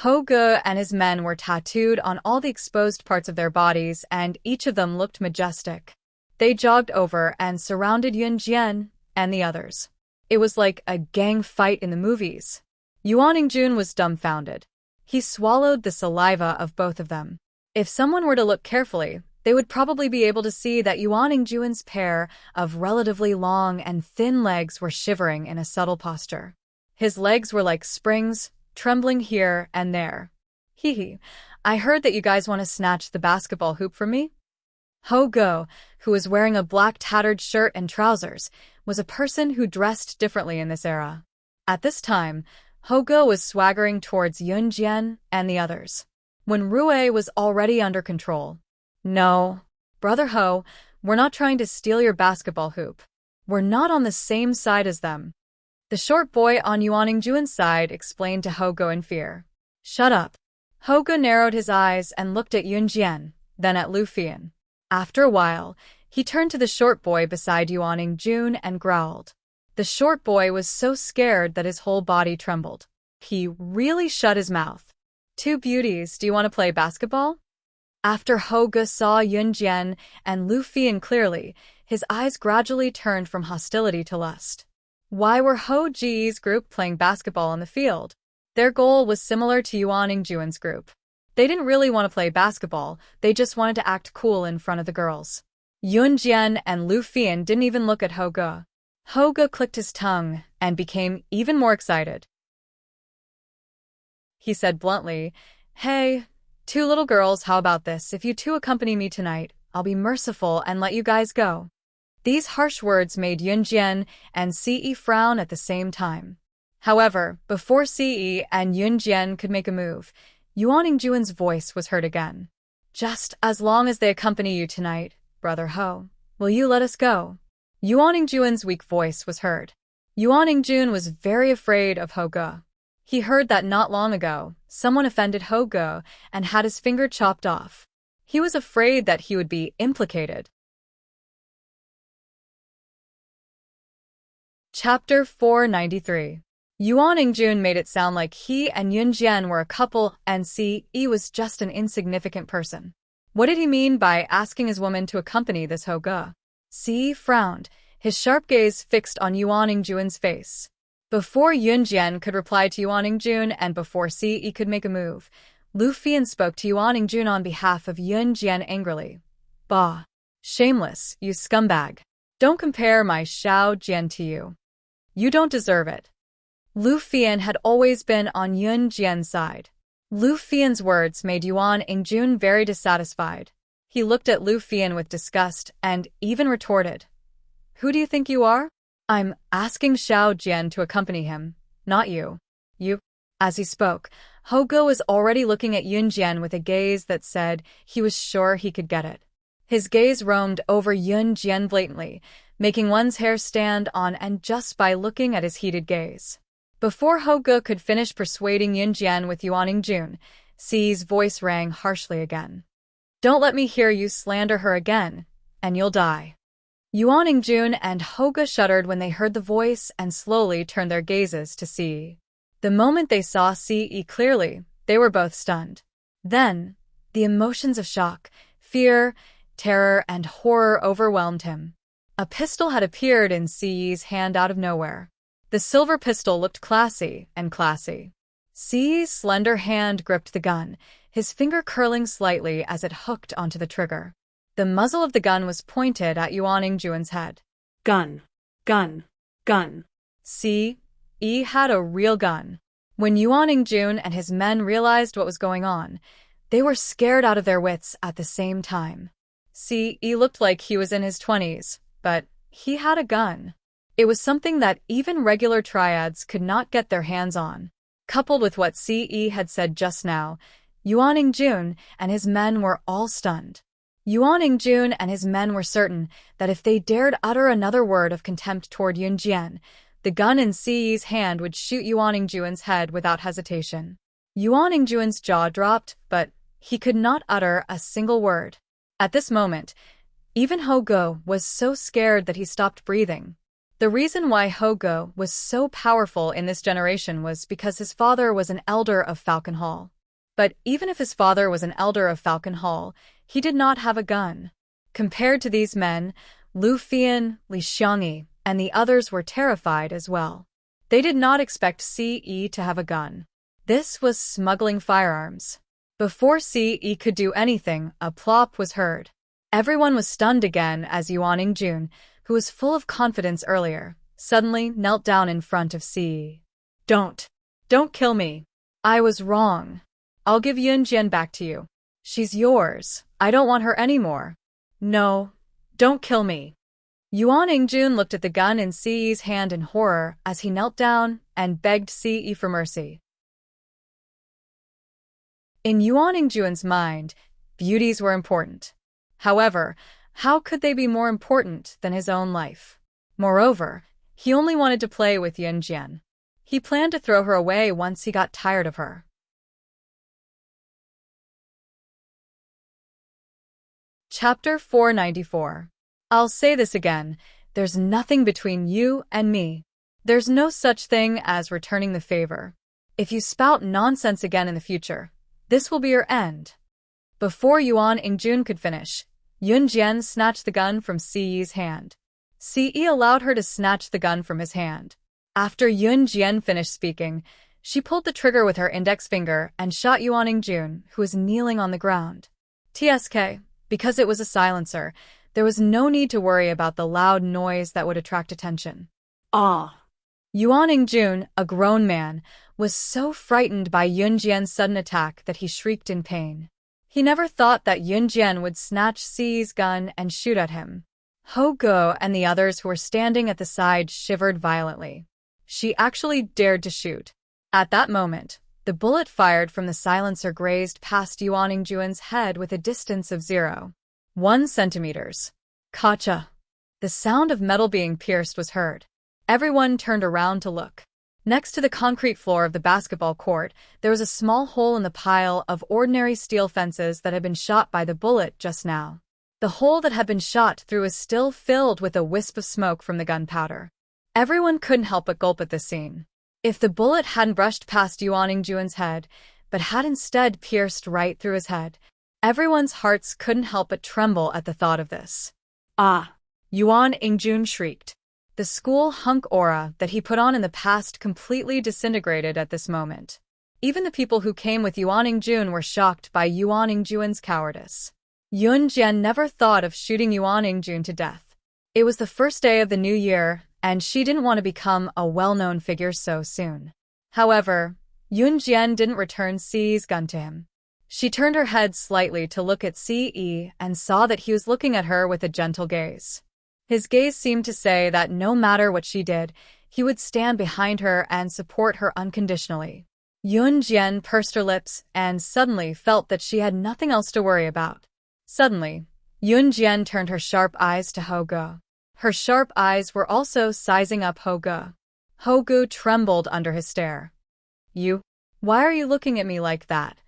Hogo and his men were tattooed on all the exposed parts of their bodies, and each of them looked majestic. They jogged over and surrounded Yunjian and the others. It was like a gang fight in the movies. Yuan Jun was dumbfounded. He swallowed the saliva of both of them. If someone were to look carefully, they would probably be able to see that Yuan Jun's pair of relatively long and thin legs were shivering in a subtle posture. His legs were like springs, trembling here and there. Hee, I heard that you guys want to snatch the basketball hoop from me? Hogo, who was wearing a black tattered shirt and trousers, was a person who dressed differently in this era. At this time, Hogo was swaggering towards Yunjian and the others. Wenrui was already under control. No, Brother Ho, we're not trying to steal your basketball hoop. We're not on the same side as them. The short boy on Yuan Jun's side explained to Hogo in fear. Shut up. Hogo narrowed his eyes and looked at Yunjian, then at Lu Fian. After a while, he turned to the short boy beside Yuan Jun and growled. The short boy was so scared that his whole body trembled. He really shut his mouth. Two beauties, do you want to play basketball? After Hoge saw Yunjian and Lu Fian clearly, his eyes gradually turned from hostility to lust. Why were Ho Ji's group playing basketball on the field? Their goal was similar to Yuan Ingjuan's group. They didn't really want to play basketball, they just wanted to act cool in front of the girls. Yunjian and Lu Fian didn't even look at Hoge. Hoge clicked his tongue and became even more excited. He said bluntly, "Hey, two little girls, how about this? If you two accompany me tonight, I'll be merciful and let you guys go." These harsh words made Yunjian and Ce frown at the same time. However, before Ce and Yunjian could make a move, Yuan Ingjuan's voice was heard again. "Just as long as they accompany you tonight, Brother Ho, will you let us go?" Yuan Ingjuan's weak voice was heard. Yuan Ingjun was very afraid of Hoge. He heard that not long ago, someone offended Hoge and had his finger chopped off. He was afraid that he would be implicated. Chapter 493. Yuan Ingjun made it sound like he and Yunjian were a couple and Ce was just an insignificant person. What did he mean by asking his woman to accompany this Hoge? Ce frowned, his sharp gaze fixed on Yuan Ingjuan's face. Before Yunjian could reply to Yuan Ingjun and before Ce could make a move, Lu Fian spoke to Yuan Ingjun on behalf of Yunjian angrily. "Bah! Shameless, you scumbag. Don't compare my Xiao Jian to you. You don't deserve it." Lu Fian had always been on Yunjian's side. Lu Fian's words made Yuan Ingjun very dissatisfied. He looked at Lu Fian with disgust and even retorted, "Who do you think you are? I'm asking Xiao Jian to accompany him, not you. You." As he spoke, Hoge was already looking at Yunjian with a gaze that said he was sure he could get it. His gaze roamed over Yunjian blatantly, making one's hair stand on end just by looking at his heated gaze. Before Hoge could finish persuading Yunjian with Yuan Ingjun, Ce's voice rang harshly again. "Don't let me hear you slander her again, and you'll die." Yuan Ingjun and Hoge shuddered when they heard the voice and slowly turned their gazes to Ce. The moment they saw Ce clearly, they were both stunned. Then, the emotions of shock, fear, terror, and horror overwhelmed him. A pistol had appeared in Ce's hand out of nowhere. The silver pistol looked classy and classy. Ce's slender hand gripped the gun, his finger curling slightly as it hooked onto the trigger. The muzzle of the gun was pointed at Yuan Ingjuan's head. Gun. Gun. Gun. Ce had a real gun. When Yuan Ingjun and his men realized what was going on, they were scared out of their wits at the same time. Ce looked like he was in his 20s, but he had a gun. It was something that even regular triads could not get their hands on. Coupled with what Ce had said just now, Yuan Ingjun and his men were all stunned. Yuan Ingjun and his men were certain that if they dared utter another word of contempt toward Yunjian, the gun in Ce's hand would shoot Yuan Ingjuan's head without hesitation. Yuan Ingjuan's jaw dropped, but he could not utter a single word. At this moment, even Hoge was so scared that he stopped breathing. The reason why Hoge was so powerful in this generation was because his father was an elder of Falcon Hall. But even if his father was an elder of Falcon Hall, he did not have a gun. Compared to these men, Lu Fian, Li Xiangyi, and the others were terrified as well. They did not expect Ce to have a gun. This was smuggling firearms. Before Ce could do anything, a plop was heard. Everyone was stunned again as Yuan Ingjun, who was full of confidence earlier, suddenly knelt down in front of Ce. Don't kill me. I was wrong. I'll give Yunjian back to you. She's yours. I don't want her anymore. No, don't kill me." Yuan Ingjun looked at the gun in Ce's hand in horror as he knelt down and begged Ce for mercy. In Yuan Ingjun's mind, beauties were important. However, how could they be more important than his own life? Moreover, he only wanted to play with Yunjian. He planned to throw her away once he got tired of her. Chapter 494. I'll say this again, there's nothing between you and me. There's no such thing as returning the favor. If you spout nonsense again in the future, this will be your end. Before Yuan Ingjun could finish, Yun Jian snatched the gun from Si's hand. Ce allowed her to snatch the gun from his hand. After Yun Jian finished speaking, she pulled the trigger with her index finger and shot Yuan Ingjun, who was kneeling on the ground. TSK, because it was a silencer, there was no need to worry about the loud noise that would attract attention. Ah! Yuan Ingjun, a grown man, was so frightened by Yun Jian's sudden attack that he shrieked in pain. He never thought that Yun Jian would snatch Ci's gun and shoot at him. Ho Go and the others who were standing at the side shivered violently. She actually dared to shoot. At that moment, the bullet fired from the silencer grazed past Yuan Ingjun's head with a distance of 0.1 centimeters. Kacha! The sound of metal being pierced was heard. Everyone turned around to look. Next to the concrete floor of the basketball court, there was a small hole in the pile of ordinary steel fences that had been shot by the bullet just now. The hole that had been shot through was still filled with a wisp of smoke from the gunpowder. Everyone couldn't help but gulp at this scene. If the bullet hadn't brushed past Yuan Ingjun's head, but had instead pierced right through his head, everyone's hearts couldn't help but tremble at the thought of this. Ah! Yuan Ingjun shrieked. The school hunk aura that he put on in the past completely disintegrated at this moment. Even the people who came with Yuan Ingjun were shocked by Yuan Ingjun's cowardice. Yun Jian never thought of shooting Yuan Ingjun to death. It was the first day of the new year, and she didn't want to become a well-known figure so soon. However, Yun Jian didn't return Ci's gun to him. She turned her head slightly to look at Ce and saw that he was looking at her with a gentle gaze. His gaze seemed to say that no matter what she did, he would stand behind her and support her unconditionally. Yun Jian pursed her lips and suddenly felt that she had nothing else to worry about. Suddenly, Yun Jian turned her sharp eyes to Ho Go. Her sharp eyes were also sizing up Ho Go. Ho Go trembled under his stare. Why are you looking at me like that?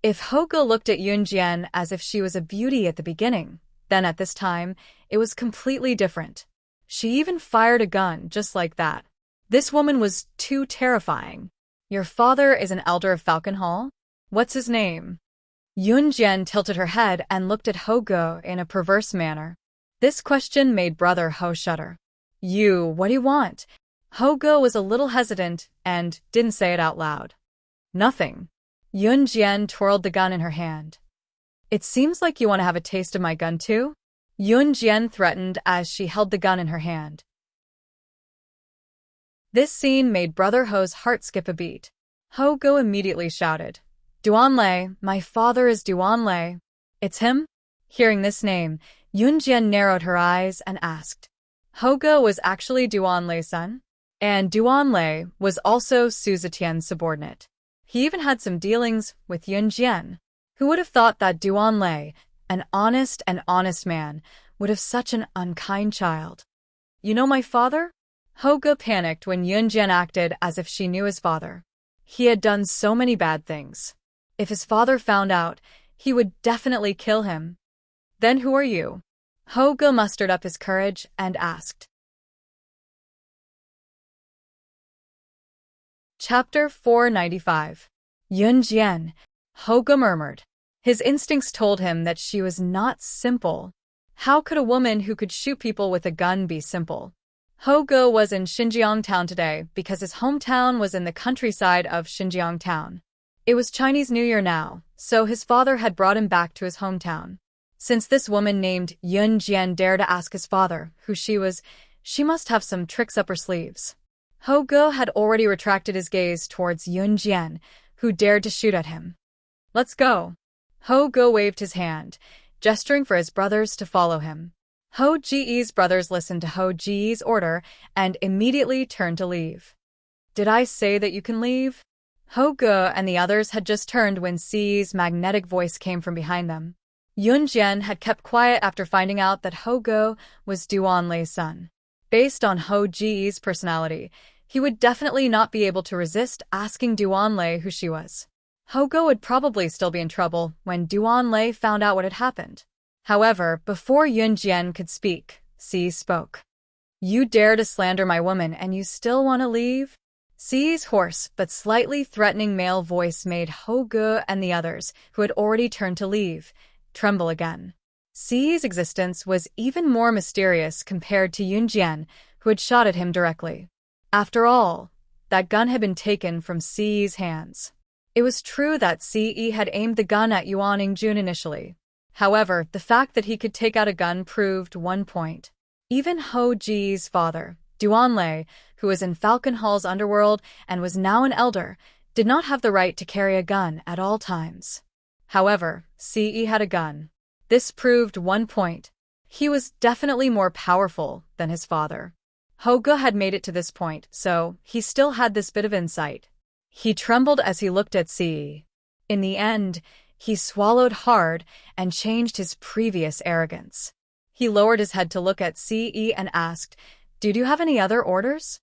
If Ho Go looked at Yun Jian as if she was a beauty at the beginning, then at this time, it was completely different. She even fired a gun just like that. This woman was too terrifying. Your father is an elder of Falcon Hall? What's his name? Yun Jian tilted her head and looked at Ho Go in a perverse manner. This question made Brother Ho shudder. What do you want? Ho Go was a little hesitant and didn't say it out loud. Nothing. Yun Jian twirled the gun in her hand. It seems like you want to have a taste of my gun too? Yun Jian threatened as she held the gun in her hand. This scene made Brother Ho's heart skip a beat. Ho Go immediately shouted, Duan Lei, my father is Duan Lei. It's him? Hearing this name, Yun Jian narrowed her eyes and asked. Ho Go was actually Duan Lei's son? And Duan Lei was also Su Zetian's subordinate. He even had some dealings with Yun Jian. Who would have thought that Duan Lei, an honest man, would have such an unkind child? You know my father? Ho Go panicked when Yun Jian acted as if she knew his father. He had done so many bad things. If his father found out, he would definitely kill him. Then who are you? Ho Go mustered up his courage and asked. Chapter 495. Yun Jian. Ho Go murmured. His instincts told him that she was not simple. How could a woman who could shoot people with a gun be simple? Ho Go was in Xinjiang town today because his hometown was in the countryside of Xinjiang town. It was Chinese New Year now, so his father had brought him back to his hometown. Since this woman named Yun Jian dared to ask his father who she was, she must have some tricks up her sleeves. Ho Go had already retracted his gaze towards Yun Jian, who dared to shoot at him. Let's go. Ho Go waved his hand, gesturing for his brothers to follow him. Ho Ji's brothers listened to Ho Ji's order and immediately turned to leave. Did I say that you can leave? Ho Go and the others had just turned when Ci's magnetic voice came from behind them. Yun Jian had kept quiet after finding out that Ho Go was Duan Lei's son. Based on Ho Ji's personality, he would definitely not be able to resist asking Duan Lei who she was. Ho Go would probably still be in trouble when Duan Lei found out what had happened. However, before Yun Jian could speak, Ci spoke. You dare to slander my woman and you still want to leave? Si's hoarse but slightly threatening male voice made Ho-ge and the others, who had already turned to leave, tremble again. Si's existence was even more mysterious compared to Yunjian, who had shot at him directly. After all, that gun had been taken from Si's hands. It was true that Ce had aimed the gun at Yuan Ingjun initially. However, the fact that he could take out a gun proved one point. Even Ho Ji's father, Duan Lei, who was in Falcon Hall's underworld and was now an elder, did not have the right to carry a gun at all times. However, Ce had a gun. This proved one point. He was definitely more powerful than his father. Ho-ge had made it to this point, so he still had this bit of insight. He trembled as he looked at Ce. In the end, he swallowed hard and changed his previous arrogance. He lowered his head to look at Ce and asked, "Do you have any other orders?"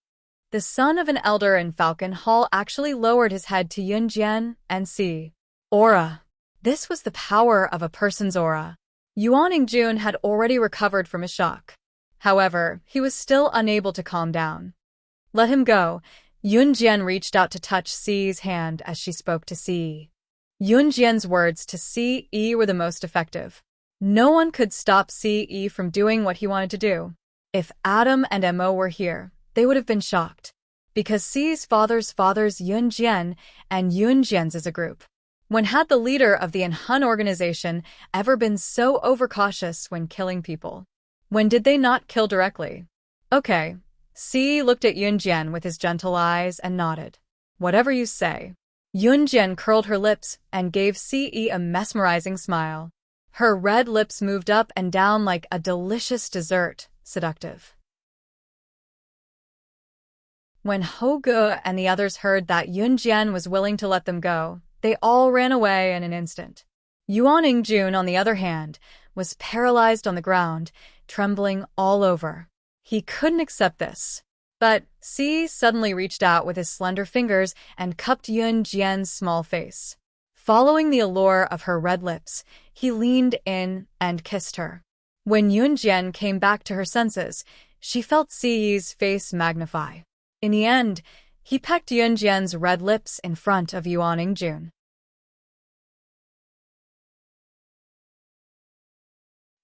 The son of an elder in Falcon Hall actually lowered his head to Yunjian and Ce. Aura. This was the power of a person's aura. Yuan Ingjun had already recovered from his shock. However, he was still unable to calm down. "Let him go." Yunjian reached out to touch Ce's hand as she spoke to Ce. Yunjian's words to Ce were the most effective. No one could stop Ce from doing what he wanted to do. If Adam and Mo were here, they would have been shocked. Because Ce's father's Yunjian and Yunjian's as a group. When had the leader of the Enhun organization ever been so overcautious when killing people? When did they not kill directly? Okay. Ce looked at Yunjian with his gentle eyes and nodded. "Whatever you say." Yunjian curled her lips and gave Ce a mesmerizing smile. Her red lips moved up and down like a delicious dessert, seductive. When Ho-ge and the others heard that Yunjian was willing to let them go, they all ran away in an instant. Yuan Ingjun, on the other hand, was paralyzed on the ground, trembling all over. He couldn't accept this. But Ce suddenly reached out with his slender fingers and cupped Yunjian's small face. Following the allure of her red lips, he leaned in and kissed her. When Yunjian came back to her senses, she felt Ce's face magnify. In the end, he pecked Yunjian's red lips in front of Yuan Ingjun.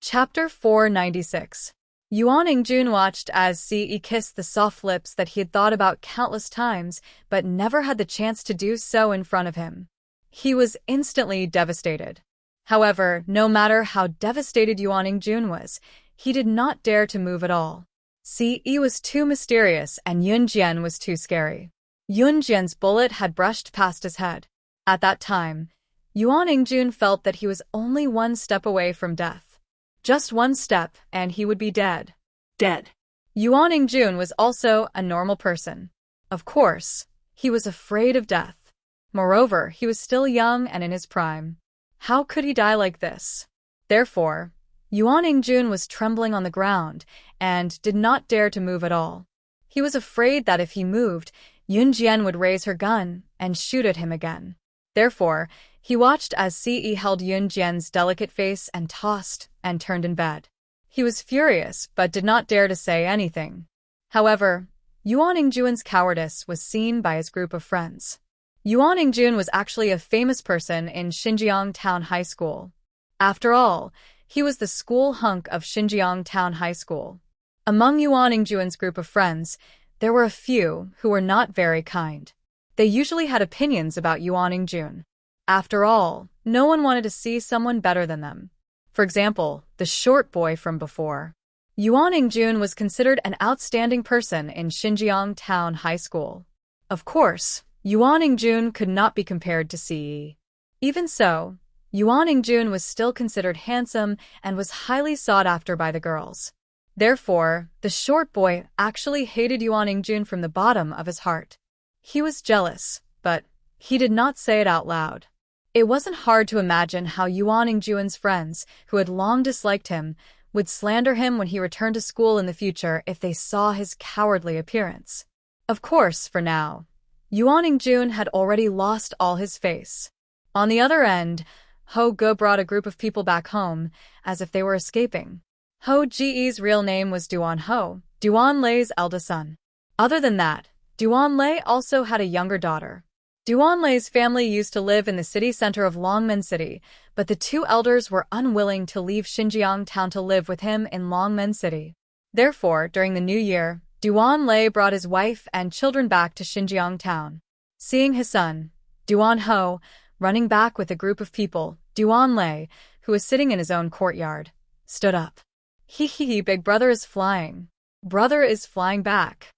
Chapter 496. Yuan Ingjun watched as Ce kissed the soft lips that he had thought about countless times, but never had the chance to do so in front of him. He was instantly devastated. However, no matter how devastated Yuan Ingjun was, he did not dare to move at all. Ce was too mysterious and Yunjian was too scary. Yunjian's bullet had brushed past his head. At that time, Yuan Ingjun felt that he was only one step away from death. Just one step, and he would be dead. Dead. Yuan Ingjun was also a normal person. Of course, he was afraid of death. Moreover, he was still young and in his prime. How could he die like this? Therefore, Yuan Ingjun was trembling on the ground and did not dare to move at all. He was afraid that if he moved, Yunjian would raise her gun and shoot at him again. Therefore, he watched as Ce held Yunjian's delicate face and tossed and turned in bed. He was furious but did not dare to say anything. However, Yuan Ingjun's cowardice was seen by his group of friends. Yuan Ingjun was actually a famous person in Xinjiang Town High School. After all, he was the school hunk of Xinjiang Town High School. Among Yuan Ingjun's group of friends, there were a few who were not very kind. They usually had opinions about Yuan Ingjun. After all, no one wanted to see someone better than them. For example, the short boy from before. Yuan Ingjun was considered an outstanding person in Xinjiang Town High School. Of course, Yuan Ingjun could not be compared to Ce. Even so, Yuan Ingjun was still considered handsome and was highly sought after by the girls. Therefore, the short boy actually hated Yuan Ingjun from the bottom of his heart. He was jealous, but he did not say it out loud. It wasn't hard to imagine how Yuan Ingjun's friends, who had long disliked him, would slander him when he returned to school in the future if they saw his cowardly appearance. Of course, for now, Yuan Ingjun had already lost all his face. On the other end, Ho-ge brought a group of people back home, as if they were escaping. Ho-ge's real name was Duan Ho, Duan Lei's eldest son. Other than that, Duanlei also had a younger daughter. Duanlei's family used to live in the city center of Longmen City, but the two elders were unwilling to leave Xinjiang town to live with him in Longmen City. Therefore, during the new year, Duanlei brought his wife and children back to Xinjiang town. Seeing his son, Duan Ho, running back with a group of people, Duanlei, who was sitting in his own courtyard, stood up. Hee, big brother is flying. Brother is flying back.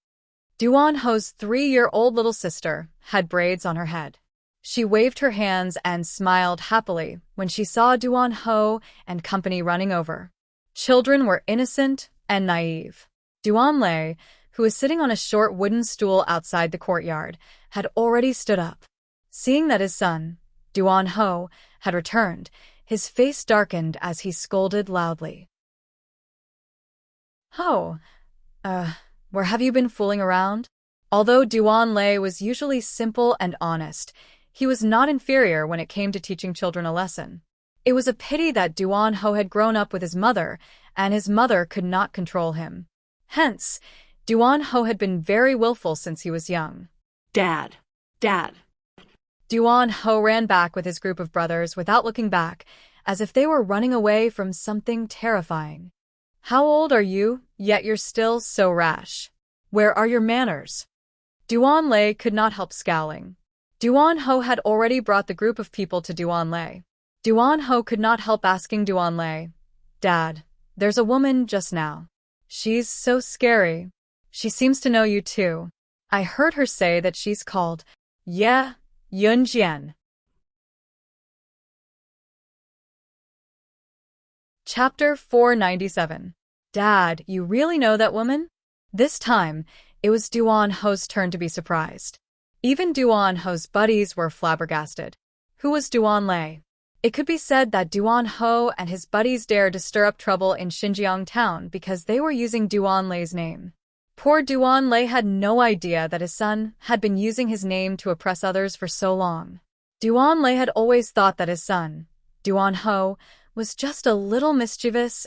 Duan Ho's 3-year-old little sister had braids on her head. She waved her hands and smiled happily when she saw Duan Ho and company running over. Children were innocent and naive. Duanlei, who was sitting on a short wooden stool outside the courtyard, had already stood up. Seeing that his son, Duan Ho, had returned, his face darkened as he scolded loudly. Ho, where have you been fooling around? Although Duanlei was usually simple and honest, he was not inferior when it came to teaching children a lesson. It was a pity that Duan Ho had grown up with his mother, and his mother could not control him. Hence, Duan Ho had been very willful since he was young. Dad. Duan Ho ran back with his group of brothers without looking back, as if they were running away from something terrifying. How old are you, yet you're still so rash? Where are your manners? Duanlei could not help scowling. Duan Ho had already brought the group of people to Duanlei. Duan Ho could not help asking Duanlei, Dad, there's a woman just now. She's so scary. She seems to know you too. I heard her say that she's called, Yunjian. Chapter 497. Dad, you really know that woman? This time, it was Duan Ho's turn to be surprised. Even Duan Ho's buddies were flabbergasted. Who was Duanlei? It could be said that Duan Ho and his buddies dared to stir up trouble in Xinjiang town because they were using Duanlei's name. Poor Duanlei had no idea that his son had been using his name to oppress others for so long. Duanlei had always thought that his son, Duan Ho, was just a little mischievous.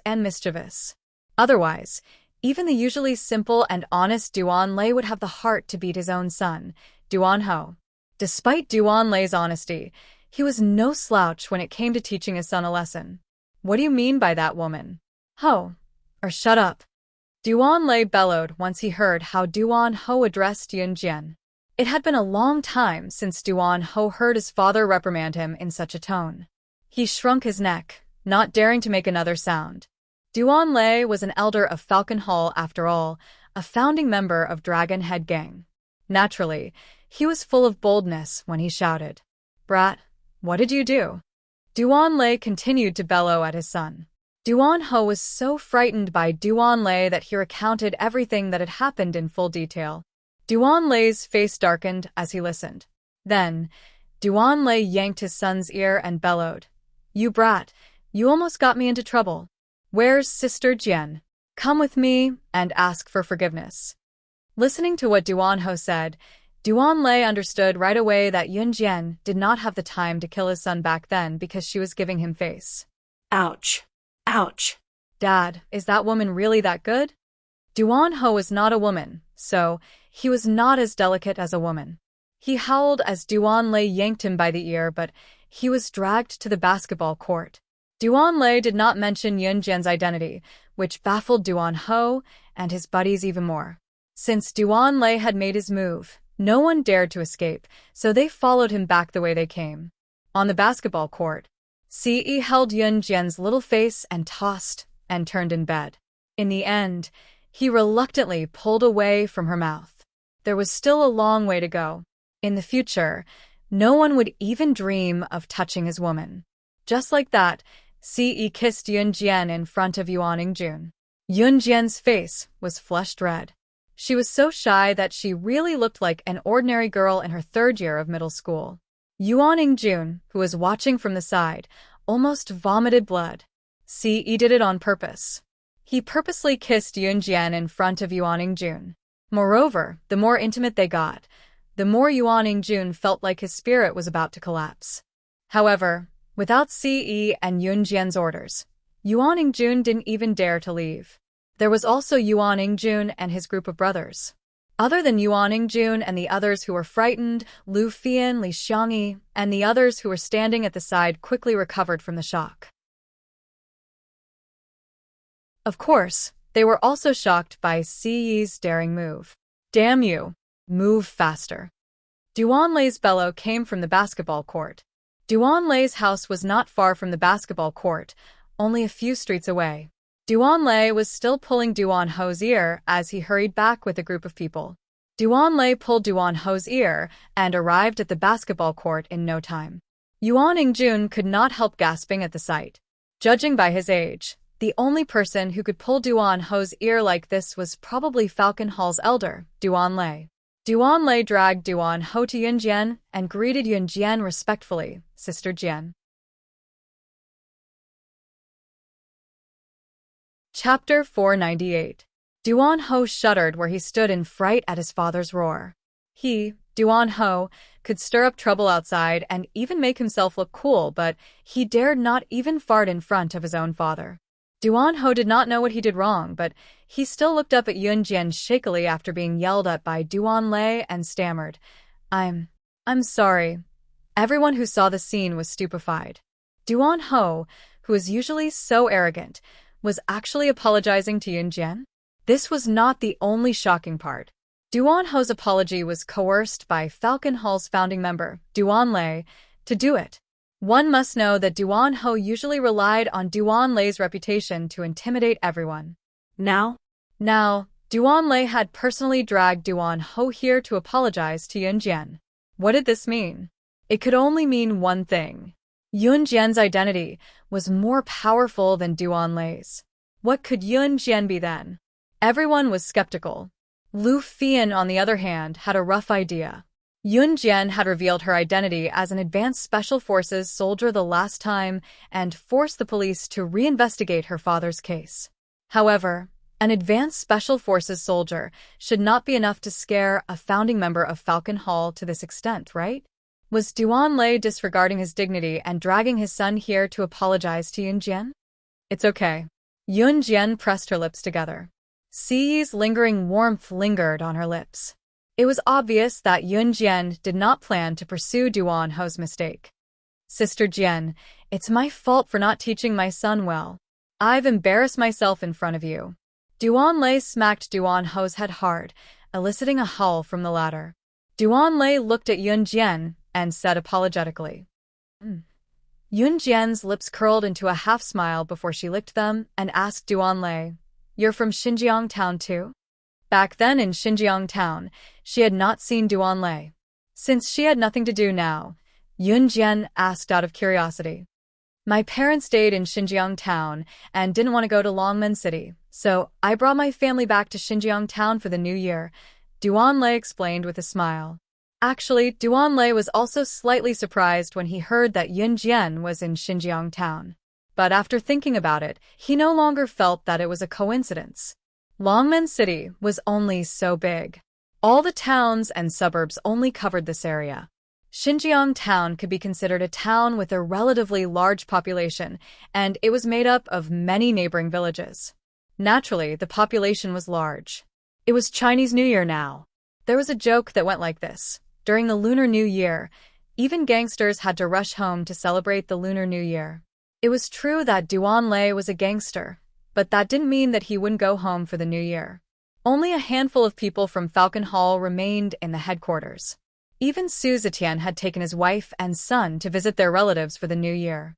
Otherwise, even the usually simple and honest Duanlei would have the heart to beat his own son, Duan Ho. Despite Duanlei's honesty, he was no slouch when it came to teaching his son a lesson. What do you mean by that, woman? Ho, or shut up. Duanlei bellowed once he heard how Duan Ho addressed Yunjian. It had been a long time since Duan Ho heard his father reprimand him in such a tone. He shrunk his neck, not daring to make another sound. Duanlei was an elder of Falcon Hall after all, a founding member of Dragon Head Gang. Naturally, he was full of boldness when he shouted, Brat, what did you do? Duanlei continued to bellow at his son. Duan Ho was so frightened by Duanlei that he recounted everything that had happened in full detail. Duanlei's face darkened as he listened. Then, Duanlei yanked his son's ear and bellowed, You brat, you almost got me into trouble. Where's Sister Jian? Come with me and ask for forgiveness. Listening to what Duan Ho said, Duanlei understood right away that Yunjian did not have the time to kill his son back then because she was giving him face. Ouch. Dad, is that woman really that good? Duan Ho was not a woman, so he was not as delicate as a woman. He howled as Duanlei yanked him by the ear, but he was dragged to the basketball court. Duanlei did not mention Yunjian's identity, which baffled Duan Ho and his buddies even more. Since Duanlei had made his move, no one dared to escape, so they followed him back the way they came. On the basketball court, Ce held Yunjian's little face and tossed and turned in bed. In the end, he reluctantly pulled away from her mouth. There was still a long way to go. In the future, no one would even dream of touching his woman. Just like that, Ce kissed Yunjian in front of Yuaningjun. Yunjian's face was flushed red. She was so shy that she really looked like an ordinary girl in her 3rd year of middle school. Yuaningjun, who was watching from the side, almost vomited blood. Ce did it on purpose. He purposely kissed Yunjian in front of Yuaningjun. Moreover, the more intimate they got, the more Yuaningjun felt like his spirit was about to collapse. However, without Ce and Yunjian's orders, Yuaningjun didn't even dare to leave. There was also Yuaningjun and his group of brothers. Other than Yuan Jun and the others who were frightened, Lu Fian, Li Xiangyi, and the others who were standing at the side quickly recovered from the shock. Of course, they were also shocked by Si Yi's daring move. Damn you! Move faster. Duan Lei's bellow came from the basketball court. Duan Lei's house was not far from the basketball court, only a few streets away. Duan Lei was still pulling Duan Ho's ear as he hurried back with a group of people. Duan Lei pulled Duan Ho's ear and arrived at the basketball court in no time. Yuan Jun could not help gasping at the sight. Judging by his age, the only person who could pull Duan Ho's ear like this was probably Falcon Hall's elder, Duan Lei. Duan Lei dragged Duan Ho to Yunjian and greeted Yunjian respectfully, Sister Jian. Chapter 498. Duan Ho shuddered where he stood in fright at his father's roar. He, Duan Ho, could stir up trouble outside and even make himself look cool, but he dared not even fart in front of his own father. Duan Ho did not know what he did wrong, but he still looked up at Yunjian shakily after being yelled at by Duan Lei and stammered, I'm sorry. Everyone who saw the scene was stupefied. Duan Ho, who is usually so arrogant, was actually apologizing to Yunjian? This was not the only shocking part. Duan Ho's apology was coerced by Falcon Hall's founding member, Duan Lei, to do it. One must know that Duan Ho usually relied on Duan Lei's reputation to intimidate everyone. Now, Duan Lei had personally dragged Duan Ho here to apologize to Yunjian. What did this mean? It could only mean one thing. Yunjian's identity was more powerful than Duan Lei's. What could Yunjian be then? Everyone was skeptical. Lu Fian, on the other hand, had a rough idea. Yunjian had revealed her identity as an advanced special forces soldier the last time and forced the police to reinvestigate her father's case. However, an advanced special forces soldier should not be enough to scare a founding member of Falcon Hall to this extent, right? Was Duan Lei disregarding his dignity and dragging his son here to apologize to Yunjian? It's okay. Yunjian pressed her lips together. Si Yi's lingering warmth lingered on her lips. It was obvious that Yunjian did not plan to pursue Duan Ho's mistake. Sister Jian, it's my fault for not teaching my son well. I've embarrassed myself in front of you. Duan Lei smacked Duan Ho's head hard, eliciting a howl from the latter. Duan Lei looked at Yunjian and said apologetically. Yunjian's lips curled into a half-smile before she licked them and asked Duan Lei, You're from Xinjiang Town too? Back then in Xinjiang Town, she had not seen Duan Lei. Since she had nothing to do now, Yunjian asked out of curiosity. My parents stayed in Xinjiang Town and didn't want to go to Longmen City, so I brought my family back to Xinjiang Town for the new year, Duan Lei explained with a smile. Actually, Duan Lei was also slightly surprised when he heard that Yunjian was in Xinjiang Town. But after thinking about it, he no longer felt that it was a coincidence. Longmen City was only so big. All the towns and suburbs only covered this area. Xinjiang Town could be considered a town with a relatively large population, and it was made up of many neighboring villages. Naturally, the population was large. It was Chinese New Year now. There was a joke that went like this. During the Lunar New Year, even gangsters had to rush home to celebrate the Lunar New Year. It was true that Duan Lei was a gangster, but that didn't mean that he wouldn't go home for the New Year. Only a handful of people from Falcon Hall remained in the headquarters. Even Su Zetian had taken his wife and son to visit their relatives for the New Year.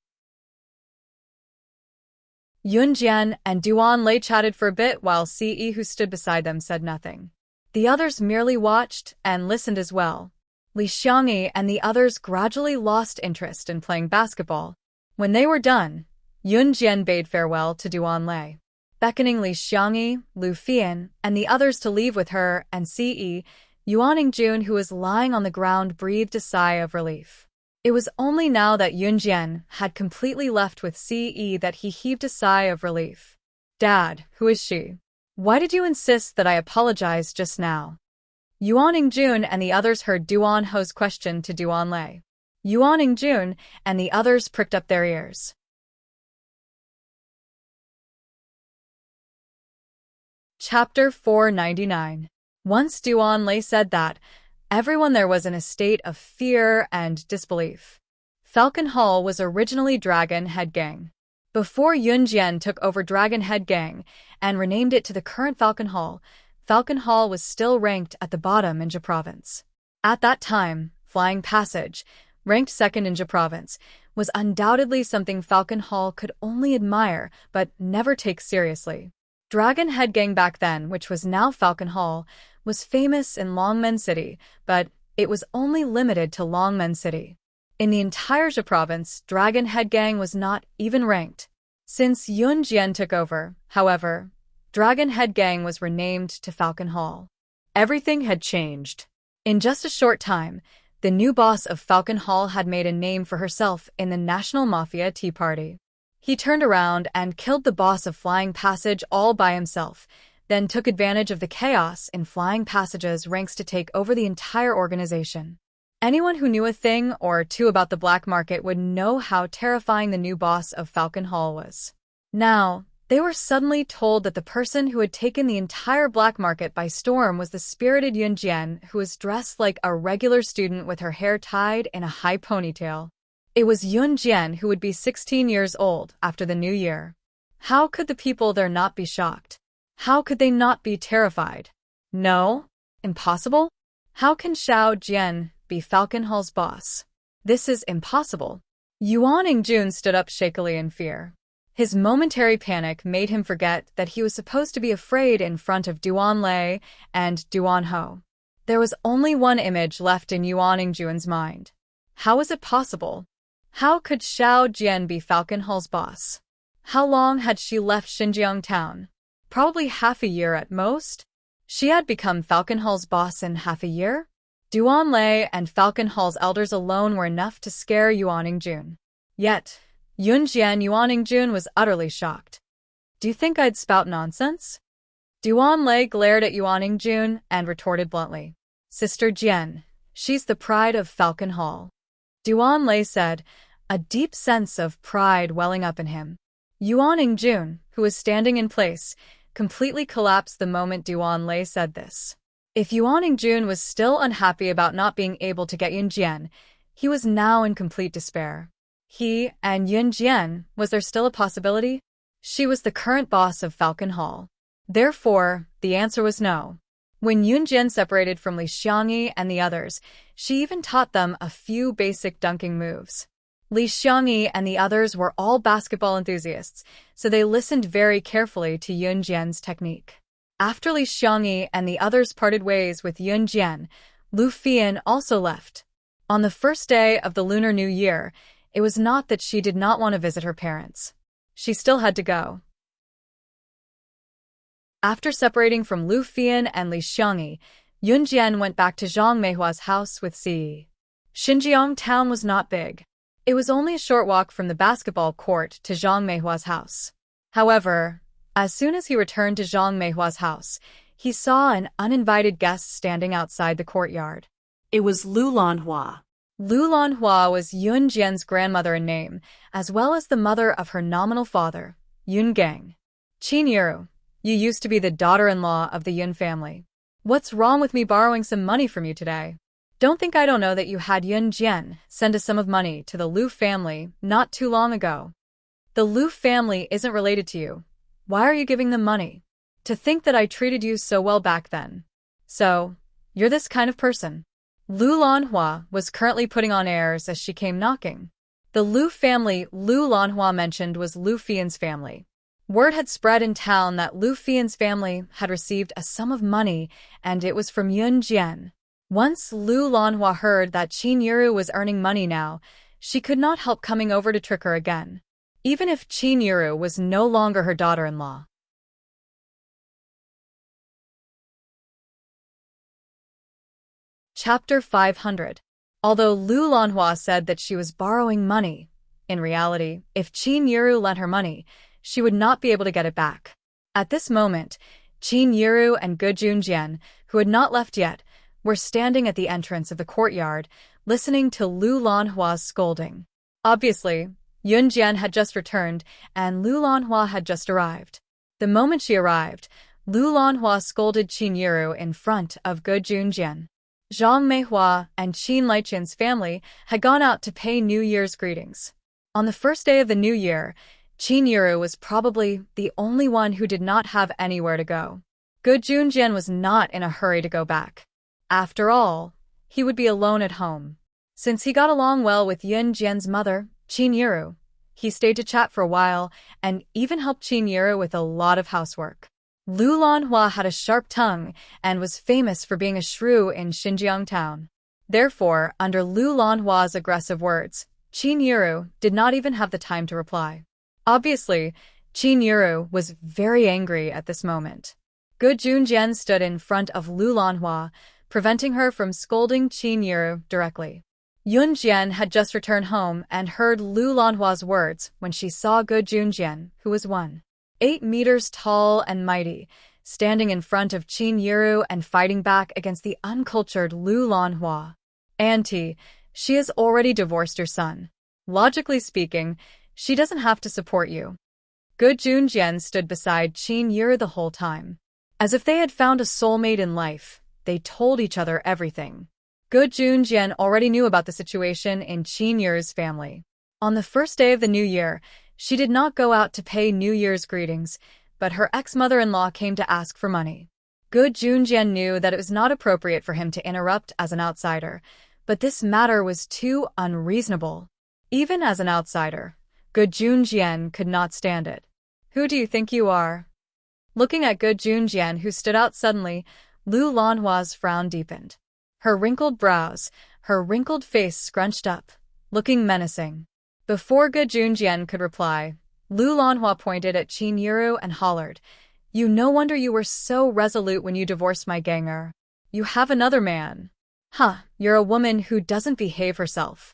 Yunjian and Duan Lei chatted for a bit while Si Yi, who stood beside them, said nothing. The others merely watched and listened as well. Li Xiangyi and the others gradually lost interest in playing basketball. When they were done, Yunjian bade farewell to Duan Lei. Beckoning Li Xiangyi, Lu Fian, and the others to leave with her and Si Yi, Yuan Jun, who was lying on the ground, breathed a sigh of relief. It was only now that Yunjian had completely left with Si Yi that he heaved a sigh of relief. Dad, who is she? Why did you insist that I apologize just now? Yuan Jun and the others heard Duan Ho's question to Duan Lei. Yuan Jun and the others pricked up their ears. Chapter 499. Once Duan Lei said that, everyone there was in a state of fear and disbelief. Falcon Hall was originally Dragon Head Gang. Before Yunjian took over Dragon Head Gang and renamed it to the current Falcon Hall was still ranked at the bottom in Jia Province. At that time, Flying Passage, ranked second in Jia Province, was undoubtedly something Falcon Hall could only admire but never take seriously. Dragon Head Gang back then, which was now Falcon Hall, was famous in Longmen City, but it was only limited to Longmen City. In the entire Jia Province, Dragon Head Gang was not even ranked. Since Yun Jian took over, however, Dragon Head Gang was renamed to Falcon Hall. Everything had changed. In just a short time, the new boss of Falcon Hall had made a name for herself in the National Mafia Tea Party. He turned around and killed the boss of Flying Passage all by himself, then took advantage of the chaos in Flying Passage's ranks to take over the entire organization. Anyone who knew a thing or two about the black market would know how terrifying the new boss of Falcon Hall was. Now, they were suddenly told that the person who had taken the entire black market by storm was the spirited Yun Jian, who was dressed like a regular student with her hair tied in a high ponytail. It was Yun Jian who would be 16 years old after the new year. How could the people there not be shocked? How could they not be terrified? No? Impossible? How can Xiao Jian be Falcon Hall's boss? This is impossible. Yuan Ingjun stood up shakily in fear. His momentary panic made him forget that he was supposed to be afraid in front of Duan Lei and Duan Ho. There was only one image left in Yuan Ingjun's mind. How was it possible? How could Xiao Jian be Falcon Hall's boss? How long had she left Xinjiang town? Probably half a year at most. She had become Falcon Hall's boss in half a year? Duan Lei and Falcon Hall's elders alone were enough to scare Yuan Ingjun. Yet, Yun Jian Yuan Ingjun was utterly shocked. Do you think I'd spout nonsense? Duan Lei glared at Yuan Ingjun and retorted bluntly. Sister Jian, she's the pride of Falcon Hall. Duan Lei said, a deep sense of pride welling up in him. Yuan Ingjun, who was standing in place, completely collapsed the moment Duan Lei said this. If Yuan Ingjun was still unhappy about not being able to get Yun Jian, he was now in complete despair. He and Yun Jian, was there still a possibility? She was the current boss of Falcon Hall. Therefore, the answer was no. When Yun Jian separated from Li Xiangyi and the others, she even taught them a few basic dunking moves. Li Xiangyi and the others were all basketball enthusiasts, so they listened very carefully to Yun Jian's technique. After Li Xiangyi and the others parted ways with Yun Jian, Lu Fian also left. On the first day of the Lunar New Year, it was not that she did not want to visit her parents. She still had to go. After separating from Lu Fian and Li Xiangyi, Yun Jian went back to Zhang Meihua's house with Si. Xinjiang town was not big. It was only a short walk from the basketball court to Zhang Meihua's house. However, as soon as he returned to Zhang Meihua's house, he saw an uninvited guest standing outside the courtyard. It was Lu Lanhua. Lu Lanhua was Yun Jian's grandmother in name, as well as the mother of her nominal father, Yun Gang. Qin Yiru, you used to be the daughter-in-law of the Yun family. What's wrong with me borrowing some money from you today? Don't think I don't know that you had Yun Jian send a sum of money to the Lu family not too long ago. The Lu family isn't related to you. Why are you giving them money? To think that I treated you so well back then. So, you're this kind of person. Lu Lanhua was currently putting on airs as she came knocking. The Lu family Lu Lanhua mentioned was Lu Fian's family. Word had spread in town that Lu Fian's family had received a sum of money, and it was from Yun Jian. Once Lu Lanhua heard that Qin Yiru was earning money now, she could not help coming over to trick her again, even if Qin Yiru was no longer her daughter-in-law. Chapter 500. Although Lu Lanhua said that she was borrowing money, in reality, if Qin Yiru lent her money, she would not be able to get it back. At this moment, Qin Yiru and Ge Junjian, who had not left yet, were standing at the entrance of the courtyard, listening to Lu Lanhua's scolding. Obviously, Yun Jian had just returned, and Lu Lanhua had just arrived. The moment she arrived, Lu Lanhua scolded Qin Yiru in front of Ge Junjian. Zhang Meihua and Qin Liqian's family had gone out to pay New Year's greetings. On the first day of the new year, Qin Yiru was probably the only one who did not have anywhere to go. Ge Junjian was not in a hurry to go back. After all, he would be alone at home. Since he got along well with Yun Jian's mother, Qin Yiru, he stayed to chat for a while and even helped Qin Yiru with a lot of housework. Lu Lanhua had a sharp tongue and was famous for being a shrew in Xinjiang town. Therefore, under Lu Lanhua's aggressive words, Qin Yiru did not even have the time to reply. Obviously, Qin Yiru was very angry at this moment. Ge Junjian stood in front of Lu Lanhua, preventing her from scolding Qin Yiru directly. Yun Jian had just returned home and heard Lu Lanhua's words when she saw Ge Junjian, who was 1.8 meters tall and mighty, standing in front of Qin Yiru and fighting back against the uncultured Lu Lanhua. Auntie, she has already divorced your son. Logically speaking, she doesn't have to support you. Ge Junjian stood beside Qin Yiru the whole time. As if they had found a soulmate in life, they told each other everything. Ge Junjian already knew about the situation in Qin Yiru's family. On the first day of the new year, she did not go out to pay New Year's greetings, but her ex-mother-in-law came to ask for money. Ge Junjian knew that it was not appropriate for him to interrupt as an outsider, but this matter was too unreasonable. Even as an outsider, Ge Junjian could not stand it. Who do you think you are? Looking at Ge Junjian, who stood out suddenly, Lu Lanhua's frown deepened. Her wrinkled brows, her wrinkled face scrunched up, looking menacing. Before Ge Junjian could reply, Lu Lanhua pointed at Qin Yiru and hollered, "You no wonder you were so resolute when you divorced my ganger. You have another man. Huh, you're a woman who doesn't behave herself."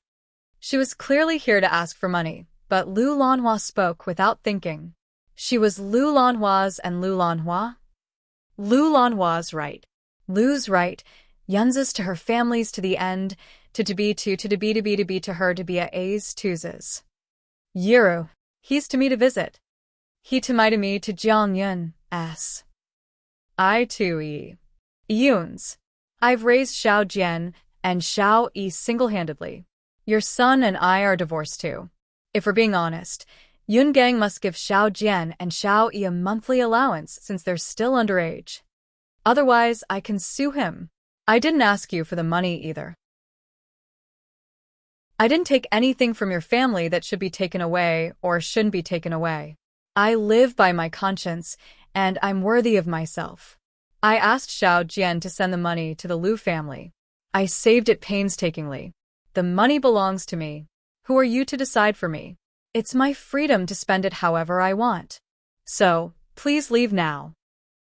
She was clearly here to ask for money, but Lu Lanhua spoke without thinking. She was Lu Lanhua's and Lu Lanhua? Lu Lanhua's right. Lu's right. Yunza's to her family's to the end, to be to her to be a A's two's. Yiru. He's to me to visit. He to me to Jiang Yun, s. I to e. Yun's. I've raised Xiao Jian and Xiao Yi single-handedly. Your son and I are divorced too. If we're being honest, Yun Gang must give Xiao Jian and Xiao Yi a monthly allowance since they're still underage. Otherwise, I can sue him. I didn't ask you for the money either. I didn't take anything from your family that should be taken away or shouldn't be taken away. I live by my conscience, and I'm worthy of myself. I asked Xiao Jian to send the money to the Lu family. I saved it painstakingly. The money belongs to me. Who are you to decide for me? It's my freedom to spend it however I want. So, please leave now.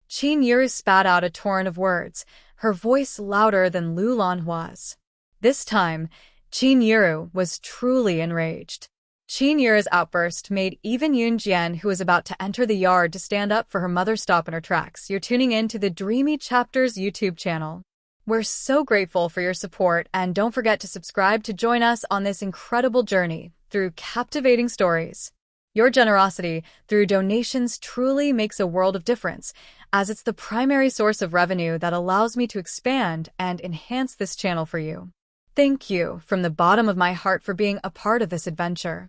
Qin Yiru spat out a torrent of words, her voice louder than Lu Lanhua's. This time, Qin Yiru was truly enraged. Qin Yiru's outburst made even Yun Jian, who was about to enter the yard to stand up for her mother, stop in her tracks. You're tuning in to the Dreamy Chapters YouTube channel. We're so grateful for your support, and don't forget to subscribe to join us on this incredible journey through captivating stories. Your generosity through donations truly makes a world of difference, as it's the primary source of revenue that allows me to expand and enhance this channel for you. Thank you from the bottom of my heart for being a part of this adventure.